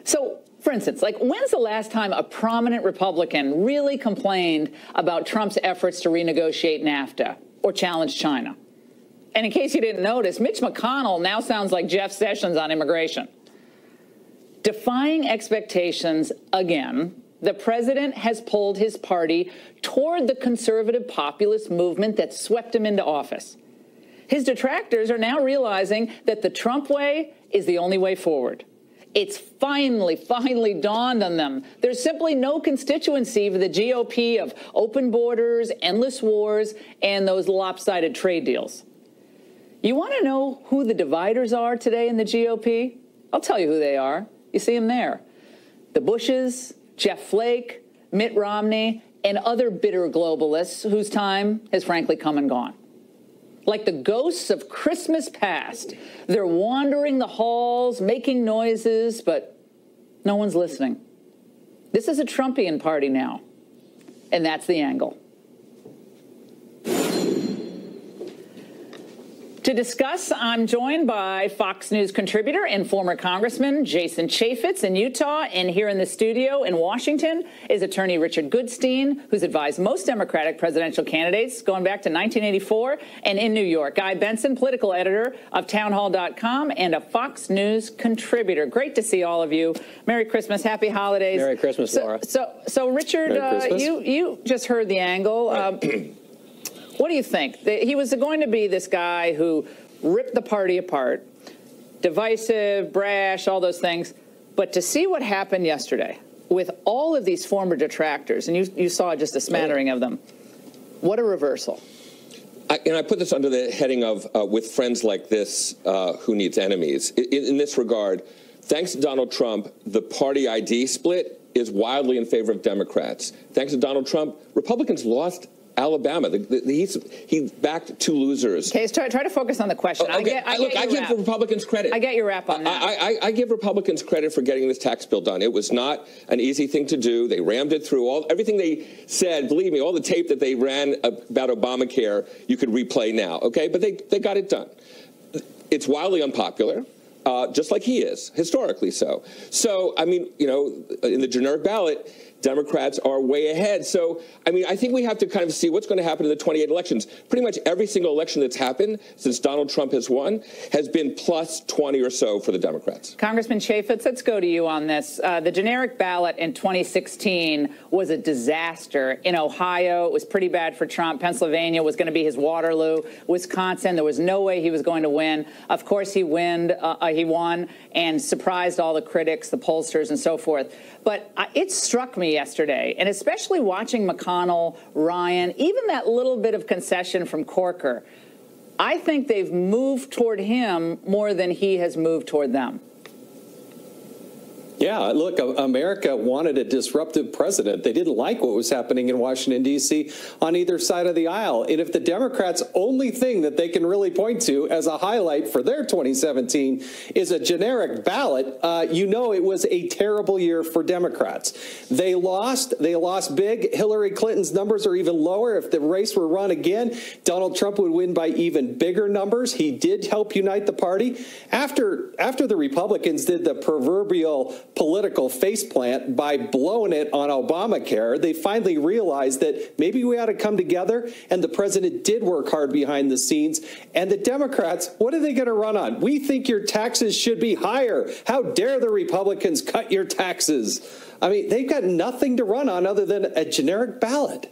So, for instance, like, when's the last time a prominent Republican really complained about Trump's efforts to renegotiate NAFTA or challenge China? And in case you didn't notice, Mitch McConnell now sounds like Jeff Sessions on immigration. Defying expectations again, the president has pulled his party toward the conservative populist movement that swept him into office. His detractors are now realizing that the Trump way is the only way forward. It's finally dawned on them. There's simply no constituency for the GOP of open borders, endless wars, and those lopsided trade deals. You want to know who the dividers are today in the GOP? I'll tell you who they are. You see them there. The Bushes, Jeff Flake, Mitt Romney, and other bitter globalists whose time has frankly come and gone. Like the ghosts of Christmas past, they're wandering the halls, making noises, but no one's listening. This is a Trumpian party now, and that's the angle. To discuss, I'm joined by Fox News contributor and former Congressman Jason Chaffetz in Utah, and here in the studio in Washington is attorney Richard Goodstein, who's advised most Democratic presidential candidates going back to 1984, and in New York, Guy Benson, political editor of townhall.com and a Fox News contributor. Great to see all of you. Merry Christmas, happy holidays. Merry Christmas, Laura. So Richard, you just heard the angle. What do you think? He was going to be this guy who ripped the party apart, divisive, brash, all those things. But to see what happened yesterday with all of these former detractors, and you saw just a smattering of them, what a reversal. And I put this under the heading of with friends like this, who needs enemies? In this regard, thanks to Donald Trump, the party ID split is wildly in favor of Democrats. Thanks to Donald Trump, Republicans lost Alabama. He backed two losers. Okay, try to focus on the question. I give the Republicans credit. I get your rap on that. I give Republicans credit for getting this tax bill done. It was not an easy thing to do. They rammed it through. Everything they said, believe me, all the tape that they ran about Obamacare, you could replay now, okay? But they got it done. It's wildly unpopular. Just like he is, historically so. So, I mean, in the generic ballot, Democrats are way ahead. So, I mean, I think we have to kind of see what's going to happen in the 28 elections. Pretty much every single election that's happened since Donald Trump has won has been plus 20 or so for the Democrats. Congressman Chaffetz, let's go to you on this. The generic ballot in 2016 was a disaster. In Ohio, it was pretty bad for Trump. Pennsylvania was going to be his Waterloo. Wisconsin, there was no way he was going to win. Of course, he won and surprised all the critics, the pollsters, and so forth. But it struck me yesterday, and especially watching McConnell, Ryan, even that little bit of concession from Corker, I think they've moved toward him more than he has moved toward them. Yeah, look, America wanted a disruptive president. They didn't like what was happening in Washington, D.C. on either side of the aisle. And if the Democrats' only thing that they can really point to as a highlight for their 2017 is a generic ballot, you know it was a terrible year for Democrats. They lost big. Hillary Clinton's numbers are even lower. If the race were run again, Donald Trump would win by even bigger numbers. He did help unite the party. After the Republicans did the proverbial political faceplant by blowing it on Obamacare, they finally realized that maybe we ought to come together, and the president did work hard behind the scenes. And the Democrats, what are they going to run on? We think your taxes should be higher. How dare the Republicans cut your taxes? I mean, they've got nothing to run on other than a generic ballot.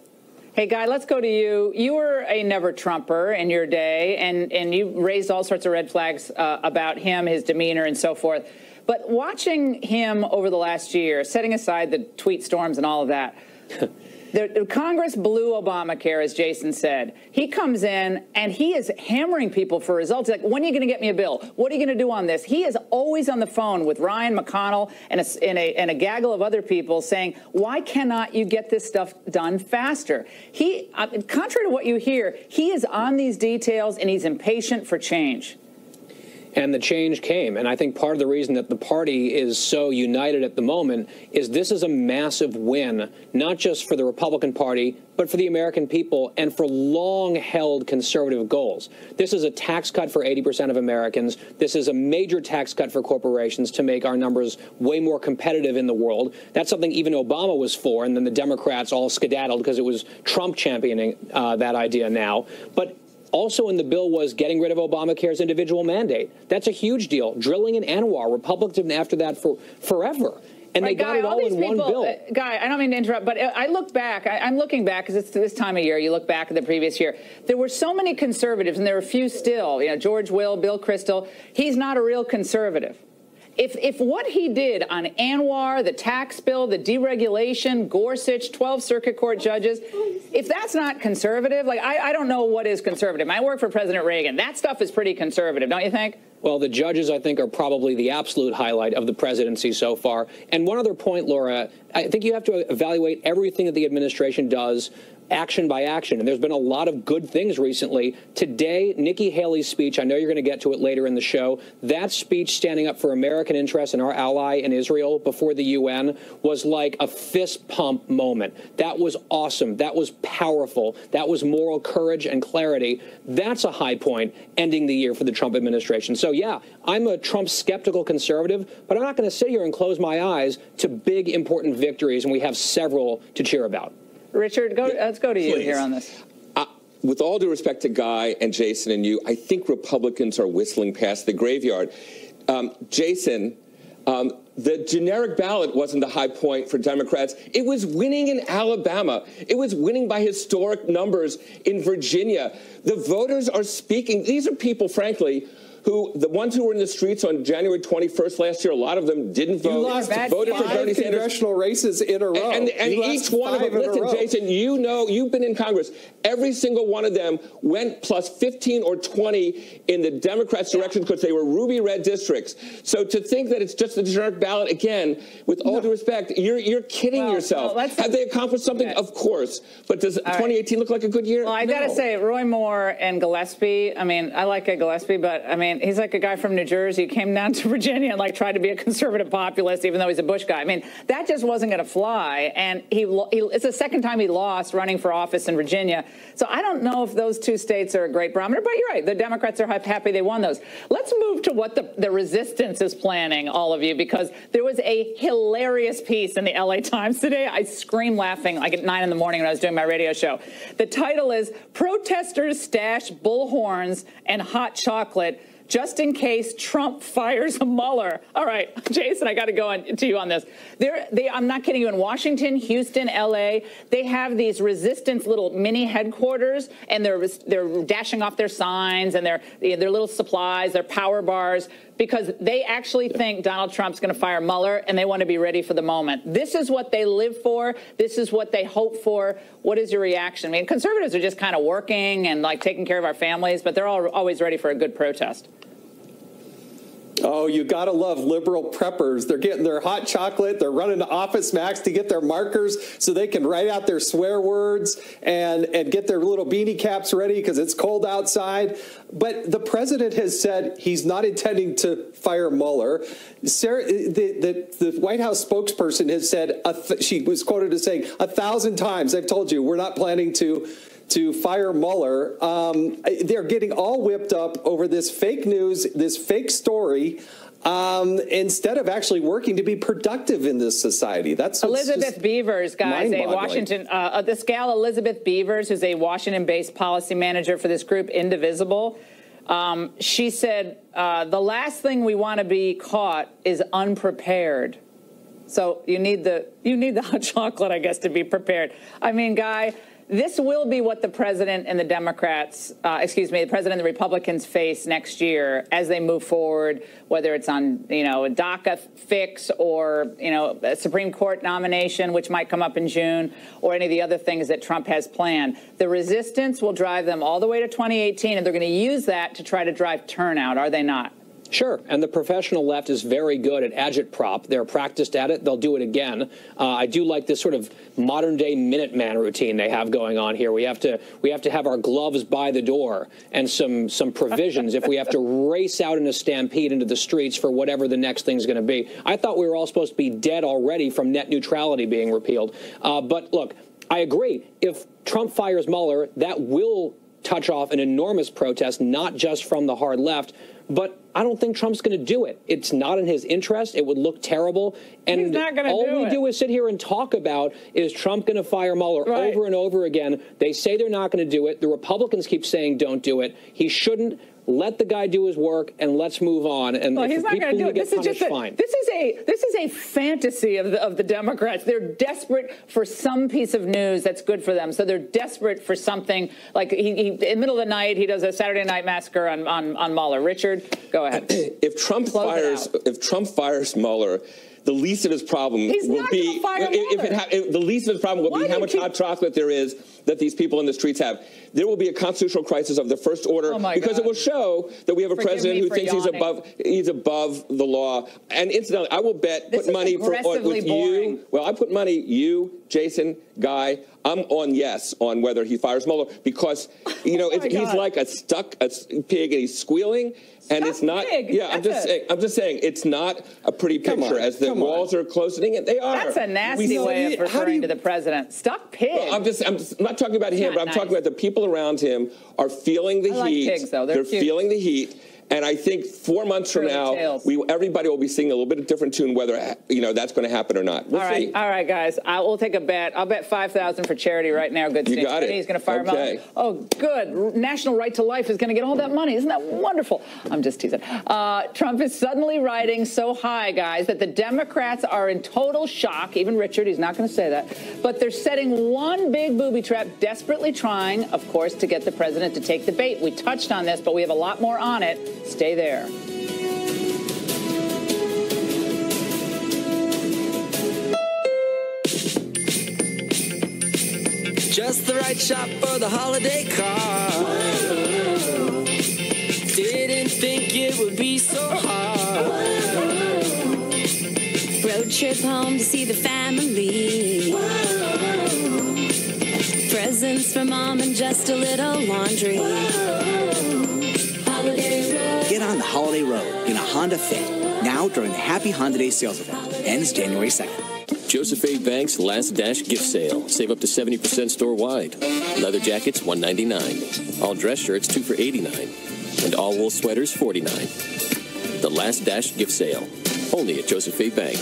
Hey, Guy, let's go to you. You were a never-Trumper in your day, and you raised all sorts of red flags about him, his demeanor, and so forth. But watching him over the last year, setting aside the tweet storms and all of that, the Congress blew Obamacare, as Jason said. He comes in and he is hammering people for results. Like, when are you going to get me a bill? What are you going to do on this? He is always on the phone with Ryan McConnell and a gaggle of other people saying, why cannot you get this stuff done faster? He, contrary to what you hear, he is on these details and he's impatient for change. And the change came. And I think part of the reason that the party is so united at the moment is this is a massive win, not just for the Republican Party, but for the American people and for long-held conservative goals. This is a tax cut for 80% of Americans. This is a major tax cut for corporations to make our numbers way more competitive in the world. That's something even Obama was for, and then the Democrats all skedaddled because it was Trump championing that idea now. But also in the bill was getting rid of Obamacare's individual mandate. That's a huge deal. Drilling in Anwar, Republicans have been after that for forever. And they got it all in one bill. Guy, I don't mean to interrupt, but I look back. I'm looking back because it's this time of year. You look back at the previous year. There were so many conservatives, and there are a few still. You know, George Will, Bill Kristol. He's not a real conservative. If what he did on Anwar, the tax bill, the deregulation, Gorsuch, 12 circuit court judges, if that's not conservative, like I don't know what is conservative. I work for President Reagan. That stuff is pretty conservative, don't you think? Well, the judges, I think, are probably the absolute highlight of the presidency so far. And one other point, Laura, I think you have to evaluate everything that the administration does action by action. And there's been a lot of good things recently. Today, Nikki Haley's speech, I know you're going to get to it later in the show, that speech standing up for American interests and our ally in Israel before the UN was like a fist pump moment. That was awesome. That was powerful. That was moral courage and clarity. That's a high point ending the year for the Trump administration. So, yeah, I'm a Trump skeptical conservative, but I'm not going to sit here and close my eyes to big, important victories, and we have several to cheer about. Richard, let's go to you here on this. With all due respect to Guy and Jason and you, I think Republicans are whistling past the graveyard. Jason, the generic ballot wasn't the high point for Democrats. It was winning in Alabama. It was winning by historic numbers in Virginia. The voters are speaking. These are people, frankly, who, the ones who were in the streets on January 21st last year, a lot of them didn't vote. You lost voted for Bernie Sanders. Congressional races in a row. And each one of them, listen, Jason, you know, you've been in Congress. Every single one of them went plus 15 or 20 in the Democrats' direction because they were ruby red districts. So to think that it's just a generic ballot, again, with all due respect, you're kidding yourself. Have they accomplished something? Okay. Of course. But does 2018 look like a good year? Well, I got to say, Roy Moore and Gillespie, I mean, I like Ed Gillespie, but I mean, mean, he's like a guy from New Jersey who came down to Virginia and like tried to be a conservative populist, even though he's a Bush guy. I mean, that just wasn't going to fly. And it's the second time he lost running for office in Virginia. So I don't know if those two states are a great barometer, but you're right. The Democrats are happy they won those. Let's move to what the resistance is planning, all of you, because there was a hilarious piece in the LA Times today. I screamed laughing like at 9 in the morning when I was doing my radio show. The title is "Protesters Stash Bullhorns and Hot Chocolate just in case Trump fires Mueller." All right, Jason, I got to go to you on this. I'm not kidding you. In Washington, Houston, L.A., they have these resistance little mini headquarters, and they're dashing off their signs and their little supplies, their power bars, because they actually think Donald Trump's going to fire Mueller, and they want to be ready for the moment. This is what they live for. This is what they hope for. What is your reaction? I mean, conservatives are just kind of working and like taking care of our families, but they're always ready for a good protest. Oh, you got to love liberal preppers. They're getting their hot chocolate. They're running to Office Max to get their markers so they can write out their swear words and get their little beanie caps ready because it's cold outside. But the president has said he's not intending to fire Mueller. The White House spokesperson has said, she was quoted as saying, 1,000 times, I've told you, we're not planning to fire Mueller. They're getting all whipped up over this fake news, this fake story, instead of actually working to be productive in this society. That's Elizabeth Beavers, guys, a Washington, this gal Elizabeth Beavers, who's a Washington-based policy manager for this group, Indivisible. She said, the last thing we want to be caught is unprepared. So you need the hot chocolate, I guess, to be prepared. I mean, Guy, this will be what the president and the Democrats, the president and the Republicans face next year as they move forward, whether it's on, a DACA fix or, a Supreme Court nomination, which might come up in June, or any of the other things that Trump has planned. The resistance will drive them all the way to 2018, and they're going to use that to try to drive turnout, are they not? Sure, and the professional left is very good at agitprop. They're practiced at it. They'll do it again. I do like this sort of modern-day Minuteman routine they have going on here. We have to have our gloves by the door and some provisions if we have to race out in a stampede into the streets for whatever the next thing's going to be. I thought we were all supposed to be dead already from net neutrality being repealed. But look, I agree. If Trump fires Mueller, that will touch off an enormous protest, not just from the hard left, but I don't think Trump's going to do it. It's not in his interest. It would look terrible. And he's not going to all do we it. do is sit here and talk about is Trump going to fire Mueller over and over again. They say they're not going to do it. The Republicans keep saying don't do it. He shouldn't. Let the guy do his work, and let's move on. And well, if he's not going to do it. This is just this is a fantasy of the Democrats. They're desperate for some piece of news that's good for them. So they're desperate for something like he in the middle of the night he does a Saturday Night Massacre on Mueller. Richard, go ahead. If Trump fires Mueller, the least of his problem will be the least of his problem will be how much hot chocolate there is that these people in the streets have. There will be a constitutional crisis of the first order because it will show that we have a president who thinks he's above the law. And incidentally, I will put money with you. Well, I put money, you, Jason, Guy. I'm on yes on whether he fires Mueller because he's like a stuck pig and he's squealing. And it's not. Yeah, I'm just saying it's not a pretty picture as the walls are closing. And they are. That's a nasty way of referring to the president. Stuck pig. Well, I'm not talking about him, but I'm talking about the people around him are feeling the heat. Like pigs, though. They're feeling the heat. And I think 4 months from now, everybody will be singing a little bit of different tune, whether that's going to happen or not. We'll see. All right, guys. We'll take a bet. I'll bet $5,000 for charity right now. Good. You got it. He's going to fire Mueller. Oh, good. National Right to Life is going to get all that money. Isn't that wonderful? I'm just teasing. Trump is suddenly riding so high, guys, that the Democrats are in total shock. Even Richard, he's not going to say that. But they're setting one big booby trap, desperately trying, of course, to get the president to take the bait. We touched on this, but we have a lot more on it. Stay there. Just the right shop for the holiday car. Whoa. Didn't think it would be so hard. Whoa. Road trip home to see the family. Whoa. Presents for mom and just a little laundry. Whoa. Get on the Honda Fit, now during the Happy Honda Day sales event. Ends January 2nd. Joseph A. Bank's Last Dash gift sale. Save up to 70% store-wide. Leather jackets, $199. All dress shirts, 2 for $89. And all wool sweaters, $49. The Last Dash gift sale. Only at Joseph A. Bank.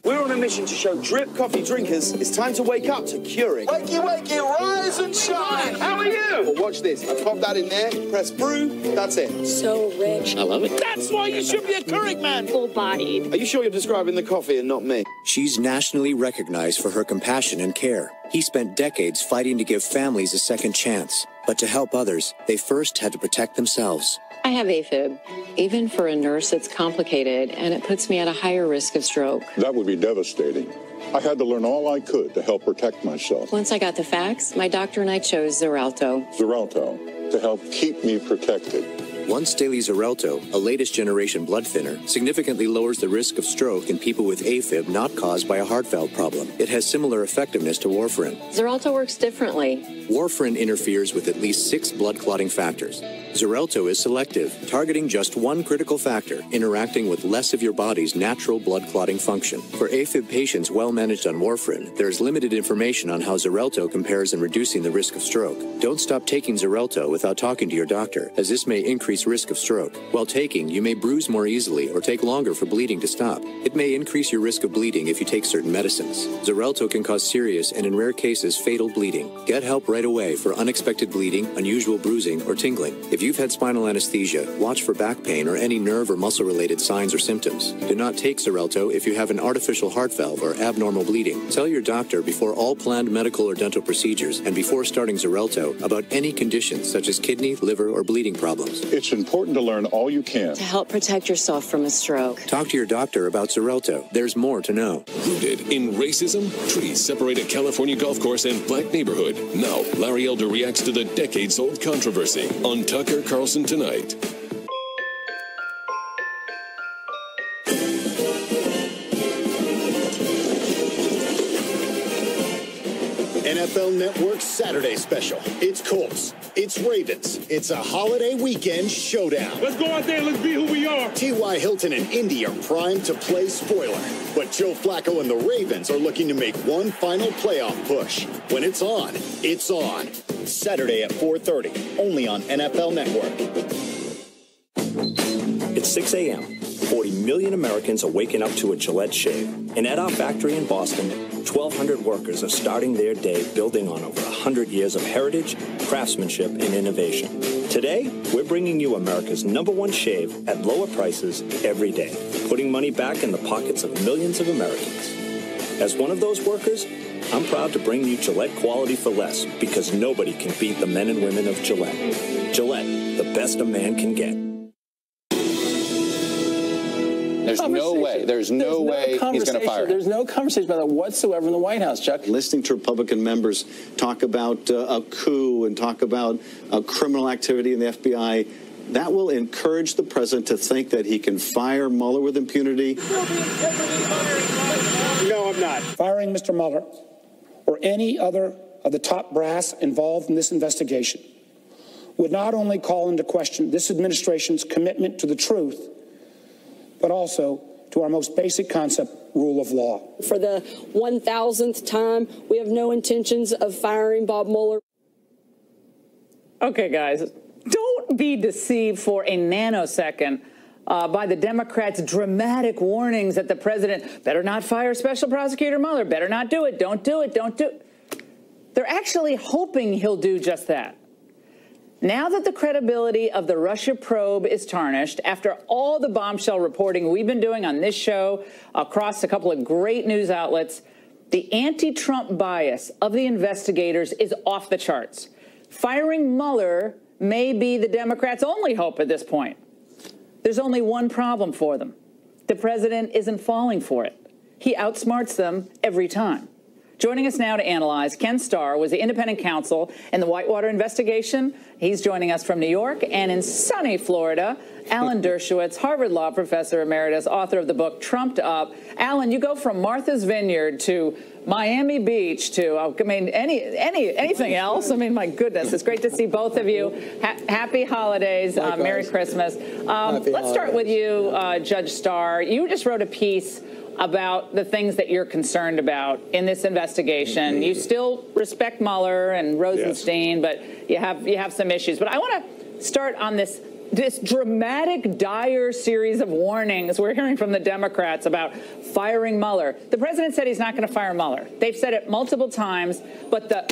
We're on a mission to show drip coffee drinkers it's time to wake up to Keurig. Wakey, wakey, rise and shine. How are you? Well, watch this. I pop that in there, press brew, that's it. So rich. I love it. That's why you should be a Keurig man. Full-bodied. Are you sure you're describing the coffee and not me? She's nationally recognized for her compassion and care. He spent decades fighting to give families a second chance. But to help others, they first had to protect themselves. I have AFib. Even for a nurse, it's complicated, and it puts me at a higher risk of stroke. That would be devastating. I had to learn all I could to help protect myself. Once I got the facts, my doctor and I chose Xarelto. Xarelto, to help keep me protected. Once daily Xarelto, a latest generation blood thinner, significantly lowers the risk of stroke in people with AFib not caused by a heart valve problem. It has similar effectiveness to warfarin. Xarelto works differently. Warfarin interferes with at least 6 blood clotting factors. Xarelto is selective, targeting just one critical factor, interacting with less of your body's natural blood clotting function. For AFib patients well managed on warfarin, there is limited information on how Xarelto compares in reducing the risk of stroke. Don't stop taking Xarelto without talking to your doctor, as this may increase risk of stroke. While taking, you may bruise more easily or take longer for bleeding to stop. It may increase your risk of bleeding if you take certain medicines. Xarelto can cause serious and, in rare cases, fatal bleeding. Get help right away for unexpected bleeding, unusual bruising, or tingling. If you've had spinal anesthesia, watch for back pain or any nerve or muscle-related signs or symptoms. Do not take Xarelto if you have an artificial heart valve or abnormal bleeding. Tell your doctor before all planned medical or dental procedures and before starting Xarelto about any conditions such as kidney, liver, or bleeding problems. It's important to learn all you can To help protect yourself from a stroke. Talk to your doctor about Xarelto. There's more to know. Rooted in racism, trees separate a California golf course and black neighborhood. Now, Larry Elder reacts to the decades-old controversy on Tucker Carlson Tonight. NFL Network's Saturday special. It's Colts. It's Ravens. It's a holiday weekend showdown. Let's go out there and let's be who we are. T.Y. Hilton and Indy are primed to play spoiler. But Joe Flacco and the Ravens are looking to make one final playoff push. When it's on, it's on. Saturday at 4:30, only on NFL Network. It's 6 a.m. 40 million Americans are waking up to a Gillette shave. And at our factory in Boston, 1,200 workers are starting their day building on over 100 years of heritage, craftsmanship, and innovation. Today, we're bringing you America's #1 shave at lower prices every day, putting money back in the pockets of millions of Americans. As one of those workers, I'm proud to bring you Gillette quality for less, because nobody can beat the men and women of Gillette. Gillette, the best a man can get. There's no way. There's no way he's going to fire him. There's no conversation about that whatsoever in the White House, Chuck. Listening to Republican members talk about a coup and talk about criminal activity in the FBI, that will encourage the president to think that he can fire Mueller with impunity. No, I'm not. Firing Mr. Mueller or any other of the top brass involved in this investigation would not only call into question this administration's commitment to the truth, but also to our most basic concept, rule of law. For the 1,000th time, we have no intentions of firing Bob Mueller. Okay, guys, don't be deceived for a nanosecond by the Democrats' dramatic warnings that the president better not fire Special Prosecutor Mueller, better not do it, don't do it, don't do it. They're actually hoping he'll do just that. Now that the credibility of the Russia probe is tarnished, after all the bombshell reporting we've been doing on this show across a couple of great news outlets, the anti-Trump bias of the investigators is off the charts. Firing Mueller may be the Democrats' only hope at this point. There's only one problem for them. The president isn't falling for it. He outsmarts them every time. Joining us now to analyze, Ken Starr was the independent counsel in the Whitewater investigation. He's joining us from New York, and in sunny Florida, Alan Dershowitz, Harvard Law professor emeritus, author of the book Trumped Up. Alan, you go from Martha's Vineyard to Miami Beach, too. I mean, anything else? I mean, my goodness, it's great to see both of you. Happy holidays. Merry Christmas. Let's start with you, Judge Starr. You just wrote a piece about the things that you're concerned about in this investigation. You still respect Mueller and Rosenstein, but you have some issues. But I want to start on this dramatic, dire series of warnings we're hearing from the Democrats about firing Mueller. The president said he's not going to fire Mueller. They've said it multiple times, but the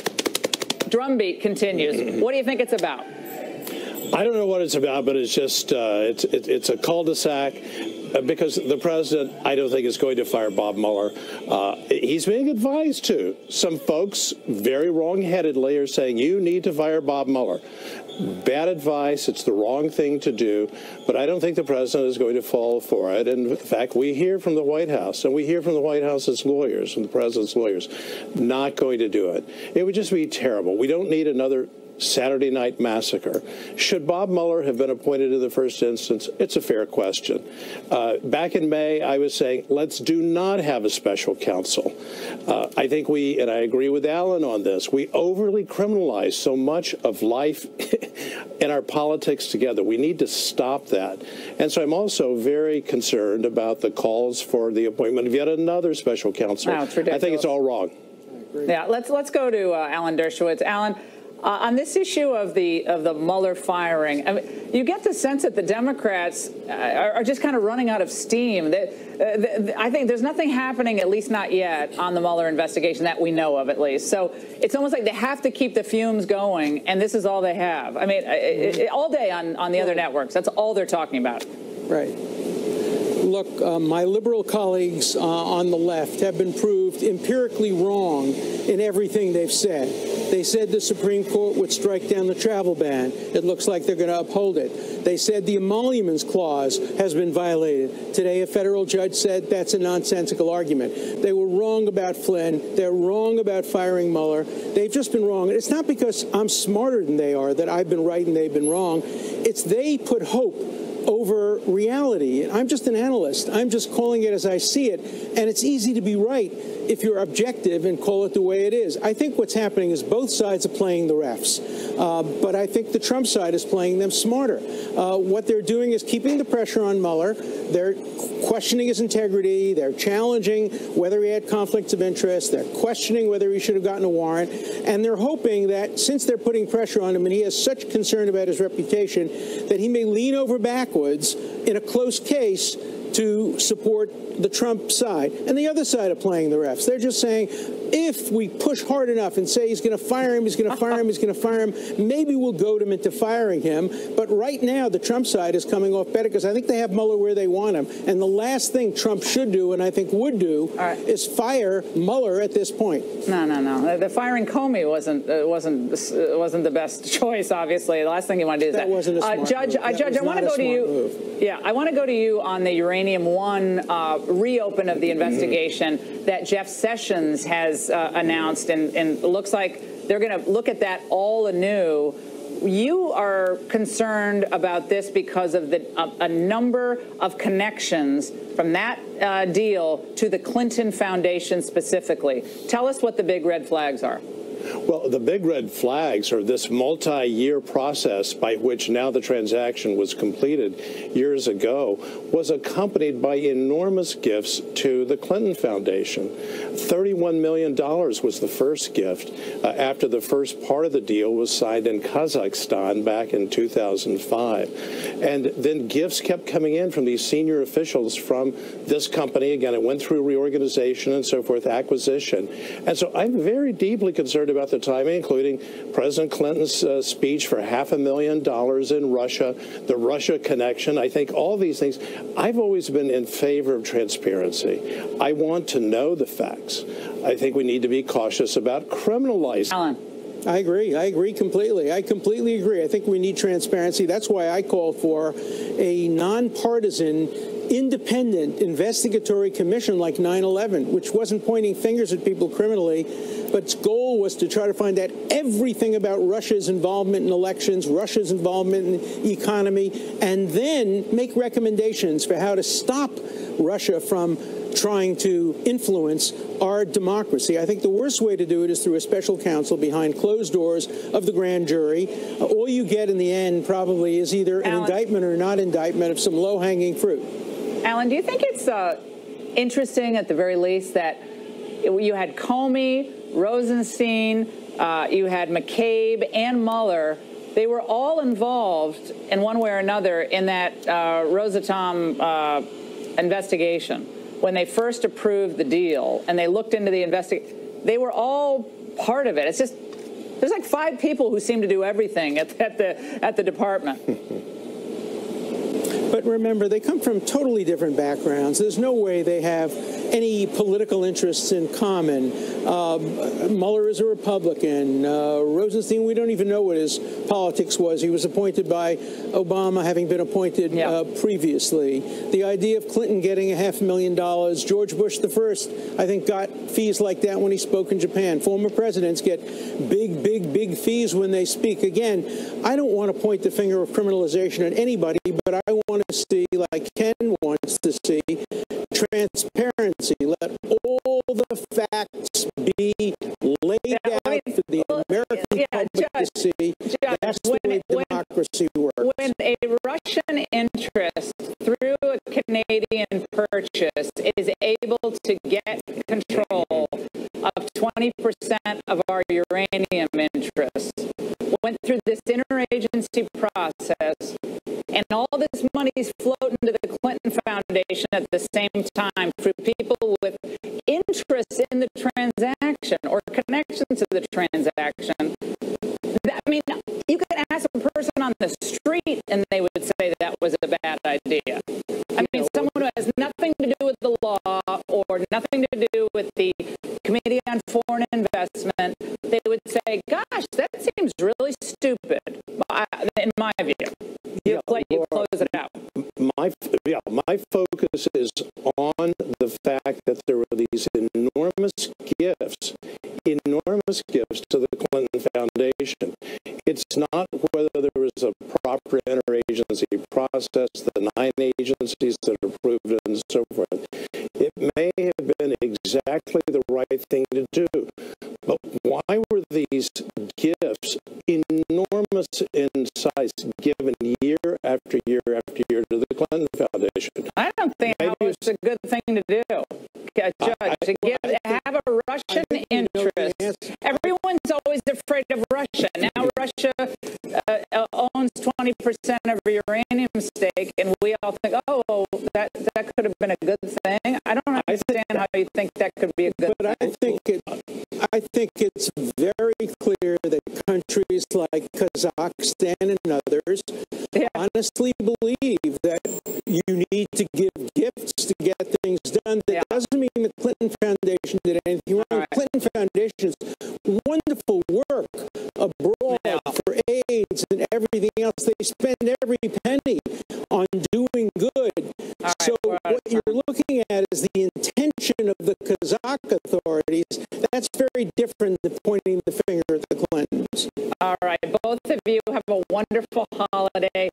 drumbeat continues. What do you think it's about? I don't know what it's about, but it's just it's a cul-de-sac. Because the president, I don't think, is going to fire Bob Mueller. He's being advised to. Some folks, very wrong-headedly, are saying, you need to fire Bob Mueller. Bad advice. It's the wrong thing to do. But I don't think the president is going to fall for it. And in fact, we hear from the White House, and we hear from the White House's lawyers, from the president's lawyers, not going to do it. It would just be terrible. We don't need another Saturday night massacre. Should Bob Mueller have been appointed in the first instance? It's a fair question. Back in May, I was saying, let's do not have a special counsel. I think and I agree with Alan on this, we overly criminalize so much of life in our politics together. We need to stop that. And so I'm also very concerned about the calls for the appointment of yet another special counsel. Wow, it's ridiculous. I think it's all wrong. Yeah, let's go to Alan Dershowitz. Alan, on this issue of the Mueller firing, I mean, you get the sense that the Democrats are just kind of running out of steam. I think there's nothing happening, at least not yet, on the Mueller investigation that we know of, at least. So it's almost like they have to keep the fumes going, and this is all they have. I mean, all day on the other networks, that's all they're talking about. Right. Look, my liberal colleagues on the left have been proved empirically wrong in everything they've said. They said the Supreme Court would strike down the travel ban. It looks like they're going to uphold it. They said the emoluments clause has been violated. Today, a federal judge said that's a nonsensical argument. They were wrong about Flynn. They're wrong about firing Mueller. They've just been wrong. And it's not because I'm smarter than they are that I've been right and they've been wrong. It's they put hope over reality. I'm just an analyst. I'm just calling it as I see it. And it's easy to be right if you're objective and call it the way it is. I think what's happening is both sides are playing the refs. But I think the Trump side is playing them smarter. What they're doing is keeping the pressure on Mueller. They're questioning his integrity. They're challenging whether he had conflicts of interest. They're questioning whether he should have gotten a warrant. And they're hoping that since they're putting pressure on him and he has such concern about his reputation, that he may lean over backwards in a close case to support the Trump side. And the other side are playing the refs. They're just saying, if we push hard enough and say he's going to fire him, he's going to fire him, he's going to fire him, maybe we'll goad him into firing him. But right now, the Trump side is coming off better because I think they have Mueller where they want him. And the last thing Trump should do, and I think would do, is fire Mueller at this point. No. The firing Comey wasn't the best choice, obviously. The last thing you want to do is that. Wasn't a smart Judge, move. I want to go to you. Move. Yeah, I want to go to you on the Uranium One reopen of the investigation that Jeff Sessions has announced, and it looks like they're going to look at that all anew. You are concerned about this because of a number of connections from that deal to the Clinton Foundation specifically. Tell us what the big red flags are. Well, the big red flags are this multi-year process by which now the transaction was completed years ago was accompanied by enormous gifts to the Clinton Foundation. $31 million was the first gift after the first part of the deal was signed in Kazakhstan back in 2005. And then gifts kept coming in from these senior officials from this company. Again, it went through reorganization and so forth, acquisition. And so I'm very deeply concerned about the timing, including President Clinton's speech for $500,000 in Russia, the Russia connection. I think all these things, I've always been in favor of transparency. I want to know the facts. I think we need to be cautious about criminalizing. Alan. I agree completely. I completely agree. I think we need transparency. That's why I called for a nonpartisan independent investigatory commission like 9/11, which wasn't pointing fingers at people criminally, but its goal was to try to find out everything about Russia's involvement in elections, Russia's involvement in the economy, and then make recommendations for how to stop Russia from trying to influence our democracy. I think the worst way to do it is through a special counsel behind closed doors of the grand jury. All you get in the end probably is either an indictment or not indictment of some low-hanging fruit. Alan, do you think it's interesting at the very least that you had Comey, Rosenstein, you had McCabe and Mueller? They were all involved in one way or another in that Rosatom investigation. When they first approved the deal and they looked into the investigation, they were all part of it. It's just, there's like 5 people who seem to do everything at the department. But remember, they come from totally different backgrounds. There's no way they have any political interests in common. Mueller is a Republican. Rosenstein, we don't even know what his politics was. He was appointed by Obama, having been appointed previously. The idea of Clinton getting $500,000, George Bush the first, I think, got fees like that when he spoke in Japan. Former presidents get big fees when they speak. Again, I don't want to point the finger of criminalization at anybody, but I want to see, like Ken wants to see, transparency. Let all the facts be laid out for the American public to see. That's the way democracy works. When a Russian interest through a Canadian purchase is able to get control of 20% of our uranium interest, went through this interagency process, and all this money is floating to the Clinton Foundation at the same time for people with interest in the transaction or connections to the transaction. I mean, you could ask a person on the street and they would say that was a bad idea. I mean, someone who has nothing to do with the law or nothing to do with the Committee on Foreign Investment, they would say, gosh, that seems really stupid, in my view. You close it out. My focus is on the fact that there were these enormous gifts to the Clinton Foundation. It's not whether there was a proper interagency process, the 9 agencies that approved it and so forth. It may have been exactly the right thing to do. But why were these gifts enormous in size given year after year after year to the Clinton Foundation? I don't think that was a good thing to do, Judge, to have a Russian interest. Everyone's always afraid of Russia. Now Russia owns 20% of uranium stake, and we all think, oh, that could have been a good thing. I don't understand how you think that could be a good thing. But I think it's very clear that countries like Kazakhstan and others honestly believe that you need to give gifts to get things done. That doesn't mean the Clinton Foundation did anything wrong. Clinton Foundation's wonderful work abroad for AIDS and everything else. They spend every penny on doing good. So what you're looking at is the intention of the Kazakh authorities. That's very different than pointing the finger at the Clintons. All right, both of you have a wonderful holiday.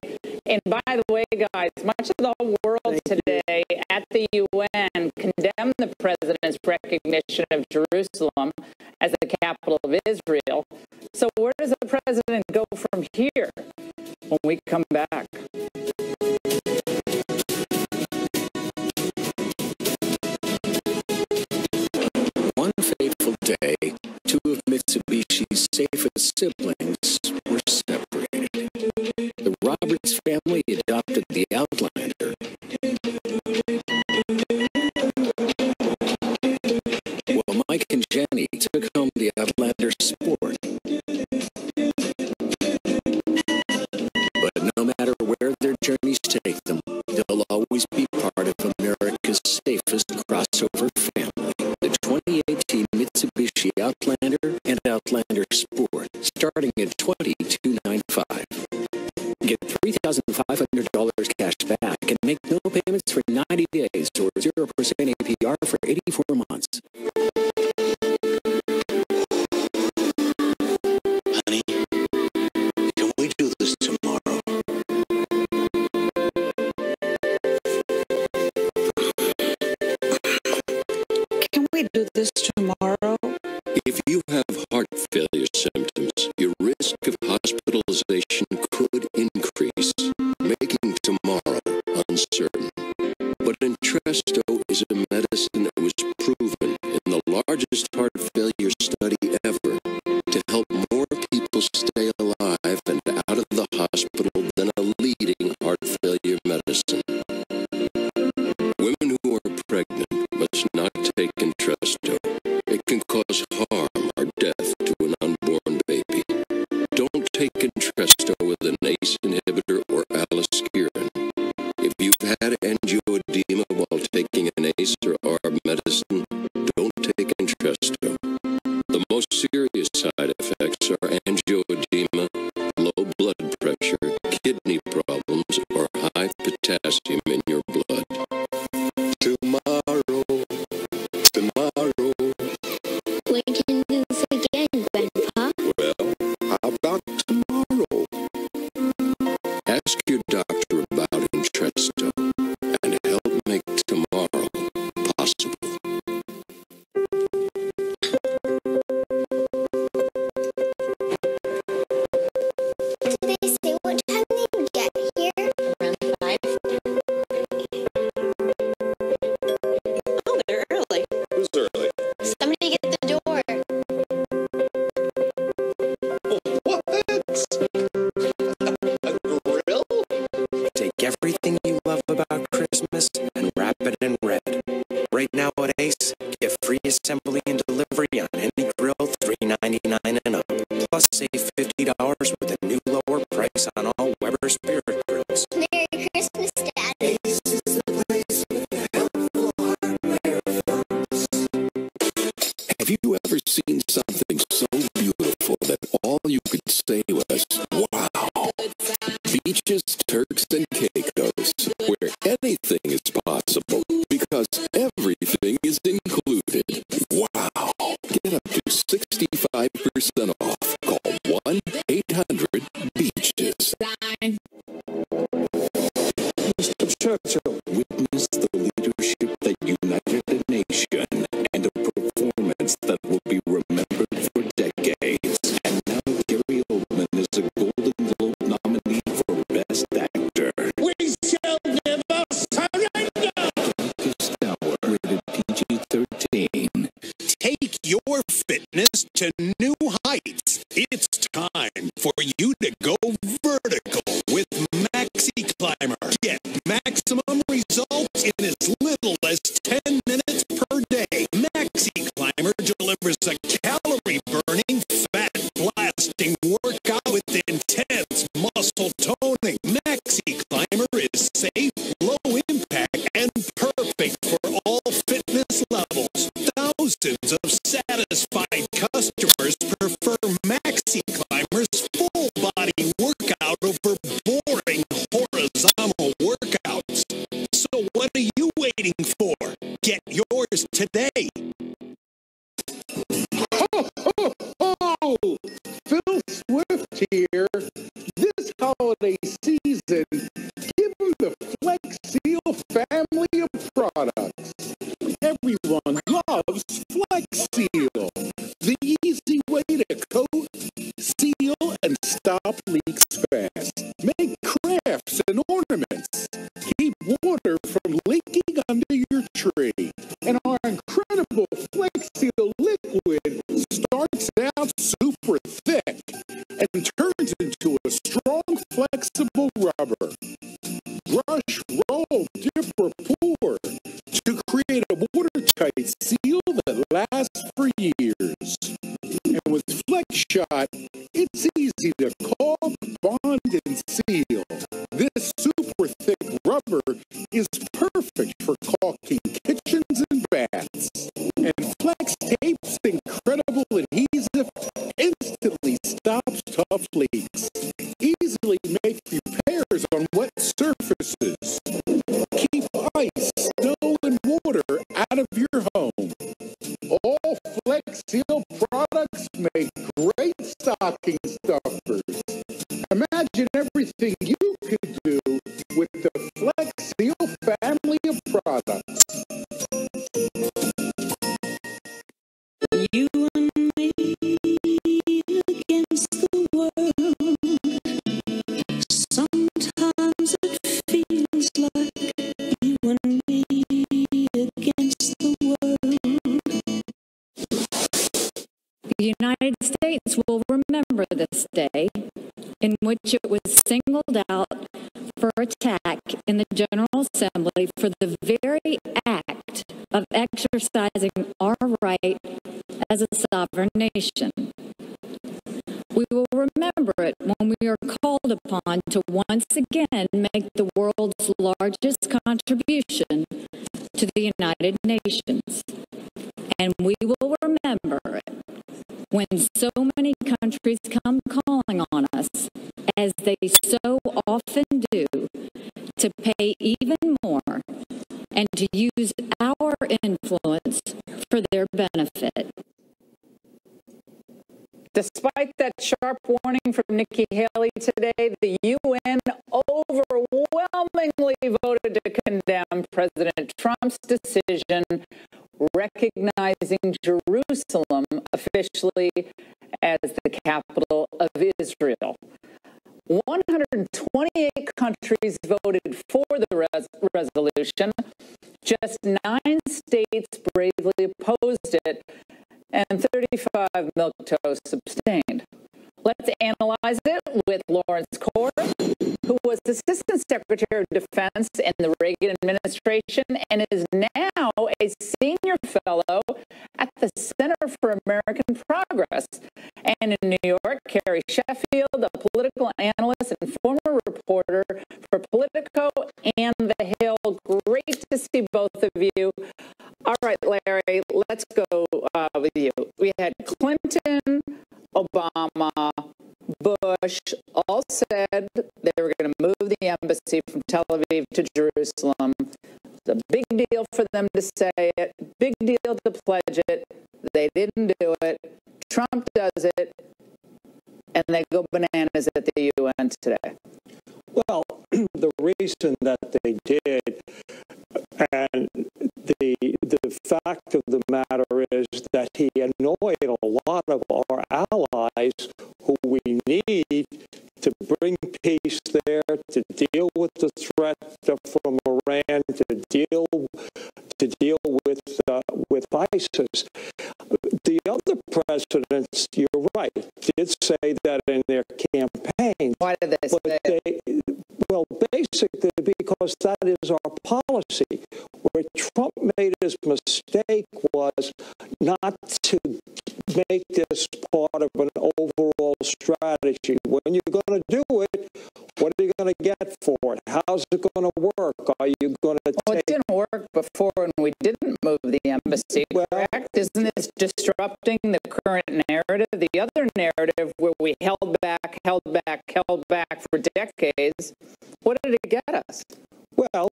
And by the way, guys, much of the whole world today at the UN condemned the president's recognition of Jerusalem as the capital of Israel. So where does the president go from here when we come back? One fateful day, 2 of Mitsubishi's safest siblings were separated. The Roberts family adopted the Outlander. While Mike and Jenny took home the Outlander Sport. But no matter where their journeys take them, they'll always be part of America's safest crossover family. The 2018 Mitsubishi Outlander and Outlander Sport, starting at $22,995. Get $3,500 cash back can make no payments for 90 days or 0% APR for 84 months. Honey, can we do this tomorrow? Can we do this tomorrow? If you have heart failure symptoms, your risk of hospitalization could increase, making tomorrow uncertain. But Entresto is a medicine that was proven in the largest heart failure study ever to help more people stay alive and out of the hospital than a leading heart failure medicine. Women who are pregnant must not take Entresto. It can cause harm or death to an unborn baby. Don't take Entresto with an ACE inhibitor or aliskiren. If you've had angioedema while taking an ACE or ARB medicine, don't take Entresto. The most serious side effects are angioedema, low blood pressure, kidney problems, or high potassium in your blood. Tomorrow. We can do this again, Grandpa. Well, how about tomorrow? Ask your doctor about Entresto and help make tomorrow possible. Did they say what time they would get here? Around 5. Oh, they're early. Who's early? Somebody get the door. What? A grill? Take everything you love about Christmas and wrap it in red. Right now at Ace, get free assembly and delivery on any grill $3.99 and up. Plus save $50 with a new lower price on all Weber Spirit grills. Merry Christmas, Dad. Ace is the place with helpful Have you ever seen something so beautiful that all you could say was, wow? Beaches, Turks, and Caicos, where anything is possible because everything is included. Wow! Get up to 65% off. Call 1-800-BEACHES. Mr. Churchill, Witness the leadership that united a nation and a performance that will be remembered for decades. And now Gary Oldman is a Golden Globe nominee for Best Actor. We shall never surrender. Darkest Hour, rated PG-13. Take your fitness to new heights. It's time for you to go vertical with Maxi Climber. Get maximum results in as little as 10 minutes per day. Maxi Climber delivers a calorie-burning, fat-blasting workout with intense muscle toning. Maxi Climber is safe, low impact, and perfect for all fitness levels. Thousands of satisfied customers prefer Maxi Climber's full body workout over boring horizontal workouts. So what are you waiting for? Get yours today. Ho, ho, ho! Phil Swift here. This holiday season, give them the Flex Seal family of products. Everyone loves Flex Seal. The easy way to coat, seal, and stop leaks fast. Make crafts and ornaments. Keep water from leaking under your tree. And our incredible Flex Seal liquid starts out super thick and turns into a strong, flexible rubber. Brush, roll, dip, or pour to create a watertight seal that lasts for years. And with Flex Shot, it's easy to caulk, bond, and seal. This super thick rubber is perfect for caulking kitchens and baths. And Flex Tape's incredible adhesive instantly stops tough leaks. Easily make repairs on wet surfaces. make great stocking stuffers. Imagine everything you could do with the Flex Seal family of products. You and me against the world. Sometimes it feels like you and me against the world. The United States will remember this day in which it was singled out for attack in the General Assembly for the very act of exercising our right as a sovereign nation. We will remember it when we are called upon to once again make the world's largest contribution to the United Nations. And we will remember it when so many countries come calling on us, as they so often do, to pay even more and to use our influence for their benefit. Despite that sharp warning from Nikki Haley today, the UN overwhelmingly voted to condemn President Trump's decision recognizing Jerusalem officially as the capital of Israel. 128 countries voted for the resolution. Just 9 states bravely opposed it, and 35 milquetoast abstained. Let's analyze it with Lawrence Corr, who was Assistant Secretary of Defense in the Reagan administration and is now a senior fellow at the Center for American Progress. And in New York, Carrie Sheffield, a political analyst and former reporter for Politico and The Hill. Great to see both of you. All right, Larry, let's go with you. We had Clinton, Obama, Bush all said they were going to move the embassy from Tel Aviv to Jerusalem. It's a big deal for them to say it, big deal to pledge it. They didn't do it. Trump does it, and they go bananas at the UN today. Well, the reason that they did, and the fact of the matter is that he annoyed a lot of our allies who we need to bring peace there, to deal with the threat from Iran, to deal with ISIS. The other presidents, you're right, did say that in their campaign. Why did they say it? Well, basically because that is our policy. Where Trump made his mistake was not to make this part of an overall strategy. When you're going to do it, what are you going to get for it? How's it going to work? Are you going to Well, it didn't work before when we didn't move the embassy, correct? Isn't this disrupting the current narrative? The other narrative where we held back for decades, what did it get us? Well,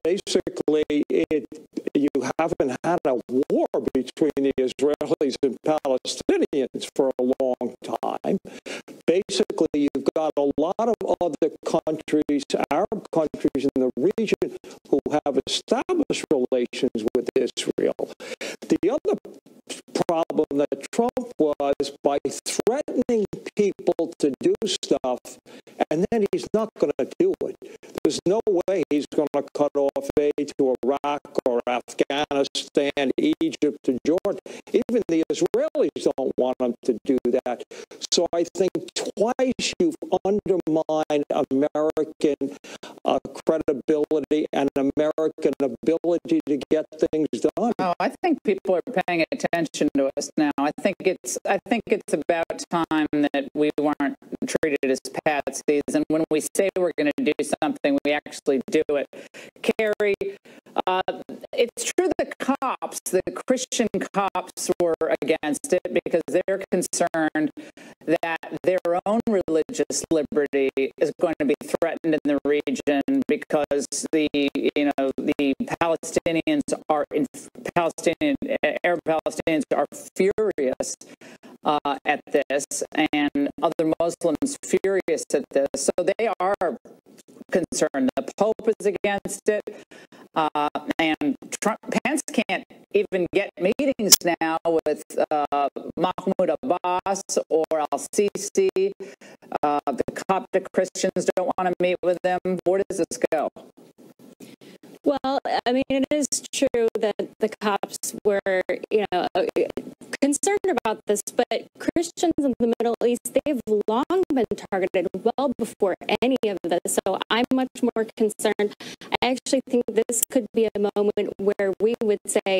basically, you haven't had a war between the Israelis and Palestinians for a long time. Basically, you've got a lot of other countries, Arab countries in the region, who have established relations with Israel. The other problem that Trump was by threatening people to do stuff, and then he's not going to do it. There's no way he's going to cut off aid to Iraq or Afghanistan, Egypt, to Jordan. Even the Israelis don't want him to do that. So I think twice you've undermined American credibility and American ability to get things done. Oh, I think people are paying attention to us now. I think it's about time that we weren't treated as patsies, and when we say we're going to do something, we actually do it. Carrie, it's true that the Christian cops were against it because they're concerned that their own religious liberty is going to be threatened in the region because the Arab Palestinians are furious at this, and other Muslims furious at this. So they are concerned. The Pope is against it, and Pence can't even get meetings now with Mahmoud Abbas or al-Sisi. The Coptic Christians don't want to meet with them. Where does this go? Well, I mean, it is true that the Copts were, concerned about this, but Christians in the Middle East, they've long been targeted well before any of this. So I'm much more concerned. I actually think this could be a moment where we would say,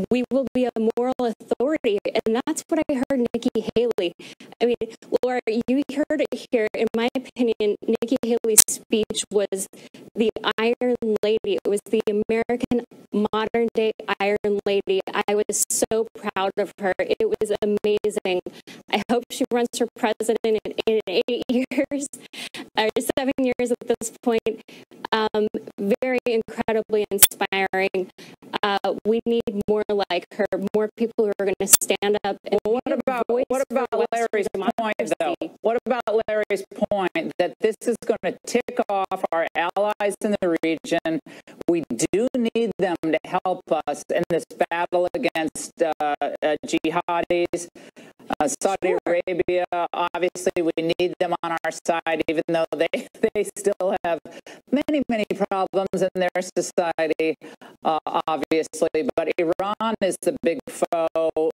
we will be a moral authority. And that's what I heard Nikki Haley. I mean, Laura, you heard it here. In my opinion, Nikki Haley's speech was the Iron Lady. It was the American modern day Iron Lady. I was so proud of her. It was amazing. I hope she runs for president in 8 years or 7 years at this point. Very incredibly inspiring. We need more like her, more people who are going to stand up. And what about Larry's point, though? What about Larry's point that this is going to tick off our allies in the region? We do need them to help us in this battle against jihadis. Saudi Arabia, obviously, we need them on our side, even though they still have many problems in their society, obviously. But Iran is the big foe,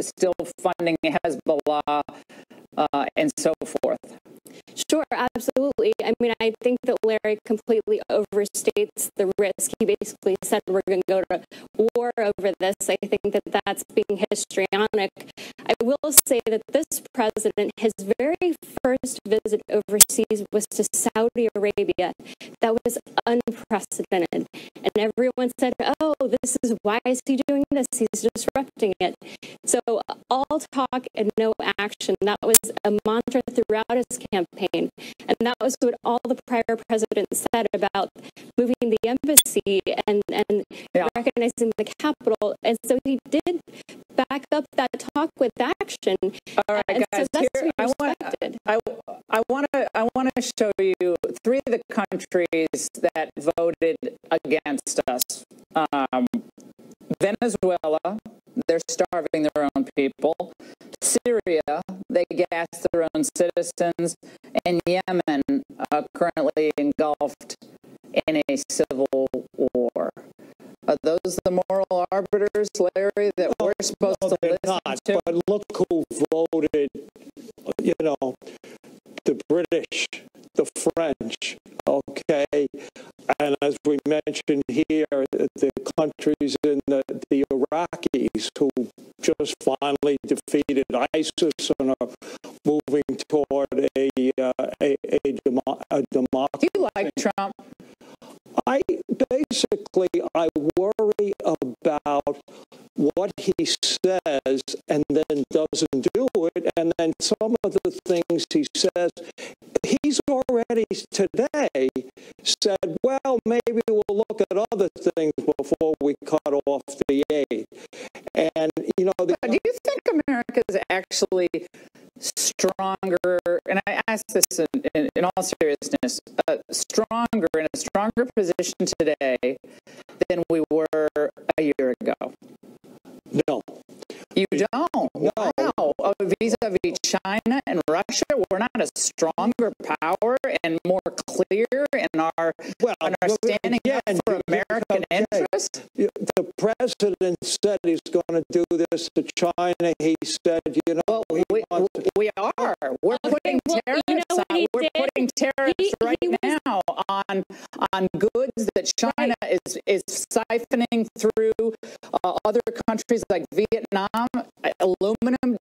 still funding Hezbollah, and so forth. Sure, absolutely. I mean, I think that Larry completely overstates the risk. He basically said we're going to go to war over this. I think that that's being histrionic. I will say that this president, his very first visit overseas was to Saudi Arabia. That was unprecedented. And everyone said, oh, why is he doing this? He's disrupting it. So all talk and no action. That was a mantra throughout his campaign. And that was what all the prior presidents said about moving the embassy and recognizing the capital. And so he did back up that talk with action. All right, guys, so here, I want to show you 3 of the countries that voted against us. Venezuela, they're starving their own people. Syria, they gas their own citizens. And Yemen, currently engulfed in a civil war. Are those the moral arbiters, Larry, that we're supposed to listen to? But look who voted, the British, the French, okay? And as we mentioned here, the countries in the Iraqis who just finally defeated ISIS and are moving toward a democracy. Do you like Trump? I worry about what he says and then doesn't do it, and then some of the things he says, he's already today said, well, maybe we'll look at other things before we cut off the aid. And, do you think America is actually stronger, and I ask this in all seriousness, stronger, in a stronger position today than we were a year ago? No. You don't? No. Wow. Vis-a-vis China and Russia, we're not a stronger power and more clear in our standing up for American interests? The president said he's going to do this to China. He said, we are. We're putting tariffs on. We're putting tariffs right now on goods that China is siphoning through other countries like Vietnam, aluminum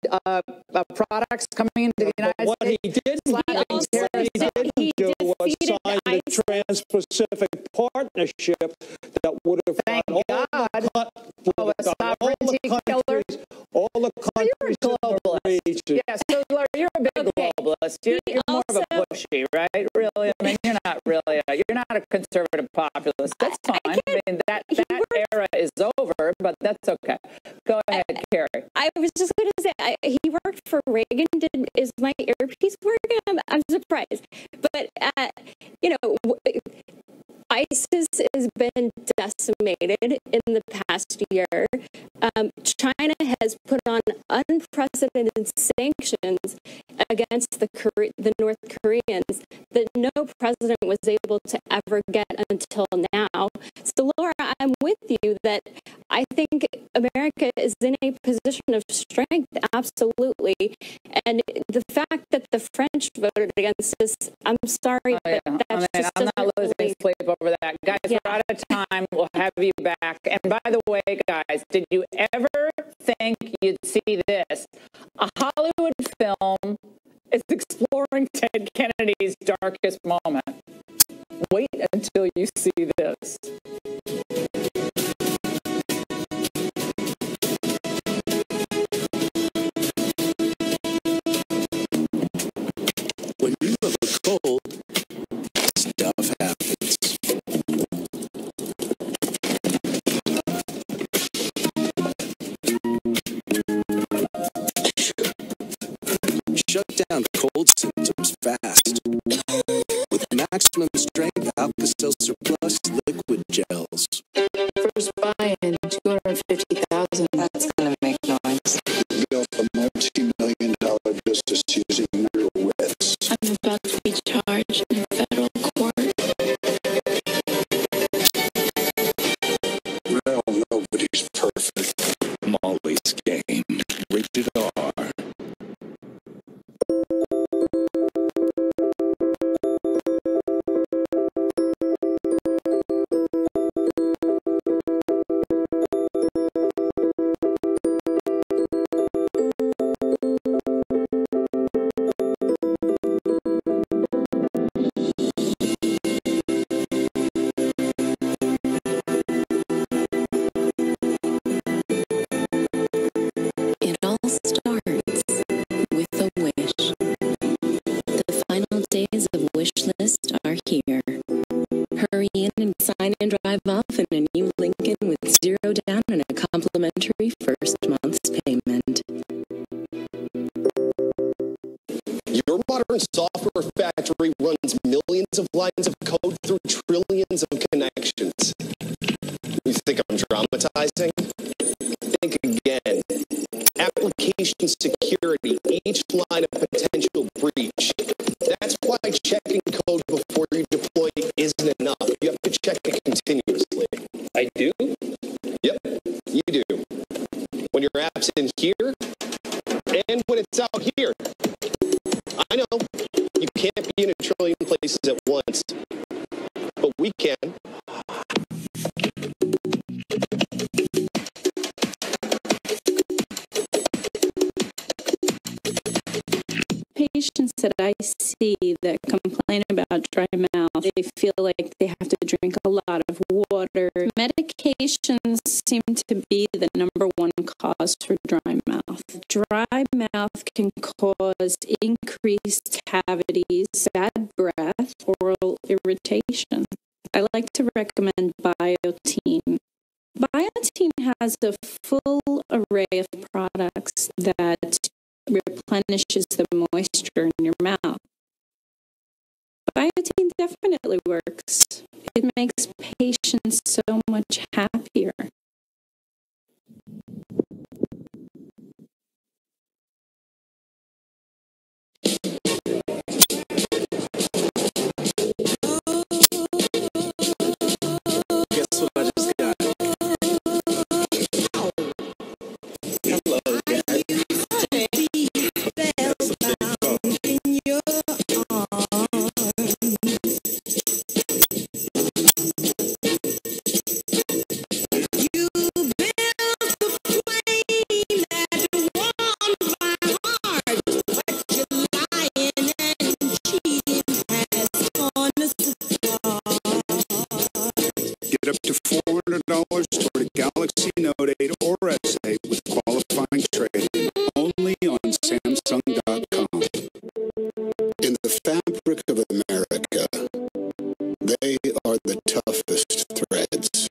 products coming into the United States. He didn't do was sign the Trans-Pacific Partnership that would have got all the countries in the region. Yes, so Larry, you're a big globalist. populist. You're more of a pushy, right? Really? I mean, you're not a conservative populist. That's fine. I mean, that era is over, but that's okay. Go ahead, Carrie. I was just going to say, he worked for Reagan. Is my earpiece working? I'm surprised. But, you know, ISIS has been decimated in the past year. China has put on unprecedented sanctions against the North Koreans that no president was able to ever get until now. So, Laura, I'm with you that I think America is in a position of strength, absolutely. And the fact that the French voted against this, I'm sorry, but that's I'm not losing sleep over that. Guys, we're out of time. We'll have you back. And by the way, guys, did you ever think you'd see this? A Hollywood film is exploring Ted Kennedy's darkest moment. Wait until you see this. When you have a cold, stuff happens. Shut down cold symptoms fast with maximum strength Alka-Seltzer Plus liquid gels. First buy-in, 250,000. That's gonna make noise. Built a multi-million-dollar business using your wits. I'm about to be charged in federal court. Well, nobody's perfect. Molly's Game. Rated R. It all starts with a wish. The final days of wish list are here. Hurry in and sign and drive off in a new Lincoln with 0 down and a complimentary first month's payment. Your modern software factory runs millions of lines of code through trillions of connections. You think I'm dramatizing? Think again. Application security, each line of potential breach. That's why checking code before you deploy isn't enough. You have to check it continuously. I do? Yep, you do. When your app's in here, and when it's out here. I know, you can't be in a trillion places at once, but we can. Patients that I see that complain about dry mouth, they feel like they have to drink a lot of water. Medications seem to be the #1 cause for dry mouth. Dry mouth can cause increased cavities, bad breath, oral irritation. I like to recommend Biotene. Biotene has a full array of products that replenishes the moisture in your mouth. Biotene definitely works. It makes patients so much happier. Guess what I just got? Hello, guys. That's a big phone. Get up to $400 toward a Galaxy Note 8 or S8 with qualifying trade-in. Only on Samsung.com. are the toughest threads.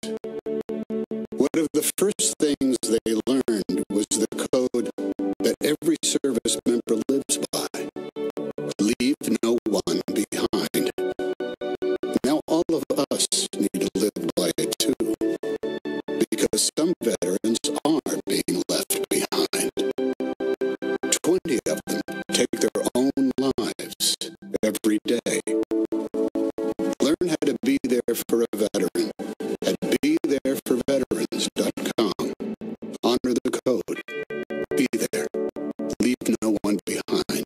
One of the first things they learned was the code that every service member lives by. Leave no one behind. Now all of us need to live by it too, because some veterans are being left behind. 20 of them take their own lives every day. Learn how to be there for a veteran at BeThereForVeterans.com. Honor the code. Be there. Leave no one behind.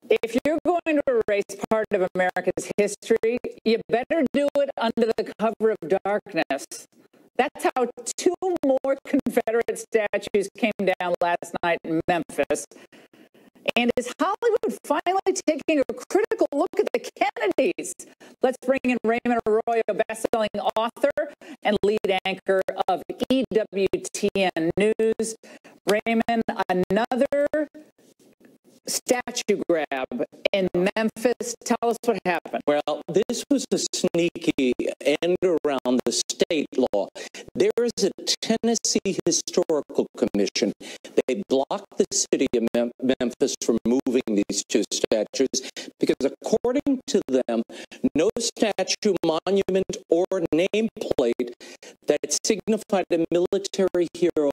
If you're going to erase part of America's history, you better do it under the cover of darkness. That's how 2 more Confederate statues came down last night in Memphis. And is Hollywood finally taking a critical look at the Kennedys? Let's bring in Raymond, a best-selling author and lead anchor of EWTN News. Raymond, another statue grab in Memphis. Tell us what happened. Well, this was a sneaky end around the state law. There is a Tennessee Historical Commission. They blocked the city of Memphis from moving these 2 statues because, according to them, no statue, monument, or nameplate that signified a military hero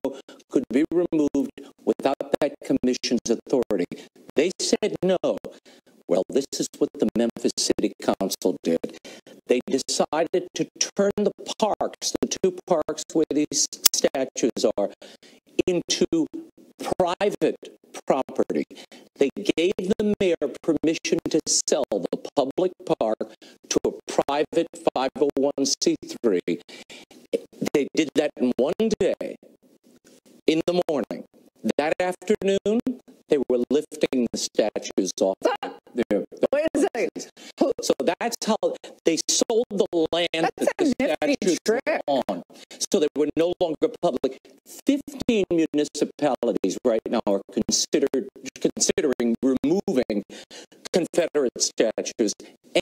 could be removed without that commission's authority. They said no. Well, this is what the Memphis City Council did. They decided to turn the parks, the 2 parks where these statues are, into private property. They gave the mayor permission to sell the public park to a private 501c3. They did that in one day, in the morning. That afternoon, they were lifting the statues off. Wait a second. So that's how they sold the land that the statues were on. So they were no longer public. 15 municipalities right now are considering removing Confederate statues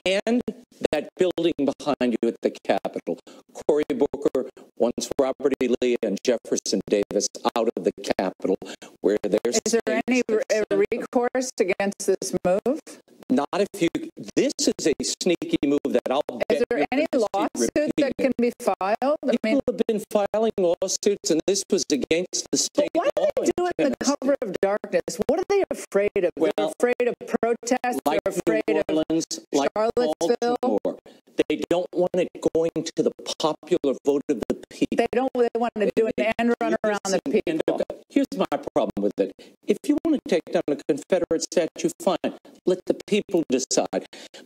and that building behind you at the Capitol. Cory Booker wants Robert E. Lee and Jefferson Davis out of the Capitol, where there's... Is there any recourse against this move? Not if you... This is a sneaky move that I'll bet... Is there any lawsuit that can be filed? People have been filing lawsuits, and this was against the state law. But why do they do it in the cover of darkness? What are they afraid of? Well, they're afraid of protests? like they're afraid New Orleans, of like Charlottesville? Baltimore. They don't want it going to the popular vote of the people. They want to do an end run around the people. Here's my problem with it. If you want to take down a Confederate statue, fine. Let the people decide.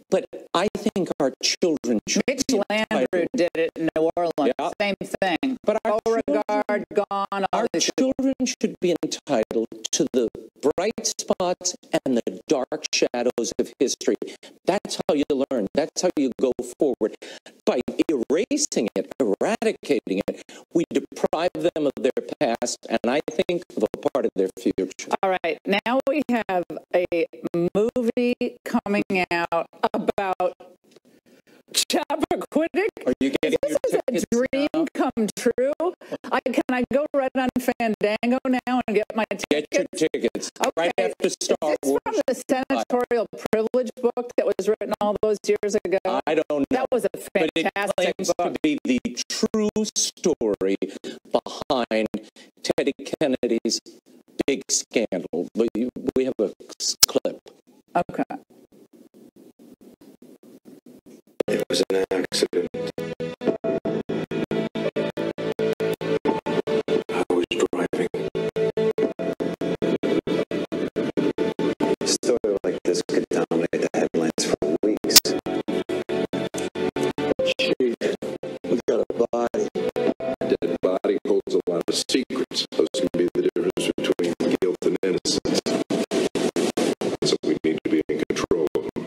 But I think our children should Mitch Landrieu did it in New Orleans. Yeah. Same thing. But our Beauregard, gone. Our children should be entitled to the bright spots and the dark shadows of history. That's how you learn. That's how you go forward. By erasing it, eradicating it, we deprive them of their past and I think of a part of their future. All right. Now we have a movie coming out about Chappaquiddick. Are you getting this is a dream now? come true. Can I go right on Fandango now and get my tickets? Get your tickets. Okay. Right after Star Is this Wars. from the senatorial privilege book that was written all those years ago? I don't know. That was a fantastic but it claims book. to be the true story behind Teddy Kennedy's big scandal. We have a clip. Okay. It was an accident. I was driving. A story like this could dominate the headlines for weeks. Chief, we got a body. A dead body holds a lot of secrets. Those can be the difference between guilt and innocence. So we need to be in control of them.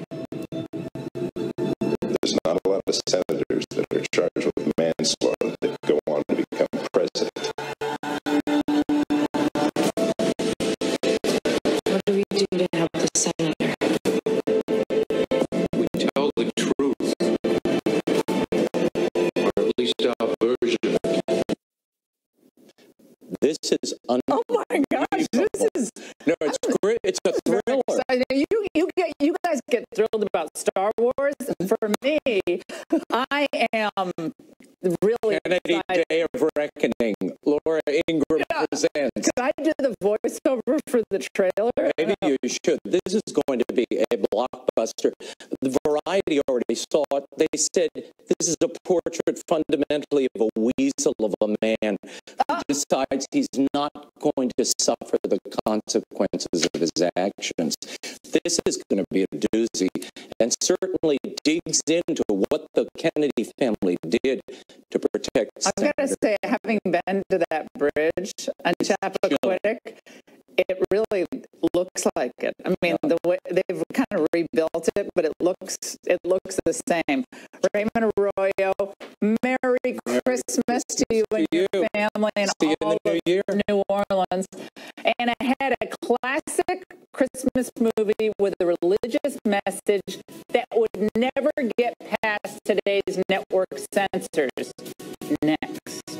There's not a lot of senators that are charged with manslaughter that go on to become president. What do we do to help the senator? We tell the truth. Or at least our version. This is Oh my gosh, this is no, it's great. It's a thriller. You guys get thrilled about Star Wars. For me, I am really Kennedy excited. Day of Reckoning. Laura Ingram presents. Could I do the voiceover for the trailer? Maybe you should. This is going to be a blockbuster. The Variety already saw it. They said this is a portrait fundamentally of a weasel of a man who decides he's not going to suffer the consequences of his actions. This is going to be a doozy and certainly digs into what the Kennedy family did to protect I've got to say, having been to that bridge on Chappaquiddick, it really looks like it. I mean, the way they've kind of rebuilt it, but it looks the same. Raymond Arroyo, Merry Christmas to you and your family and all of New Orleans. And I had a classic Christmas movie with a religious message that would never get past today's network censors. Next.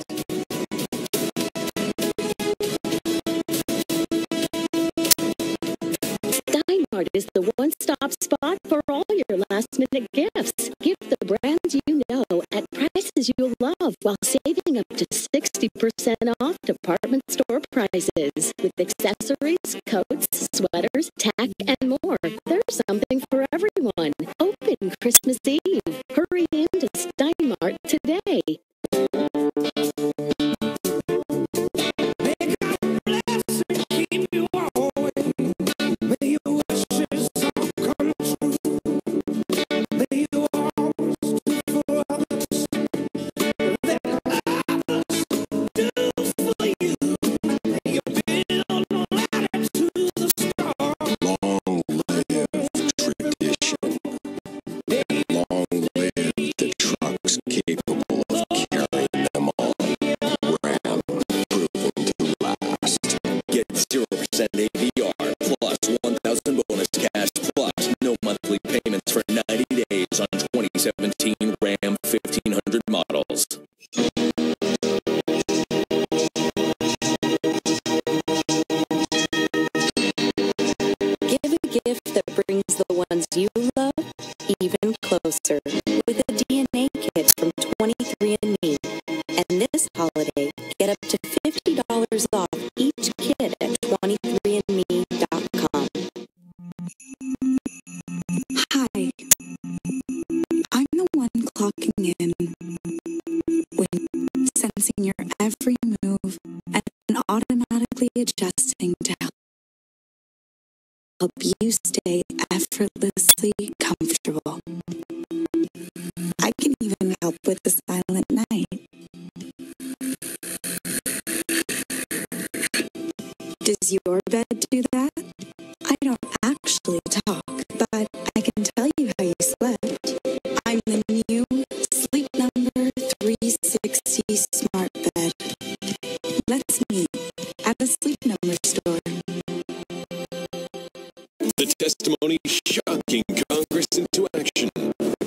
Steinmart is the one-stop spot for all your last-minute gifts. Gift the brands you know at prices you'll love while saving up to 60% off department store prices. With accessories, coats, sweaters, tack, and more. There's something for everyone. Open Christmas Eve. Hurry into Steinmart today. APR plus 1,000 bonus cash plus no monthly payments for 90 days on 2017 Ram 1500 models. Give a gift that brings the ones you love even closer with a DNA kit from 23andMe. And this holiday, get up to $50 off each kit at 23andme.com. Hi, I'm the one clocking in when sensing your every move and automatically adjusting to help you stay effortlessly comfortable. I can even help with the silent night. Does your bed do that? I don't actually talk, but I can tell you how you slept. I'm the new Sleep Number 360 Smart Bed. Let's meet at the Sleep Number store. The testimony shocking Congress into action.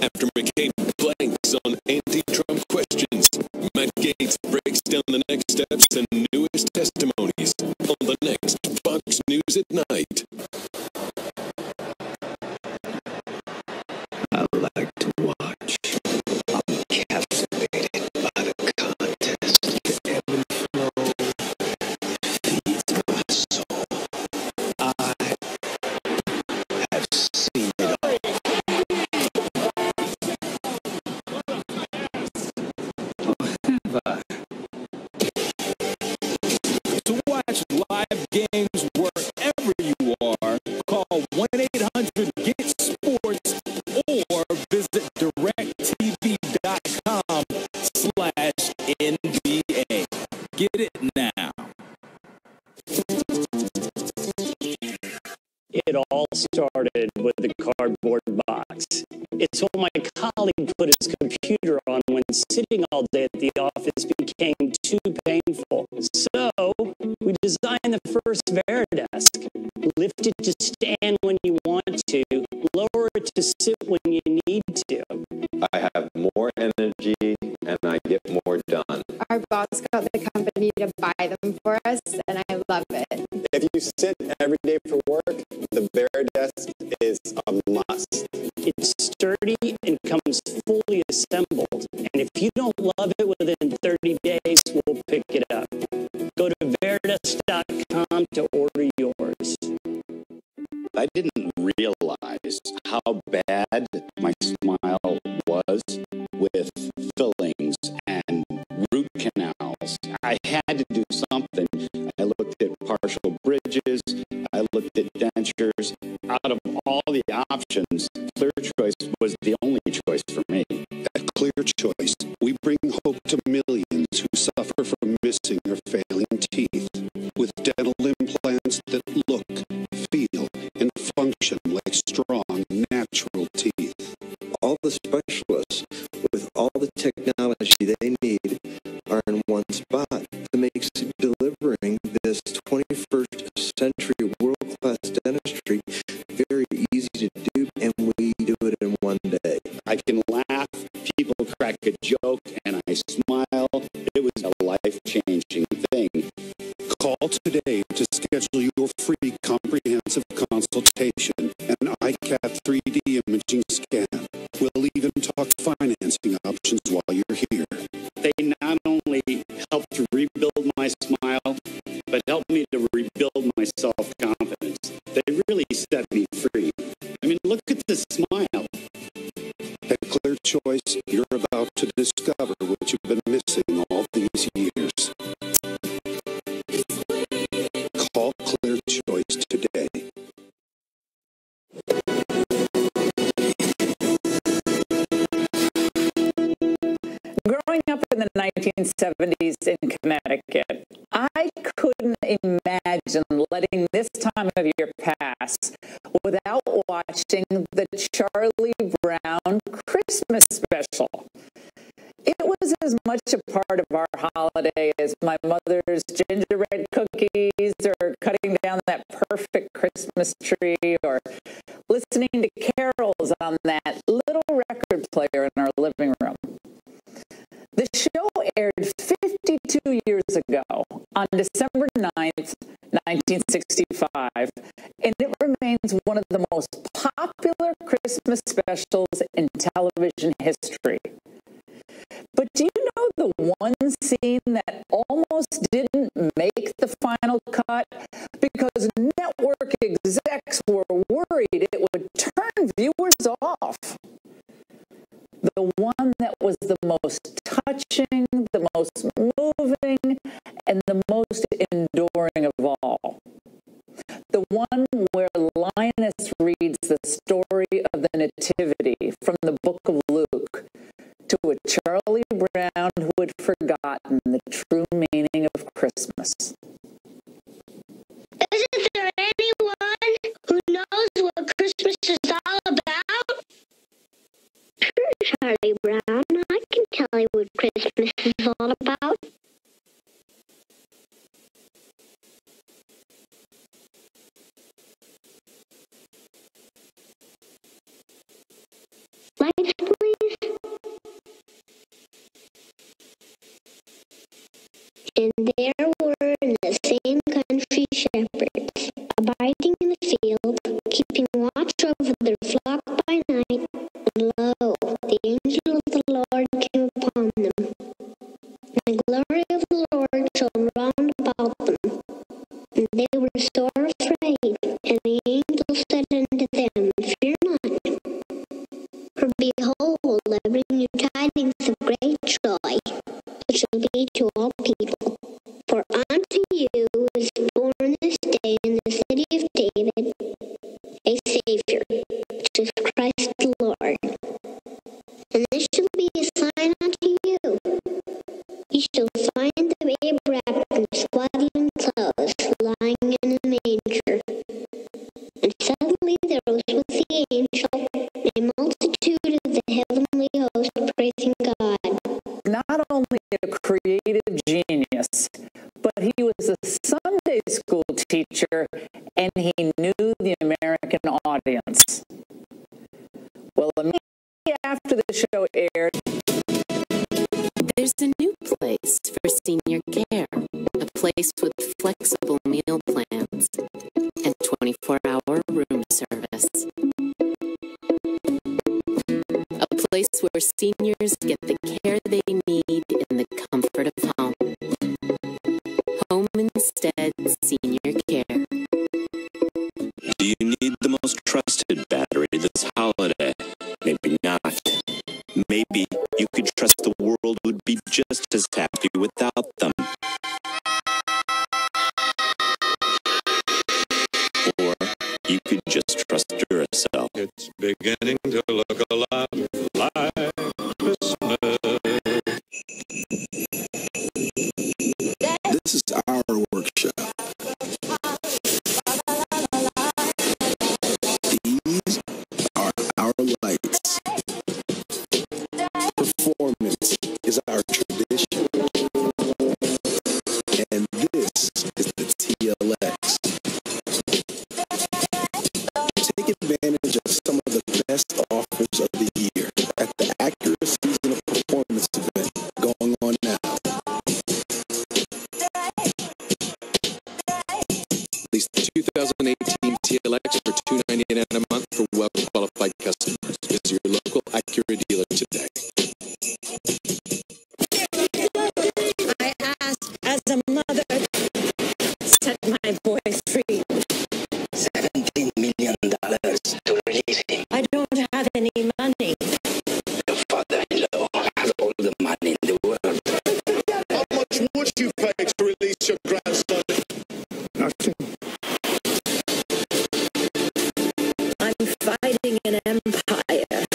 After McCain blanks on anti-Trump questions, Matt Gaetz breaks down the next steps and newest testimonies on the next Fox News at Night. I like to watch. I'm captivated by the contest. The ebb and flow feeds my soul. I have games wherever you are. Call 1-800-GET-SPORTS or visit directtv.com/NBA. Get it now. It all started with the cardboard box. It's what my colleague put his computer on when sitting all day at the office became too painful. So we designed the first Veridesk. Lift it to stand when you want to, lower it to sit when you need to. I have more energy and I get more done. Our boss got the company to buy them for us, and I love it. If you sit every day for work, the Veridesk is a must. It's sturdy and comes fully assembled. And if you don't love it within 30 days, we'll pick it up. Go to Veridesk.com to order yours. I didn't realize how bad my smile was with fillings and root canals. I had to do something. I looked at partial bridges. I looked at dentures. Out of all the options, Clear Choice was the only choice for me. At Clear Choice, we bring hope to millions who suffer from missing or failing teeth with dental implants that look, feel, and function like strong, natural teeth. All the specialists with all the technology they need are in one spot. That makes delivering this 21st century world-class dentistry very easy to do, and we do it in one day. I can laugh, people crack a joke, and I smile. It was a life-changing thing. Call today to schedule your free comprehensive consultation and ICAT 3D imaging scan. We'll even talk financing options while you're here. They not only helped to rebuild my smile, but helped me to rebuild my self-confidence. They really set me free. I mean, look at the smile. At Clear Choice, you're about to discover what you've been missing all these years. Call Clear Choice today. Growing up in the 1970s in Connecticut, I couldn't imagine letting this time of year pass without watching the Charlie Brown Christmas special. It was as much a part of our holiday as my mother's gingerbread cookies or cutting down that perfect Christmas tree or listening to carols on that little record player in our living room. The show aired 52 years ago on December 9th, 1965, and it remains one of the most popular Christmas specials in television history. But do you know the one scene that almost didn't make the final cut because network execs were worried it would turn viewers off? The one that was the most touching, the most moving, and the most enduring of all. The one where Linus reads the story of the Nativity from the book of Luke to a Charlie Brown who had forgotten the true meaning of Christmas. Isn't there anyone who knows what Christmas is all about? Sure, Charlie Brown, I can tell you what Christmas is all about. Lights, please. And there were in the same country shepherds, abiding in the field, keeping watch over their flock by night. And lo, the angel of the Lord came upon them. And the glory of the Lord shone round about them. And they were sore afraid. And the angel said unto them, Fear not. For behold, I bring you tidings of great joy, which shall be to all people. For unto you is born this Savior, which is Christ the Lord. And this shall be a sign unto you. You shall find the babe wrapped in swaddling clothes, lying in a manger. And suddenly there was with the angel a multitude of the heavenly host praising God. Not only a creative genius, but he was a Sunday school teacher and he knew the American audience. Well, immediately after the show aired, there's a new place for senior care, a place with flexible meal plans and 24-hour room service. A place where seniors get the care they need in the comfort of home. Home Instead Senior Care. Do you need the most trusted battery this holiday? Maybe not. Maybe you could trust the world would be just as happy without them. Or you could just trust Duracell. It's beginning to look a lot like Christmas. This is our workshop. These are our lights. Performance is our tradition. And this is the TLX. Take advantage of some of the best offers of the year at the Accurate Season of Performance event going on now. Lease the 2018 TLX for $299 a month for well-qualified customers. Visit your local Accurate dealer today. I ask as a mother, set my boy free. $17 million to release him. I don't have any money. Your father-in-law has all the money in the world. How much would you pay to release your grandson? Nothing. I'm fighting an empire.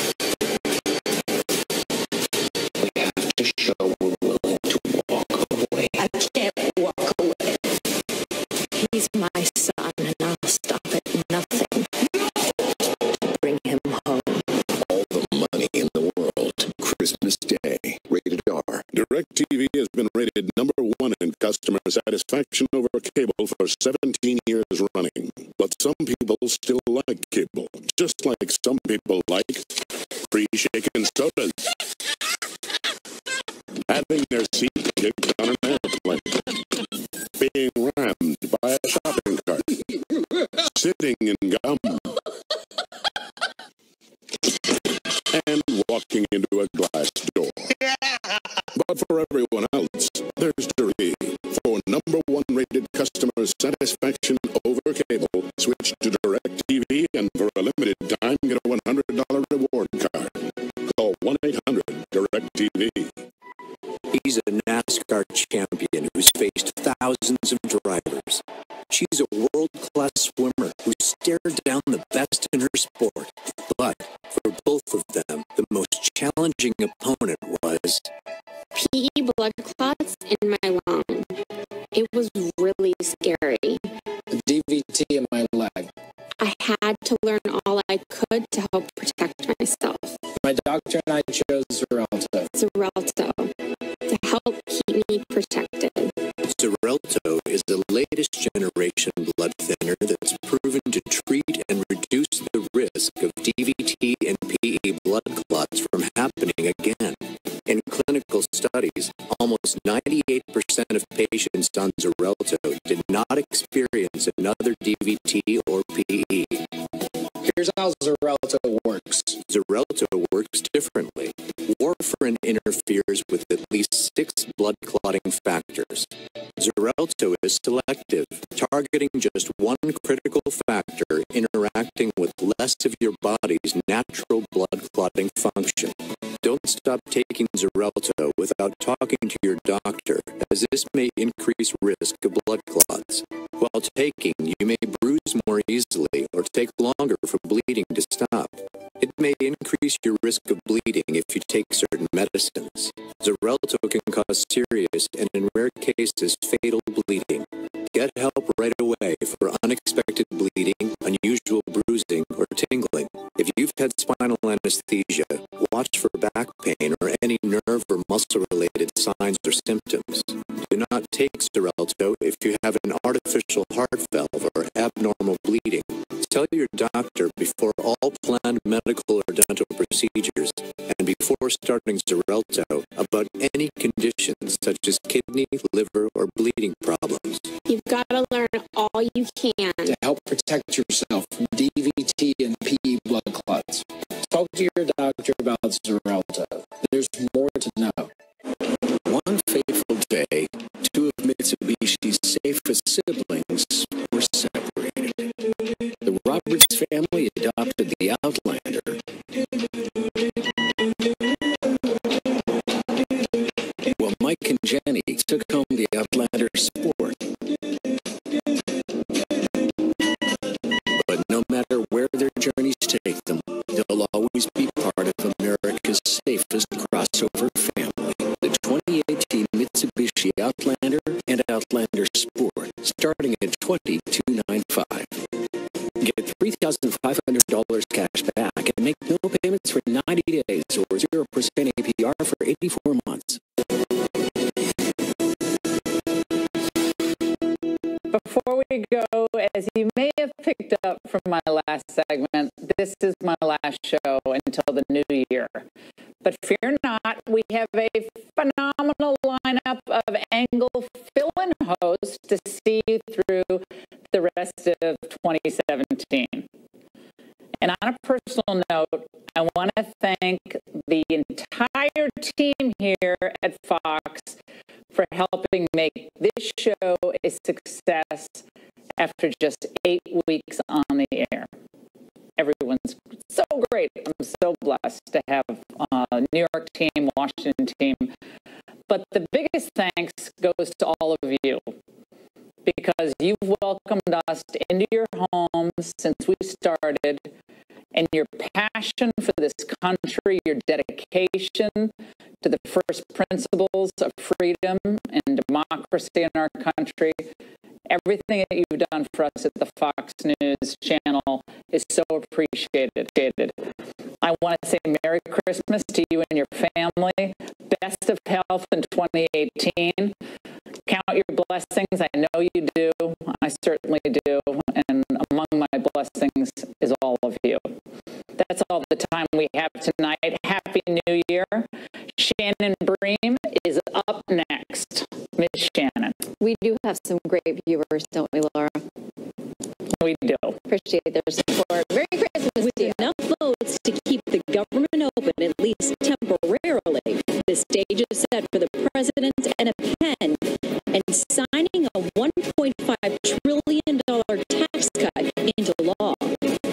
We have to show we're willing to walk away. I can't walk away. He's my son, and I'll stop at nothing. Bring him home. All the money in the world. Christmas Day. Rated R. DirecTV has been rated #1 in customer satisfaction over cable for 17 years running. But some people still like cable. Just like some people like free shaken sodas. Having their seat kicked on an airplane. Being rammed by a shopping cart. Sitting in gum. And walking into a glass door. But for everyone else, there's Derby. For #1 rated customer satisfaction over cable, switch to DirecTV and for a limited time get a $100 reward card. Call 1-800-DirecTV. He's a NASCAR champion who's faced thousands of drivers. She's a world-class swimmer who stared down the best in her sport. But for both of them, the most challenging opponent was PE blood clots in my lung. It was really scary. A DVT in my leg. I had to learn all I could to help protect myself. My doctor and I chose Xarelto. Xarelto, to help keep me protected. Xarelto is the latest generation blood thinner that's proven to treat and reduce the risk of DVT and PE blood clots from happening again. In clinical studies, almost 98% of patients on Xarelto did not experience another DVT or PE. Here's how Xarelto works. Xarelto works differently. Warfarin interferes with at least 6 blood clotting factors. Xarelto is selective, targeting just one critical factor interacting with less of your body's natural blood clotting function. Don't stop taking Xarelto without talking to your doctor, as this may increase risk of blood clots. While taking, you may bruise more easily or take longer for bleeding to stop. It may increase your risk of bleeding if you take certain medicines. Xarelto can cause serious and, in rare cases, fatal bleeding. Get help right away for unexpected bleeding, unusual bruising, or tingling. If you've had spinal anesthesia, watch for back pain or any nerve or muscle-related signs or symptoms. Do not take Xarelto if you have an artificial heart valve or abnormal bleeding. Tell your doctor before all planned medical or dental procedures and before starting Xarelto about any conditions such as kidney, liver, or bleeding problems. You've got to learn all you can to help protect yourself from DVT and PE blood clots. Talk to your doctor about Xarelto. There's more to know. One fateful day, two of Mitsubishi's safest siblings were separated. The Roberts family adopted the Outlander. Well, Mike and Jenny took home the Outlander Sport. But no matter where their journeys take them, they'll always be part of America's safest crossover family. The 2018 Mitsubishi Outlander and Outlander Sport, starting at $22,995. Get $3,500 cash back and make no payments for 90 days or 0% APR for 84 months. Before we go, as you may have picked up from my last segment, this is my last show until the new year. But fear not, we have a phenomenal lineup of Angle fill-in hosts to see you through the rest of 2017. And on a personal note, I want to thank the entire team here at Fox for helping make this show a success after just 8 weeks on the air. Everyone's so great. I'm so blessed to have New York team, Washington team. But the biggest thanks goes to all of you, because you've welcomed us into your homes since we started, and your passion for this country, your dedication to the first principles of freedom and democracy in our country, everything that you've done for us at the Fox News channel is so appreciated. I want to say Merry Christmas to you and your family. Best of health in 2018. Count your blessings. I know you do. I certainly do. And among my blessings is all of you. That's all the time we have tonight. Happy New Year. Shannon Bream is up next. Miss Shannon. We do have some great viewers, don't we, Laura? We do. Appreciate their support. Merry Christmas. With enough votes to keep the government open, at least temporarily, the stage is set for the president and a pen and signing a $1.5 trillion tax cut into law.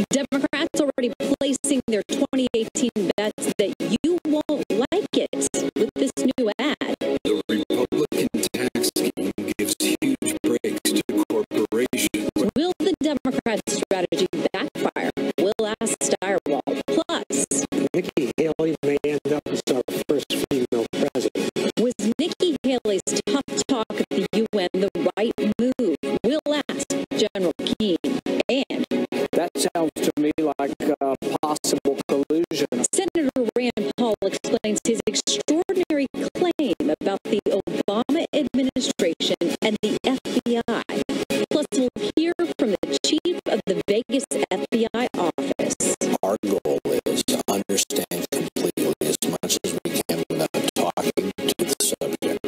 Democrats already placing their 2018 bets that you won't like it with this new ad. The Republican tax scheme gives huge breaks to corporations. Will the Democrat strategy backfire? We'll ask Steyerwalt. Plus, Nikki Haley may end up as our first female president. Was Nikki Haley's tough talk at the UN the right move? We'll ask General Keane. And that sounds to me like a possible collusion. Senator Rand Paul explains his extraordinary claim about the Obama administration and the FBI. Plus, we'll hear from the chief of the Vegas FBI office. Our goal is to understand completely as much as we can without talking to the subject.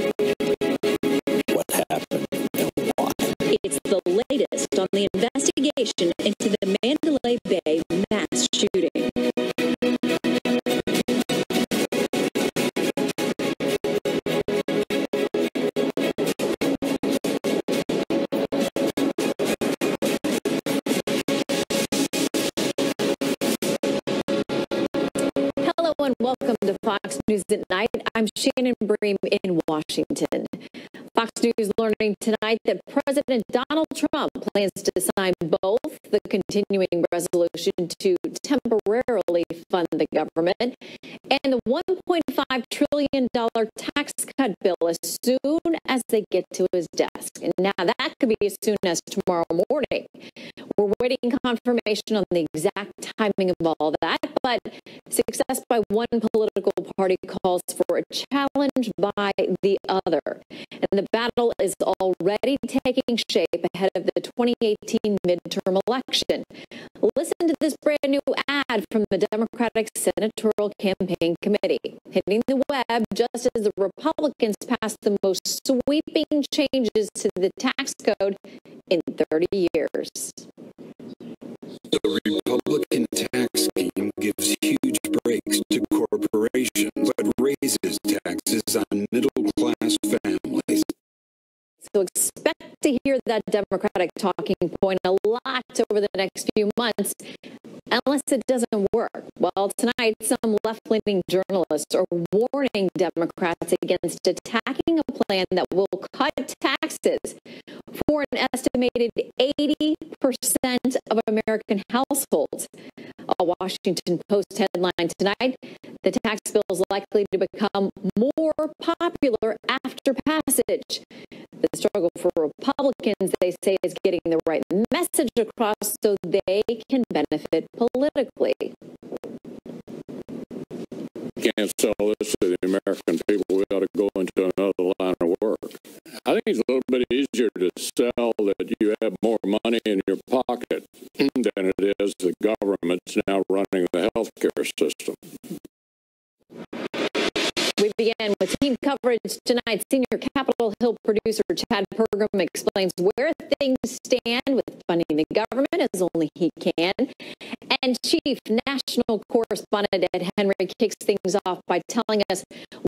What happened and why. It's the latest on the investigation into the Mandalay Bay mass shooting. Hello and welcome to Fox News at Night. I'm Shannon Bream in Washington. Fox News learning tonight that President Donald Trump plans to sign both the continuing resolution to temporarily fund the government and the $1.5 trillion tax cut bill as soon as they get to his desk. And now that could be as soon as tomorrow morning. We're waiting confirmation on the exact timing of all that, but success by one political party calls for a challenge by the other. And the battle is already taking shape ahead of the 2018 midterm election. Listen to this brand new ad from the Democratic Senatorial Campaign Committee, hitting the web just as the Republicans passed the most sweeping changes to the tax code in 30 years. The Republican tax scheme gives huge breaks to corporations, but raises taxes on middle-class families. So expect to hear that Democratic talking point a lot over the next few months, unless it doesn't work. Well, tonight, some left-leaning journalists are warning Democrats against attacking a plan that will cut taxes for an estimated 80% of American households. A Washington Post headline tonight: the tax bill is likely to become more popular after passage. The struggle for Republicans, they say, is getting the right message across so they can benefit politically. Can't sell this to the American people. We ought to go into another line of work. I think it's a little bit easier to sell that you have more money in your pocket than it is the government's now running the healthcare system. We begin with team coverage tonight. Senior Capitol Hill producer Chad Pergram explains where things stand with funding the government as only he can. And Chief National Correspondent Ed Henry kicks things off by telling us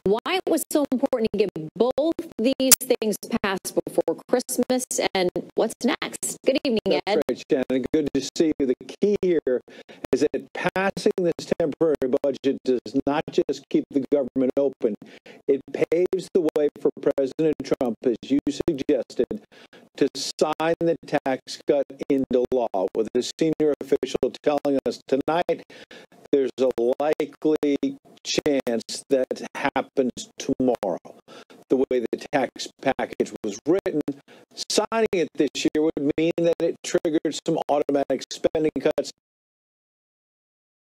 why it was so important to get both these things passed before Christmas and what's next. Good evening, Ed. That's right, Shannon. Good to see you. The key here is that passing this temporary budget does not just keep the government open. It paves the way for President Trump, as you suggested, to sign the tax cut into law, with a senior official telling us tonight there's a likely chance that happens tomorrow. The way the tax package was written, signing it this year would mean that it triggered some automatic spending cuts